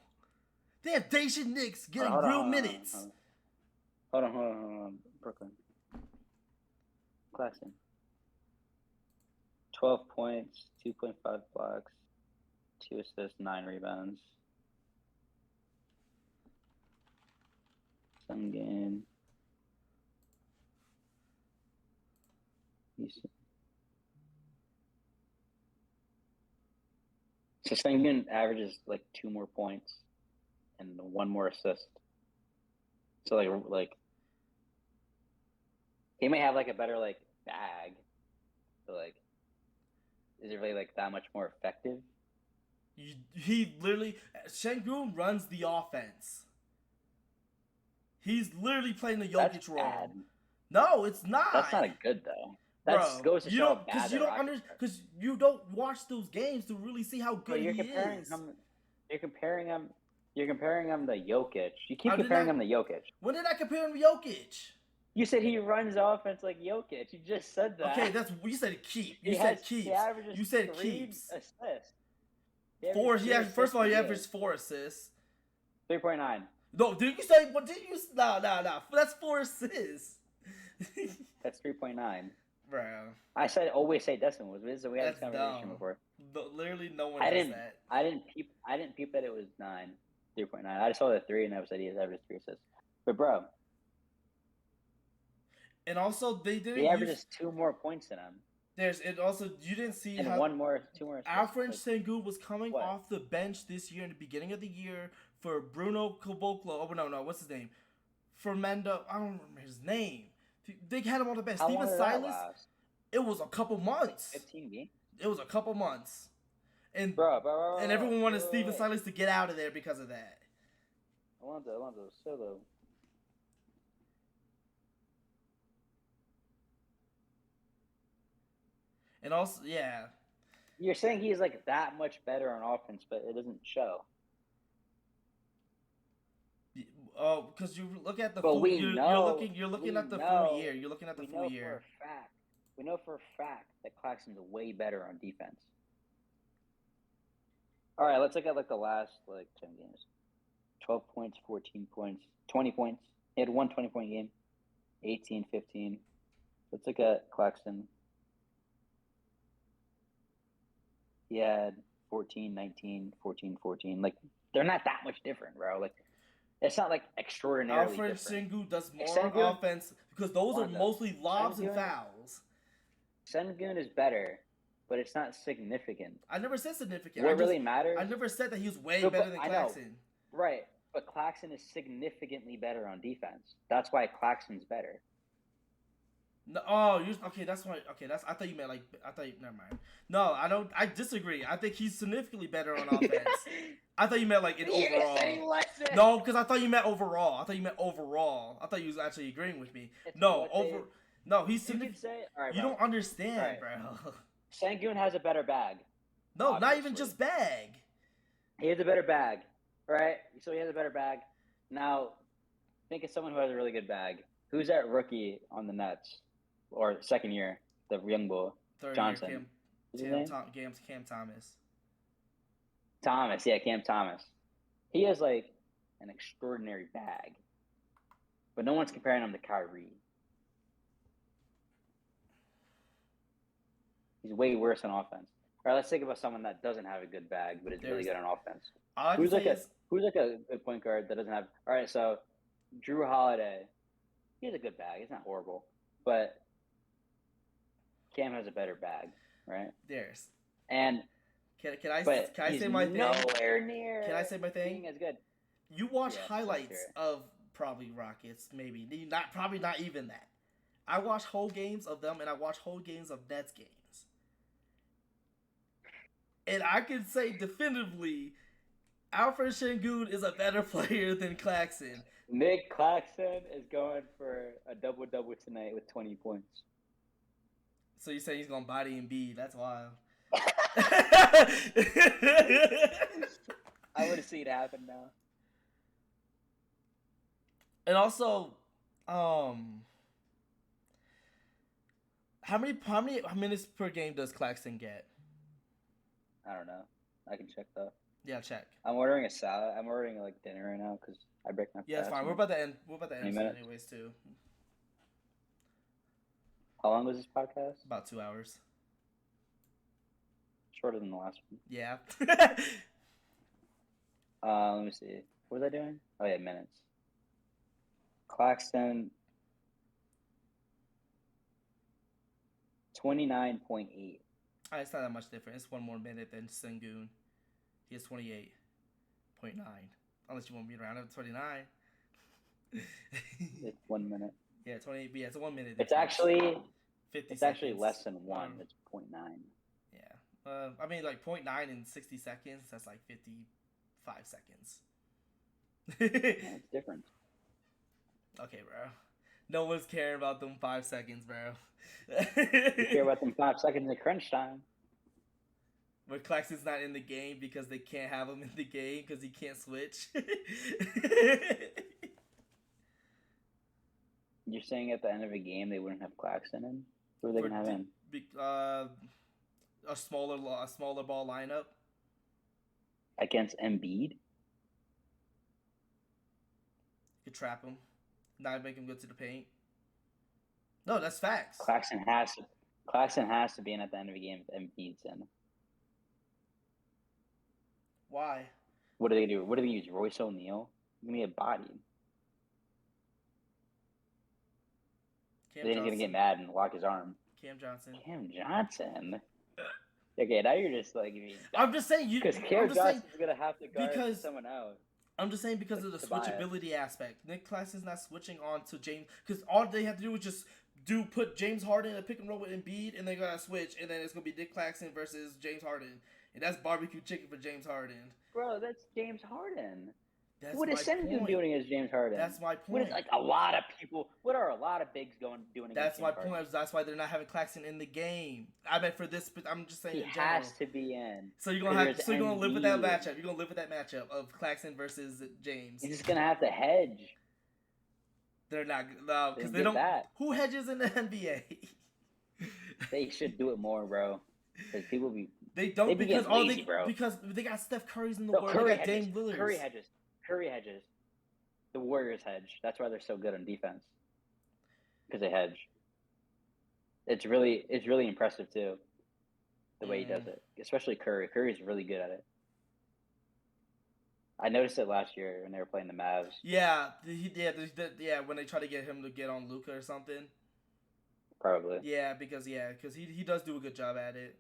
They have Dacian Nix getting real minutes. Hold on. Brooklyn. Claxton. 12 points, 2.5 blocks, 2 assists, 9 rebounds. Some game. So Sengun averages like 2 more points and 1 more assist. So like he may have like a better like bag, but like is it really like that much more effective? He literally Sengun runs the offense. He's literally playing the Jokic role. Bad. No, it's not. That's not a good though. That goes to show because you don't watch those games to really see how good he is. You're comparing him to Jokic. You keep comparing him to Jokic. When did I compare him to Jokic? You said he runs offense like Jokic. You just said that. Okay, you said keep. You said keeps. You said keeps. Assists. First of all, he averaged 4 assists. 3.9. No, did you say what? Did you? No. That's 4 assists. That's 3.9. Bro. I said always say decimals. We had this conversation before. Literally, no one does that. I didn't peep that it was 9. 3.9. I saw the 3 and I said he has average 3 assists. But bro, And also they didn't he averages 2 more points than him. You didn't see and how 2 more assists. Alperen Sengun was coming what? off the bench this year in the beginning of the year for Bruno Caboclo. Oh no, what's his name? Fernando, I don't remember his name. They had him on the bench. How Steven long did Silas. that last? It was a couple months. 15 games. It was a couple months, and bro, and everyone wanted Steven Silas to get out of there because of that. Alonzo, solo. And also, yeah. You're saying he's like that much better on offense, but it doesn't show. Oh, because you look at the but full. We you're know, you're looking at the know, full year. You're looking at the full year. We know for a fact that Claxton's way better on defense. All right, let's look at like the last 10 games. 12 points, 14 points, 20 points. He had one 20-point game. 18, 15. Let's look at Claxton. He had 14, 19, 14, 14. Like, they're not that much different, bro. Like, it's not like extraordinarily Alfred different. Sengun does more on offense because those are mostly lobs and fouls. Sengun is better, but it's not significant. I never said significant. What really matters? I never said that he was way better than Claxton. Right, but Claxton is significantly better on defense. That's why Claxton's better. No, okay. That's why. Okay, I thought you meant never mind. No, I don't. I disagree. I think he's significantly better on offense. I thought you meant like in overall. No, because I thought you meant overall. I thought you was actually agreeing with me. No, he's significant. Right, you don't understand, bro. Sengun has a better bag. No, obviously. Not even just bag. He has a better bag, right? So he has a better bag. Now, think of someone who has a really good bag. Who's that rookie on the Nets? Or second year, the young bull, Johnson. Cam Thomas. Cam Thomas. He has like an extraordinary bag, but no one's comparing him to Kyrie. He's way worse on offense. All right, let's think about someone that doesn't have a good bag, but is really good on offense. Who's like a good point guard that doesn't have? All right, so Drew Holiday. He has a good bag. It's not horrible, but Cam has a better bag, right? And can I say my thing? Nowhere near. Can I say my thing? Being as good. You watch highlights of probably Rockets, maybe not even that. I watch whole games of them, and I watch whole games of Nets games, and I can say definitively, Alfred Sengun is a better player than Claxton. Nic Claxton is going for a double-double tonight with 20 points. So you say he's gonna body Embiid? That's wild. I would have seen it happen now. And also, how many minutes per game does Claxton get? I don't know. I can check though. Yeah, check. I'm ordering a salad. I'm ordering like dinner right now because I break my fast. Yeah, it's fine. We're about to end anyways too. How long was this podcast? About 2 hours. Shorter than the last one. Yeah. Let me see. What was I doing? Oh yeah, minutes. Claxton 29.8. It's not that much different. It's one more minute than Sengun. He has 28.9. Unless you want me to round up to 29. It's 1 minute. Yeah, 28. Yeah, it's a 1 minute. It's actually 50. It's actually less than 1. It's 0.9. Yeah. I mean, like 0.9 in 60 seconds. That's like 55 seconds. Yeah, it's different. Okay, bro. No one's caring about them 5 seconds, bro. You care about them 5 seconds in crunch time. But Claxton's not in the game because they can't have him in the game because he can't switch. You're saying at the end of a game they wouldn't have Claxton in? Who are they gonna have in? A smaller ball lineup against Embiid. You could trap him, not make him go to the paint. No, that's facts. Claxton has to be in at the end of a game if Embiid's in. Why? What do they do? What do they use? Royce O'Neal? Give me a body. Cam Then he's gonna get Johnson. mad and lock his arm. Cam Johnson. Cam Johnson. Okay, now you're just like me. I'm just saying you. Because Cam Johnson's gonna have to guard because someone else. I'm just saying because of the Tobias. switchability aspect. Nic Claxton's not switching on to James because all they have to do is just put James Harden in a pick and roll with Embiid, and they're gonna switch, and then it's gonna be Nic Claxton versus James Harden, and that's barbecue chicken for James Harden. Bro, that's James Harden. That's what is Sengun doing as James Harden? That's my point. What is like a lot of people? What are a lot of bigs doing? That's against my James point. Harden? That's why they're not having Claxton in the game. I meant for this, but I'm just saying he in general. has to be in. So you're gonna have. So you're gonna live with that matchup. You're gonna live with that matchup of Claxton versus James. He's just gonna have to hedge. They're not no because they don't. That. Who hedges in the NBA? They should do it more, bro. Because people be. They don't because all lazy, they because they got Steph Curry's in the world. They got Dame Lillard. Curry hedges. The Warriors hedge. That's why they're so good on defense. Because they hedge. It's really impressive too. The way he does it, especially Curry. Curry's really good at it. I noticed it last year when they were playing the Mavs. Yeah, when they try to get him to get on Luka or something. Probably. Yeah, because he does do a good job at it.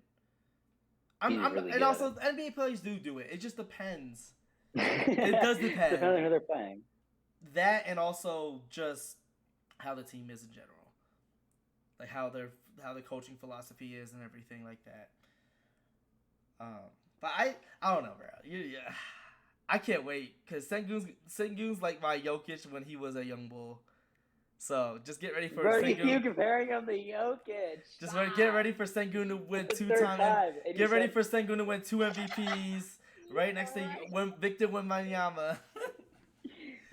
And also NBA players do it. It just depends. It does depend. Depending on who they're playing. That and also just how the team is in general, like how the coaching philosophy is and everything like that. But I don't know, bro. I can't wait because Sengun's like my Jokic when he was a young bull. So just get ready for Sengun. You comparing him to Jokic. Just get ready for Sengun to win Get ready for Sengun to win 2 MVPs right next to Victor Wembanyama.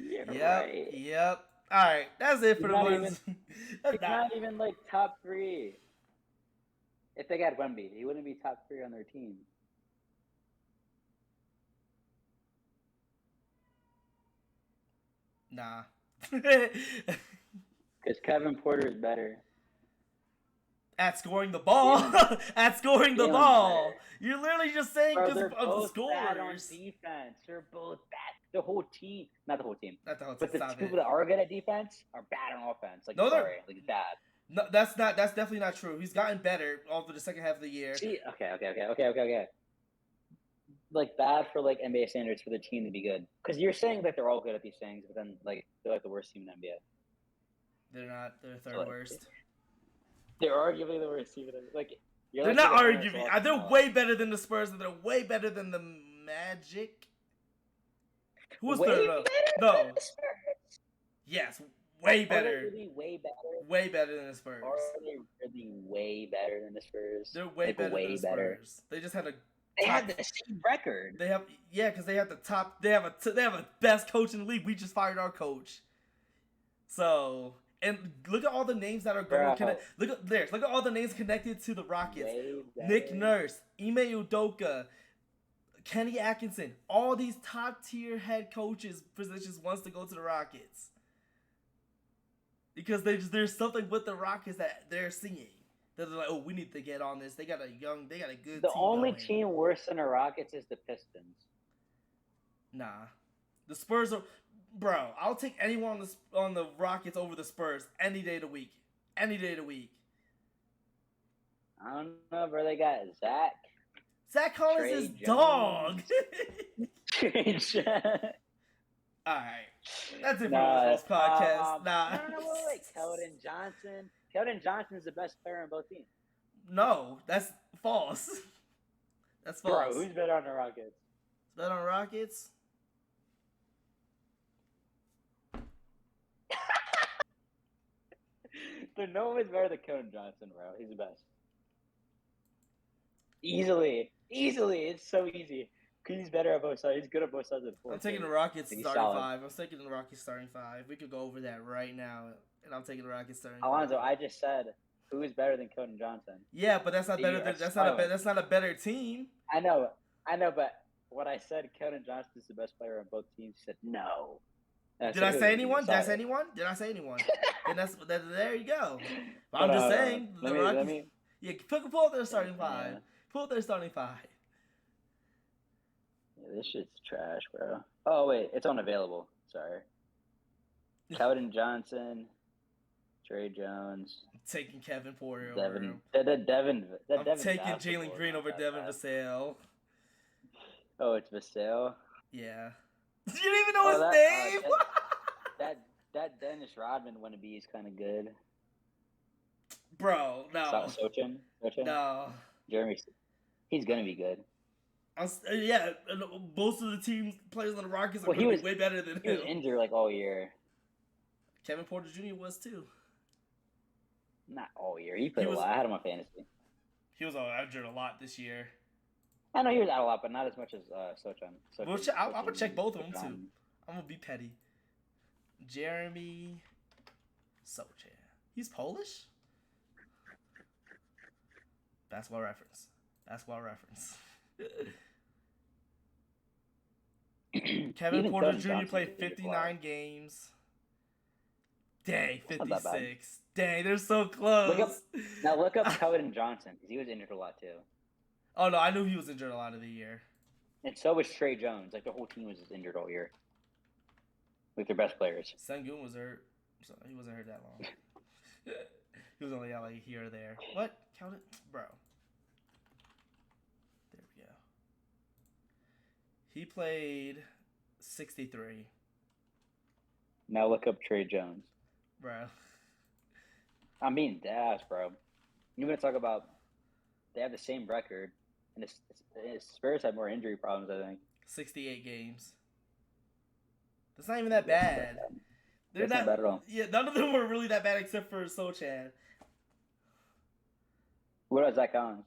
Yep. All right, that's it for the ones. He's not even like top 3. If they got Wemby, he wouldn't be top 3 on their team. Nah. Because Kevin Porter is better. At scoring the ball. At scoring the ball. Better. You're literally just saying because of the scorers. Bad on defense. They're both bad. The whole team. Not the whole team. Not the whole team. But the people that are good at defense are bad on offense. Like, they're bad. No, that's definitely not true. He's gotten better over the second half of the year. See, okay. Like, bad for, like, NBA standards for the team to be good. Because you're saying that they're all good at these things, but then, like, they're, like, the worst team in the NBA. They're not. They're third worst. They're arguably the worst team. Like, they're not arguing. They're way better than the Spurs, and they're way better than the Magic. Who's third? No. Yes, way better. Are they really way better? Way better than the Spurs. Are they really way better than the Spurs? They're way better than the Spurs. They just had a. They have the same record. They have because they have the top. They have a best coach in the league. We just fired our coach. So. And look at all the names that are going. Look at all the names connected to the Rockets. Nick Nurse, Ime Udoka, Kenny Atkinson. All these top tier head coaches positions wants to go to the Rockets because there's something with the Rockets that they're seeing. They're like, oh, we need to get on this. They got a good. The only team worse than the Rockets is the Pistons. Nah, the Spurs are. Bro, I'll take anyone on the Rockets over the Spurs any day of the week. Any day of the week. I don't know, bro. They got Zach. Zach Collins is dog. All right. That's it for this podcast. No, wait. Keldon Johnson. Keldon Johnson is the best player on both teams. No, that's false. That's false. Bro, who's better on the Rockets? Better on Rockets? No one is better than Keldon Johnson, bro. He's the best. Easily. It's so easy. Because he's better at both sides. He's good at both sides of the floor. I'm taking the Rockets starting 5. I'm taking the Rockets starting 5. We could go over that right now. And I'm taking the Rockets starting 5. Alonzo, I just said who is better than Keldon Johnson. Yeah, but that's not better than that's not a better team. I know, but when I said Keldon Johnson is the best player on both teams, you said no. Did I say anyone? Then there you go. But I'm just saying the Rockets. Pull up their starting 5. Pull up their starting 5. This shit's trash, bro. Oh wait, it's unavailable. Sorry. Keldon Johnson, Trey Jones, I'm taking Kevin Porter over Devin. him. Devin. I'm taking Jalen Green over Devin Vassell. Oh, it's Vassell. Yeah. You didn't even know his name. That Dennis Rodman wannabe is kind of good. Bro, no. Sochin? No. Jeremy, he's gonna be good. Yeah, most of the team players on the Rockets are way better than him. He was injured like all year. Kevin Porter Jr. was too. Not all year. He played a lot. I had him on fantasy. He was injured a lot this year. I know he was out a lot, but not as much as Sochin. I'm gonna check both of them too. I'm gonna be petty. Jeremy Sochin. He's Polish? Basketball reference. Kevin Porter Jr. played 59 games. Dang, 56. Dang, they're so close. Look up Keldon Johnson, because he was injured a lot too. Oh, no, I knew he was injured a lot of the year. And so was Trey Jones. Like, the whole team was injured all year. Like, their best players. Sengun was hurt. So he wasn't hurt that long. He was only out like here or there. What? Count it? Bro. There we go. He played 63. Now look up Trey Jones. Bro. I'm being daft, bro. You're going to talk about they have the same record, and Spurs have more injury problems, I think. 68 games. That's not even that bad. They're not bad at all. Yeah, none of them were really that bad except for Sochan. What about Zach Collins?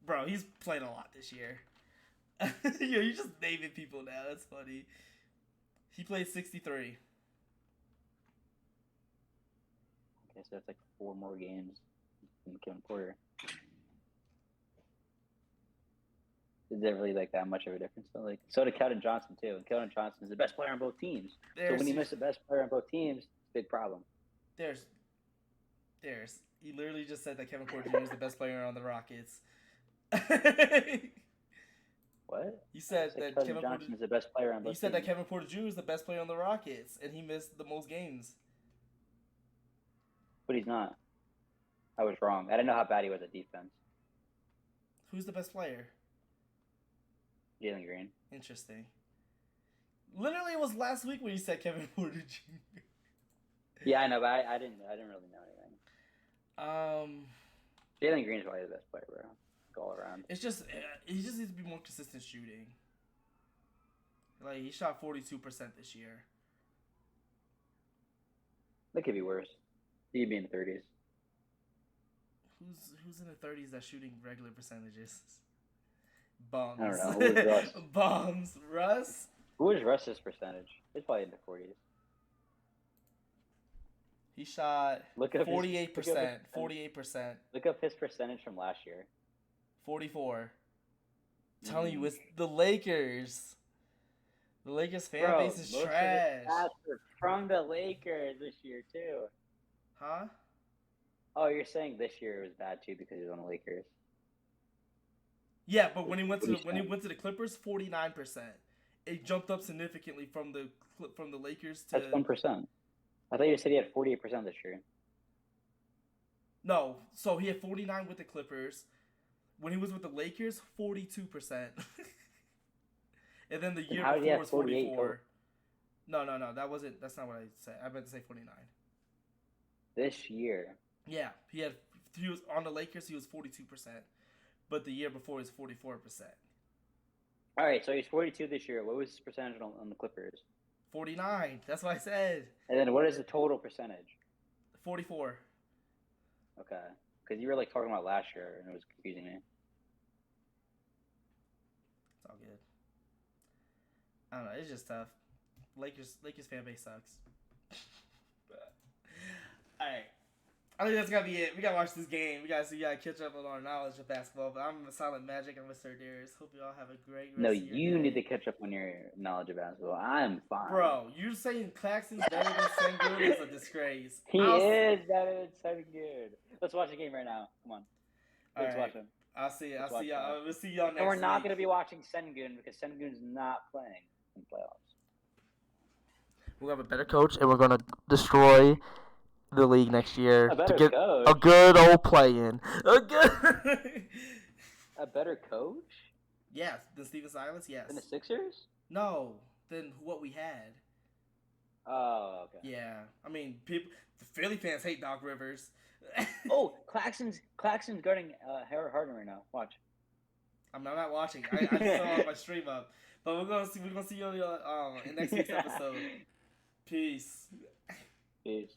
Bro, he's played a lot this year. Yo, you're just naming people now. That's funny. He played 63. Okay, so that's like 4 more games than Kevin Porter. Is there really like that much of a difference? So did Keldon Johnson too. And Keldon Johnson is the best player on both teams. So when you miss the best player on both teams, it's a big problem. You literally just said that Kevin Porter Jr. is the best player on the Rockets. What? You said that Kevin Johnson is the best player on both teams. You said that Kevin Porter Jr. is the best player on the Rockets, and he missed the most games. But he's not. I was wrong. I didn't know how bad he was at defense. Who's the best player? Jalen Green. Interesting. Literally, it was last week when you said Kevin Porter Jr. Yeah, I know, but I didn't really know anything. Jalen Green's probably the best player, bro. All around. It's just he just needs to be more consistent shooting. Like he shot 42% this year. That could be worse. He could be in the 30s. Who's in the 30s that's shooting regular percentages? Bums. I don't know. Who was Russ? Bums. Russ? Who is Russ's percentage? He's probably in the 40s. He shot 48%. 48%. Look up his percentage from last year. 44. I'm telling you, it's the Lakers. The Lakers fan base is trash. From the Lakers this year too. Huh? Oh, you're saying this year was bad too because he was on the Lakers. Yeah, but when he went to the Clippers, 49%. It jumped up significantly from the Lakers to. That's 1%. I thought you said he had 48% this year. No, so he had 49 with the Clippers. When he was with the Lakers, 42%. And then the year before was 44. No. That's not what I said. I meant to say 49. This year. Yeah, he was on the Lakers. He was 42%, but the year before was 44%. All right, so he's 42 this year. What was his percentage on the Clippers? 49. That's what I said. And then what is the total percentage? 44. Okay, because you were like talking about last year, and it was confusing me. It's all good. I don't know. It's just tough. Lakers fan base sucks. All right. I think that's gotta be it. We gotta watch this game. We gotta catch up on our knowledge of basketball. But I'm Silent Magic. I'm Mr. Darius. Hope you all have a great rest of your day. You need to catch up on your knowledge of basketball. I'm fine. Bro, you saying Claxton's better than Sengun is a disgrace. He is better than Sengun. Let's watch the game right now. Come on. Let's watch him. I'll see it. Let's I'll see watch that. y'all. We'll see y'all next And we're not week. going to be watching Sengun because Sengun's not playing in playoffs. We'll have a better coach, and we're gonna destroy the league next year A better to get coach? a good old play-in. A good. A better coach? Yes, than Steven Silas. Yes. Than the Sixers? No, than what we had. Oh, okay. Yeah, I mean, the Philly fans hate Doc Rivers. Oh, Claxton's guarding Harry Harden right now. Watch. I'm not watching. I saw my stream up, but we're gonna see you on the in next week's episode. Peace. Peace.